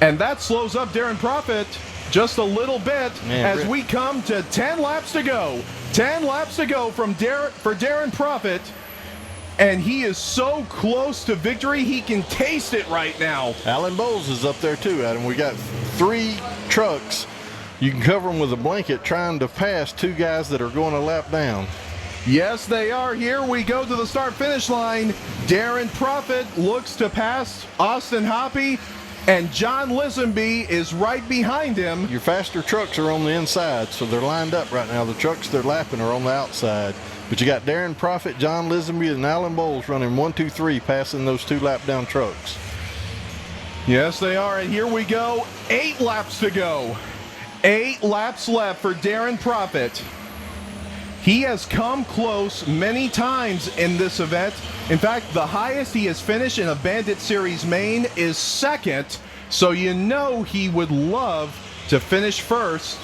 And that slows up Darren Profit. just a little bit Man, as we come to 10 laps to go. 10 laps to go for Darren Profit. And he is so close to victory, he can taste it right now. Alan Bowles is up there too, Adam. We got 3 trucks. You can cover them with a blanket trying to pass 2 guys that are going a lap down. Yes, they are. Here we go to the start-finish line. Darren Profit looks to pass Austin Hoppy, and John Lisenby is right behind him. Your faster trucks are on the inside, so they're lined up right now. The trucks they're lapping are on the outside. But you got Darren Profit, John Lisenby, and Alan Bowles running 1, 2, 3, passing those 2 lap-down trucks. Yes, they are. And here we go. 8 laps to go. 8 laps left for Darren Profit. He has come close many times in this event. In fact, the highest he has finished in a Bandit Series main is 2nd. So you know he would love to finish first.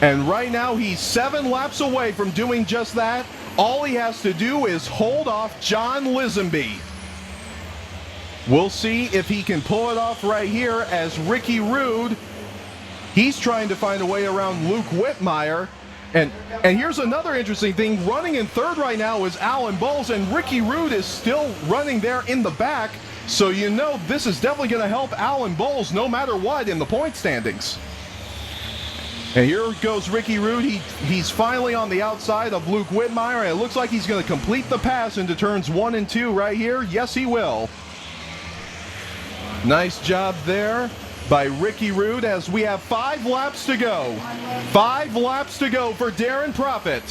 And right now he's 7 laps away from doing just that. All he has to do is hold off John Lisenby. We'll see if he can pull it off right here as Ricky Rude, he's trying to find a way around Luke Whitmire. And here's another interesting thing. Running in 3rd right now is Alan Bowles, and Ricky Rude is still running there in the back. So you know this is definitely going to help Alan Bowles no matter what in the point standings. And here goes Ricky Rude. He's finally on the outside of Luke Whitmire, and it looks like he's going to complete the pass into turns 1 and 2 right here. Yes, he will. Nice job there by Ricky Rude as we have 5 laps to go. 5 laps to go for Darren Profit.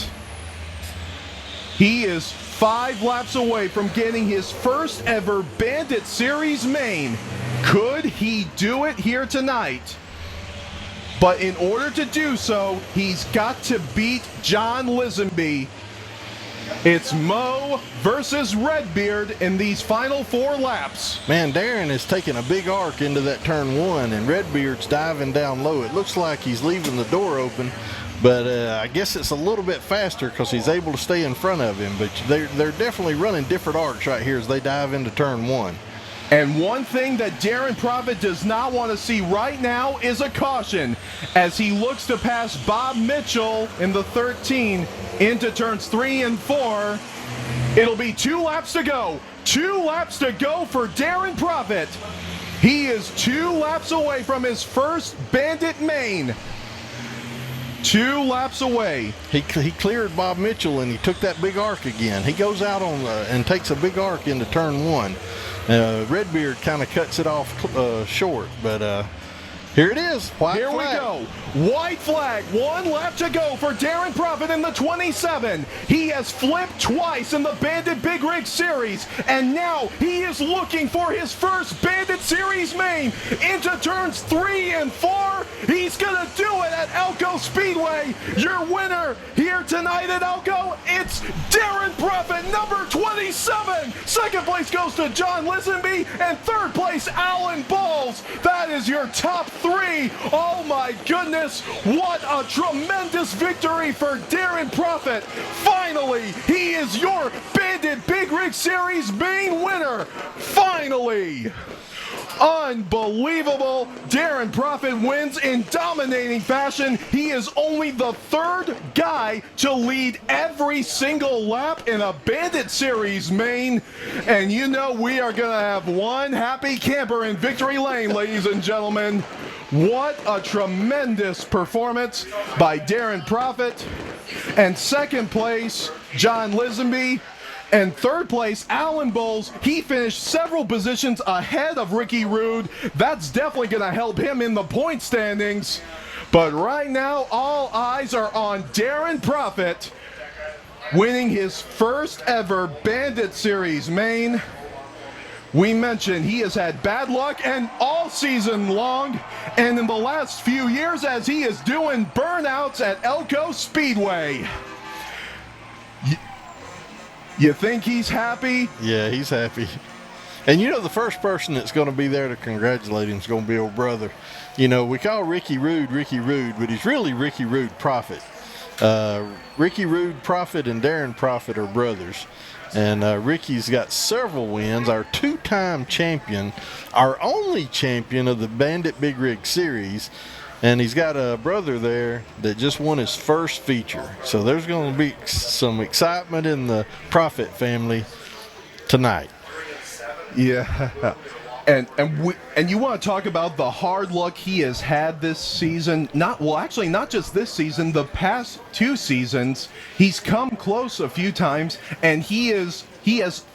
He is 5 laps away from getting his first ever Bandit Series main. Could he do it here tonight? But in order to do so, he's got to beat John Lisenby. It's Mo versus Redbeard in these final 4 laps. Man, Darren is taking a big arc into that turn 1, and Redbeard's diving down low. It looks like he's leaving the door open, but I guess it's a little bit faster because he's able to stay in front of him. But they're definitely running different arcs right here as they dive into turn 1. And one thing that Darren Profit does not want to see right now is a caution as he looks to pass Bob Mitchell in the 13 into turns 3 and 4. It'll be 2 laps to go. 2 laps to go for Darren Profit. He is 2 laps away from his first Bandit main. 2 laps away. He cleared Bob Mitchell, and he took that big arc again. He goes out on and takes a big arc into turn 1. Redbeard kind of cuts it off short, but here it is. Here we go. White flag. 1 lap to go for Darren Profit in the 27. He has flipped twice in the Bandit Big Rig Series, and now he is looking for his first Bandit Series main into turns 3 and 4. He's going to do it at Elko Speedway. Your winner here tonight at Elko, it's Darren Profit, number 27. Second place goes to John Lisenby, and third place, Alan Bowles. That is your top 3. Oh my goodness, what a tremendous victory for Darren Profit. Finally, he is your Bandit Big Rig Series main winner. Finally. Unbelievable. Darren Profit wins in dominating fashion. He is only the 3rd guy to lead every single lap in a Bandit Series main. And you know we are going to have one happy camper in victory lane, ladies and gentlemen. What a tremendous performance by Darren Profit. And second place, John Lisenby. And third place, Alan Bowles. He finished several positions ahead of Ricky Rude. That's definitely going to help him in the point standings. But right now, all eyes are on Darren Profit winning his first ever Bandit Series main. We mentioned he has had bad luck and all season long, and in the last few years as he is doing burnouts at Elko Speedway. You think he's happy? Yeah, he's happy. And you know, the first person that's going to be there to congratulate him is going to be old brother. You know, we call Ricky Rude, but he's really Ricky Rude Profit. Ricky Rude Profit and Darren Profit are brothers. And Ricky's got several wins, our 2-time champion, our only champion of the Bandit Big Rig Series. And he's got a brother there that just won his first feature. So there's going to be some excitement in the Prophet family tonight. Yeah. And you want to talk about the hard luck he has had this season? Not just this season, the past 2 seasons. He's come close a few times, and he has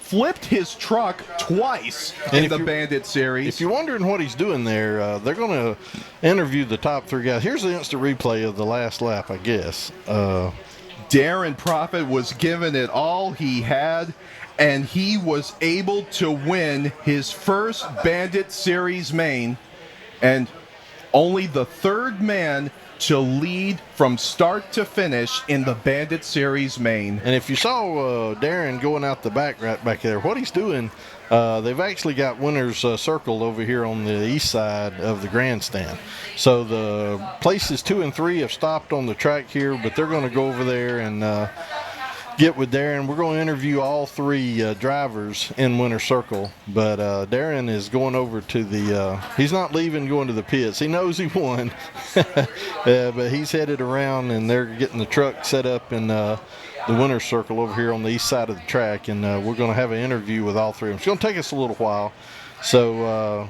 flipped his truck twice in the Bandit series. If you're wondering what he's doing there, they're going to interview the top 3 guys. Here's the instant replay of the last lap, I guess. Darren Prophet was giving it all he had, and he was able to win his first Bandit Series main, and only the 3rd man to lead from start to finish in the Bandit Series main. And if you saw Darren going out the back right back there, what he's doing, they've actually got winners circled over here on the east side of the grandstand. So the places 2 and 3 have stopped on the track here, but they're going to go over there and get with Darren. We're going to interview all 3 drivers in winner's circle, but Darren is going over to the he's not leaving, going to the pits. He knows he won, but he's headed around, and they're getting the truck set up in the winner's circle over here on the east side of the track, and we're going to have an interview with all 3 of them. It's going to take us a little while, so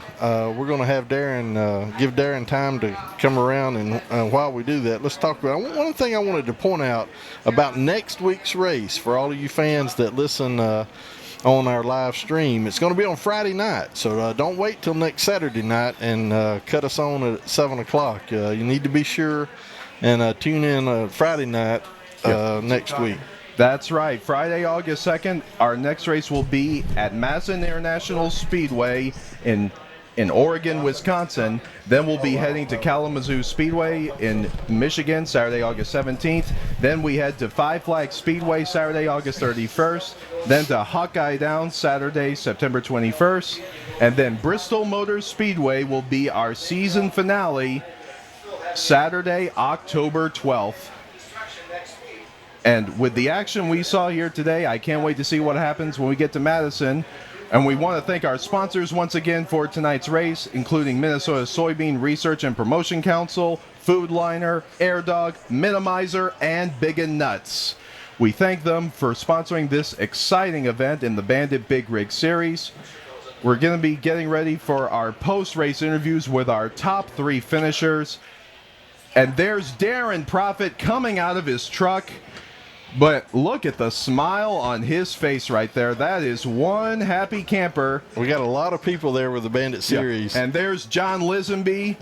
we're going to have Darren, give Darren time to come around, and while we do that, let's talk about one thing I wanted to point out about next week's race for all of you fans that listen on our live stream. It's going to be on Friday night, so don't wait till next Saturday night and cut us on at 7 o'clock. You need to be sure and tune in Friday night next week. That's right. Friday, August 2nd, our next race will be at Madison International Speedway in Oregon, Wisconsin. Then we'll be heading to Kalamazoo Speedway in Michigan, Saturday, August 17th. Then we head to Five Flags Speedway, Saturday, August 31st. Then to Hawkeye Downs, Saturday, September 21st. And then Bristol Motor Speedway will be our season finale, Saturday, October 12th. And with the action we saw here today, I can't wait to see what happens when we get to Madison. And we want to thank our sponsors once again for tonight's race, including Minnesota Soybean Research and Promotion Council, Food Liner, Air Dog, Minimizer, and Big and Nuts. We thank them for sponsoring this exciting event in the Bandit Big Rig Series. We're going to be getting ready for our post-race interviews with our top 3 finishers. And there's Darren Prophet coming out of his truck. But look at the smile on his face right there. That is one happy camper. We got a lot of people there with the Bandit Series. Yeah. And there's John Lisenby.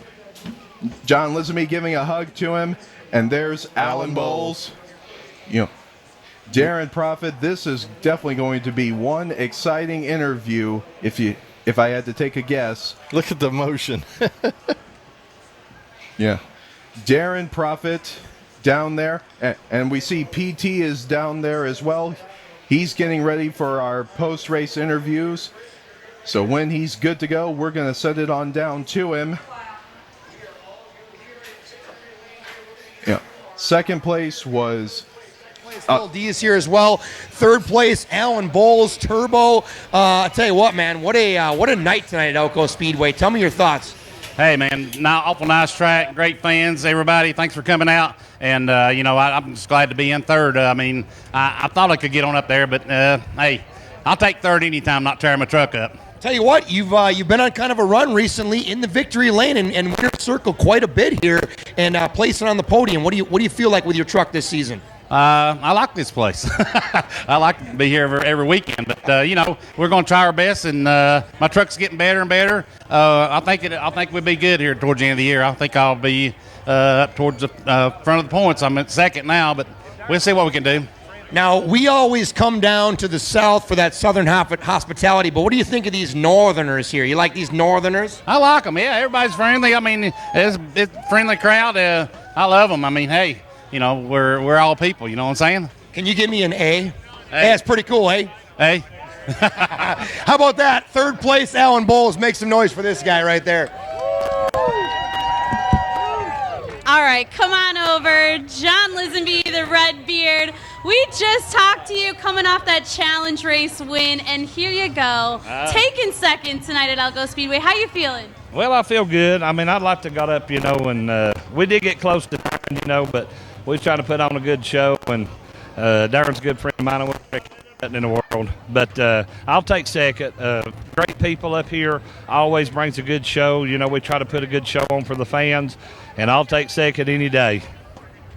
John Lisenby giving a hug to him. And there's Alan Bowles. You know, Darren Prophet, this is definitely going to be one exciting interview if I had to take a guess. Look at the motion. Yeah. Darren Prophet down there, and we see PT is down there as well. He's getting ready for our post-race interviews. So when he's good to go, we're going to send it on down to him. Yeah. Second place was Lil D is here as well. 3rd place, Alan Bowles, Turbo. I tell you what, man, what a night tonight at Elko Speedway. Tell me your thoughts. Hey, man, awful nice track, great fans, everybody. Thanks for coming out. And, I'm just glad to be in 3rd. I thought I could get on up there, but, hey, I'll take 3rd anytime, not tearing my truck up. Tell you what, you've been on kind of a run recently in the victory lane and winner's circle quite a bit here and placing on the podium. What do you feel like with your truck this season? I like this place. I like to be here every weekend, but we're going to try our best, and my truck's getting better and better. I think we'll be good here towards the end of the year. I think I'll be up towards the front of the points. I'm at 2nd now, but we'll see what we can do. Now, we always come down to the south for that southern hospitality, but what do you think of these northerners here? You like these northerners? I like them, yeah. Everybody's friendly. I mean, it's a friendly crowd. I love them. I mean, hey, we're all people, you know what I'm saying? Can you give me an A? Hey, that's pretty cool, eh? Hey. How about that? 3rd place, Alan Bowles. Make some noise for this guy right there. All right, come on over. John Lisenby, the red beard. We just talked to you coming off that challenge race win, and here you go. Taking 2nd tonight at Elko Speedway. How you feeling? Well, I feel good. I mean, I'd like to got up, and we did get close to Darren, but we was trying to put on a good show, and Darren's a good friend of mine. And we're nothing in the world, but I'll take second. Great people up here, always brings a good show. We try to put a good show on for the fans, and I'll take second any day.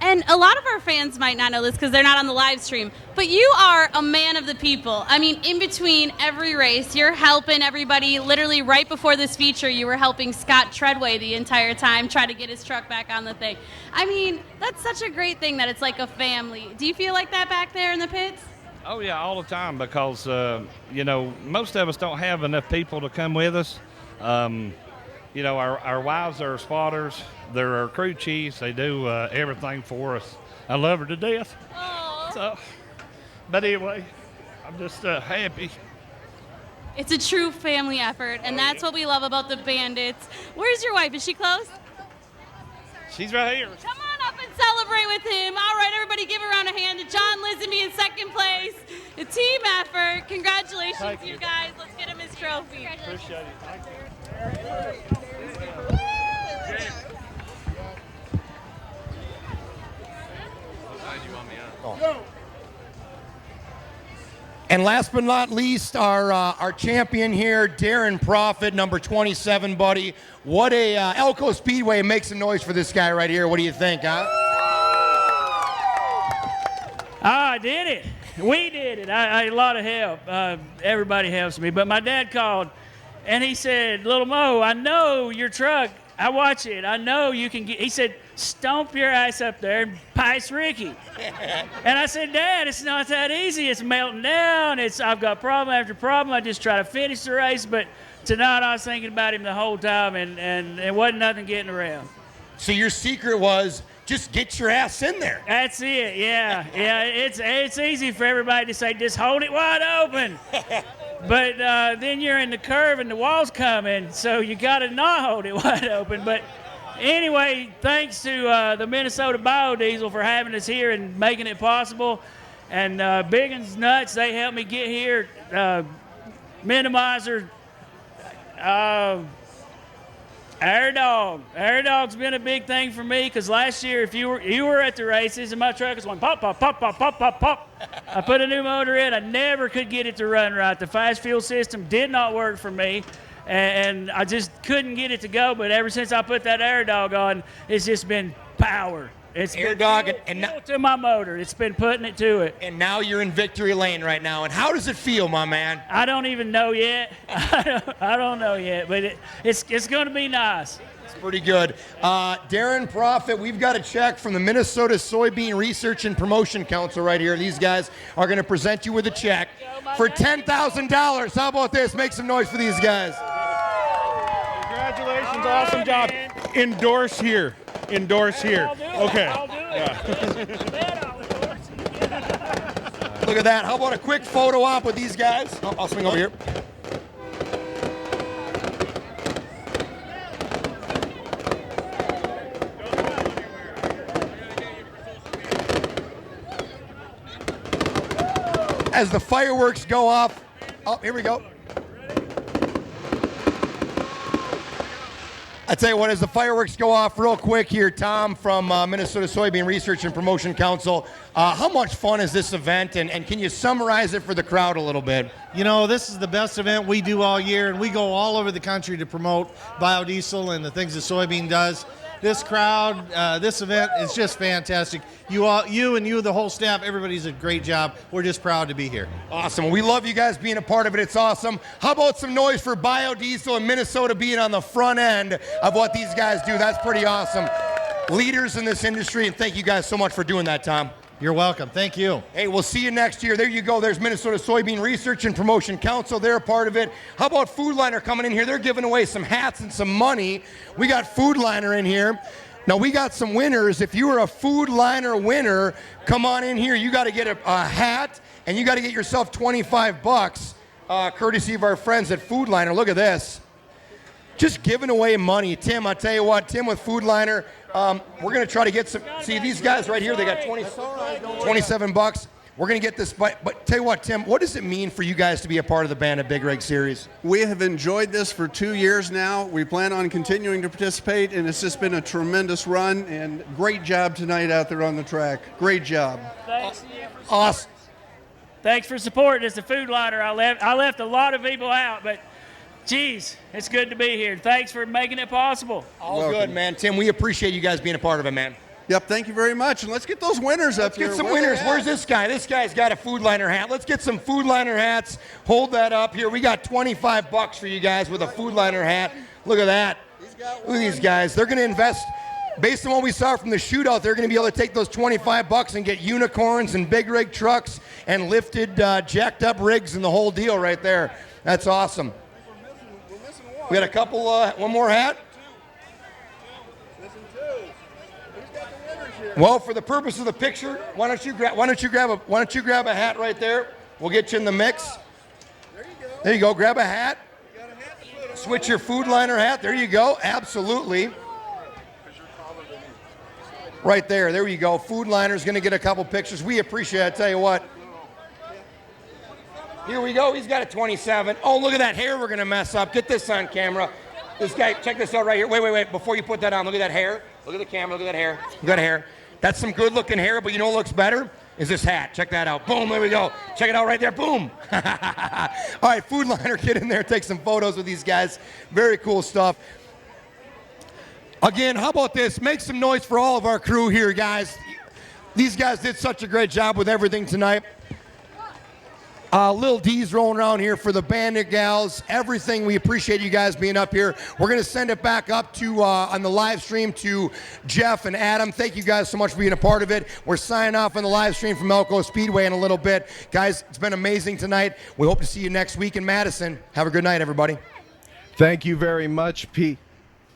And a lot of our fans might not know this because they're not on the live stream, but you are a man of the people. I mean, in between every race, you're helping everybody. Literally right before this feature, you were helping Scott Treadway the entire time, try to get his truck back on the thing. I mean, that's such a great thing that it's like a family. Do you feel like that back there in the pits? Oh, yeah, all the time because, most of us don't have enough people to come with us. Our wives are spotters. They're our crew chiefs. They do everything for us. I love her to death. So, but anyway, I'm just happy. It's a true family effort, and that's what we love about the Bandits. Where's your wife? Is she close? She's right here. Come on up and celebrate with him. All right, everybody give a round of hand to John Lisenby in second place. A team effort. Congratulations, you guys. Let's get him his trophy. Appreciate it. Thank you. And last but not least, our champion here, Darren Profit, number 27, buddy. What a Elko Speedway makes a noise for this guy right here. What do you think, huh? I did it. We did it. I had a lot of help. Everybody helps me. But my dad called, and he said, "Little Mo, I know your truck. I watch it. I know you can get." He said, "Stomp your ass up there and pice Ricky." And I said, "Dad, it's not that easy. It's melting down. I've got problem after problem. I just try to finish the race." But tonight I was thinking about him the whole time, and it wasn't nothing getting around. So your secret was just get your ass in there. That's it. Yeah. It's easy for everybody to say, "Just hold it wide open." But then you're in the curve and the wall's coming, so you got to not hold it wide open. But anyway, thanks to the Minnesota Biodiesel for having us here and making it possible. And Biggin's Nuts, they helped me get here. Minimizer, Air Dog. Air Dog's been a big thing for me because last year, if you were at the races and my truck was going pop, pop, pop, pop, pop, pop, pop, I put a new motor in. I never could get it to run right. The fast fuel system did not work for me, and I just couldn't get it to go. But ever since I put that Air Dog on, it's just been power. It's Air been Dog fuel and to my motor. It's been putting it to it. And now you're in victory lane right now. And how does it feel, my man? I don't even know yet. I don't know yet, but it's going to be nice. It's pretty good. Darren Profit, we've got a check from the Minnesota Soybean Research and Promotion Council right here. These guys are going to present you with a check for $10,000. How about this? Make some noise for these guys. Congratulations, awesome job. Endorse here. Endorse here. Okay. Look at that. How about a quick photo op with these guys? I'll swing over here. As the fireworks go off. Oh, here we go. I tell you what, as the fireworks go off real quick here, Tom from Minnesota Soybean Research and Promotion Council, how much fun is this event, and can you summarize it for the crowd a little bit? This is the best event we do all year, and we go all over the country to promote biodiesel and the things that Soybean does. This crowd, this event is just fantastic. You, the whole staff, everybody's a great job. We're just proud to be here. Awesome. We love you guys being a part of it. It's awesome. How about some noise for biodiesel and Minnesota being on the front end of what these guys do? That's pretty awesome. Leaders in this industry, and thank you guys so much for doing that, Tom. You're welcome. Thank you. Hey, we'll see you next year. There you go. There's Minnesota Soybean Research and Promotion Council. They're a part of it. How about Food Liner coming in here? They're giving away some hats and some money. We got Food Liner in here. Now, we got some winners. If you are a Food Liner winner, come on in here. You got to get a hat, and you got to get yourself $25, courtesy of our friends at Food Liner. Look at this. Just giving away money. Tim, I tell you what, Tim with Food Liner, we're going to try to get some. See, these guys right here, they got $27. We're going to get this, but tell you what, Tim, what does it mean for you guys to be a part of the Bandit Big Rig Series? We have enjoyed this for 2 years now. We plan on continuing to participate, and it's just been a tremendous run, and great job tonight out there on the track. Great job. Thanks. Awesome. Thanks for supporting us. The food liner, I left a lot of people out, but geez, it's good to be here. Thanks for making it possible. All good, man. Tim, we appreciate you guys being a part of it, man. Yep, thank you very much. And let's get those winners up here. Let's get some winners. Where's this guy? This guy's got a food liner hat. Let's get some food liner hats. Hold that up here. We got $25 for you guys with a food liner hat. Look at that. Look at these guys. They're going to invest, based on what we saw from the shootout, they're going to be able to take those $25 and get unicorns and big rig trucks and lifted, jacked up rigs and the whole deal right there. That's awesome. We got a couple, one more hat. Well, for the purpose of the picture, why don't you grab a hat right there? We'll get you in the mix. There you go. Grab a hat. Switch your food liner hat. There you go. Absolutely. Right there. There you go. Food liner's going to get a couple pictures. We appreciate it. I tell you what. Here we go. He's got a 27. Oh, look at that hair we're going to mess up. Get this on camera. This guy, check this out right here. Wait. Before you put that on, look at that hair. Look at the camera. Look at that hair. Look at that hair. That's some good-looking hair, but you know what looks better? Is this hat. Check that out. Boom, there we go. Check it out right there. Boom. All right, food liner, get in there. Take some photos with these guys. Very cool stuff. Again, how about this? Make some noise for all of our crew here, guys. These guys did such a great job with everything tonight. Lil D's rolling around here for the Bandit gals. Everything. We appreciate you guys being up here. We're going to send it back up to on the live stream to Jeff and Adam. Thank you guys so much for being a part of it. We're signing off on the live stream from Elko Speedway in a little bit. Guys, it's been amazing tonight. We hope to see you next week in Madison. Have a good night, everybody. Thank you very much, Pete.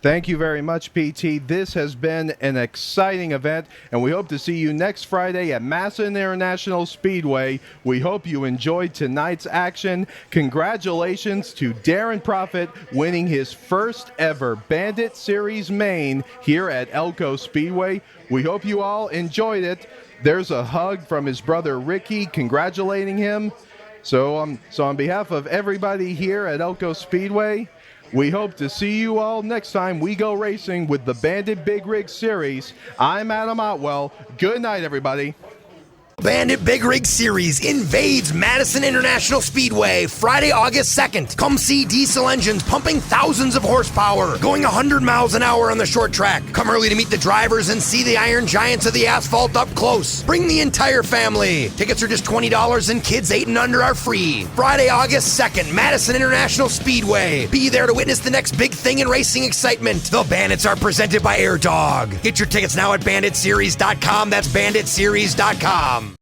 Thank you very much, PT. This has been an exciting event, and we hope to see you next Friday at Madison International Speedway. We hope you enjoyed tonight's action. Congratulations to Darren Profit winning his first ever Bandit Series main here at Elko Speedway. We hope you all enjoyed it. There's a hug from his brother Ricky congratulating him. So on behalf of everybody here at Elko Speedway, we hope to see you all next time we go racing with the Bandit Big Rig Series. I'm Adam Otwell. Good night, everybody. Bandit Big Rig Series invades Madison International Speedway Friday, August 2nd. Come see diesel engines pumping thousands of horsepower, going 100 miles an hour on the short track. Come early to meet the drivers and see the iron giants of the asphalt up close. Bring the entire family. Tickets are just $20 and kids 8 and under are free. Friday, August 2nd, Madison International Speedway. Be there to witness the next big thing in racing excitement. The Bandits are presented by Air Dog. Get your tickets now at banditseries.com. That's banditseries.com.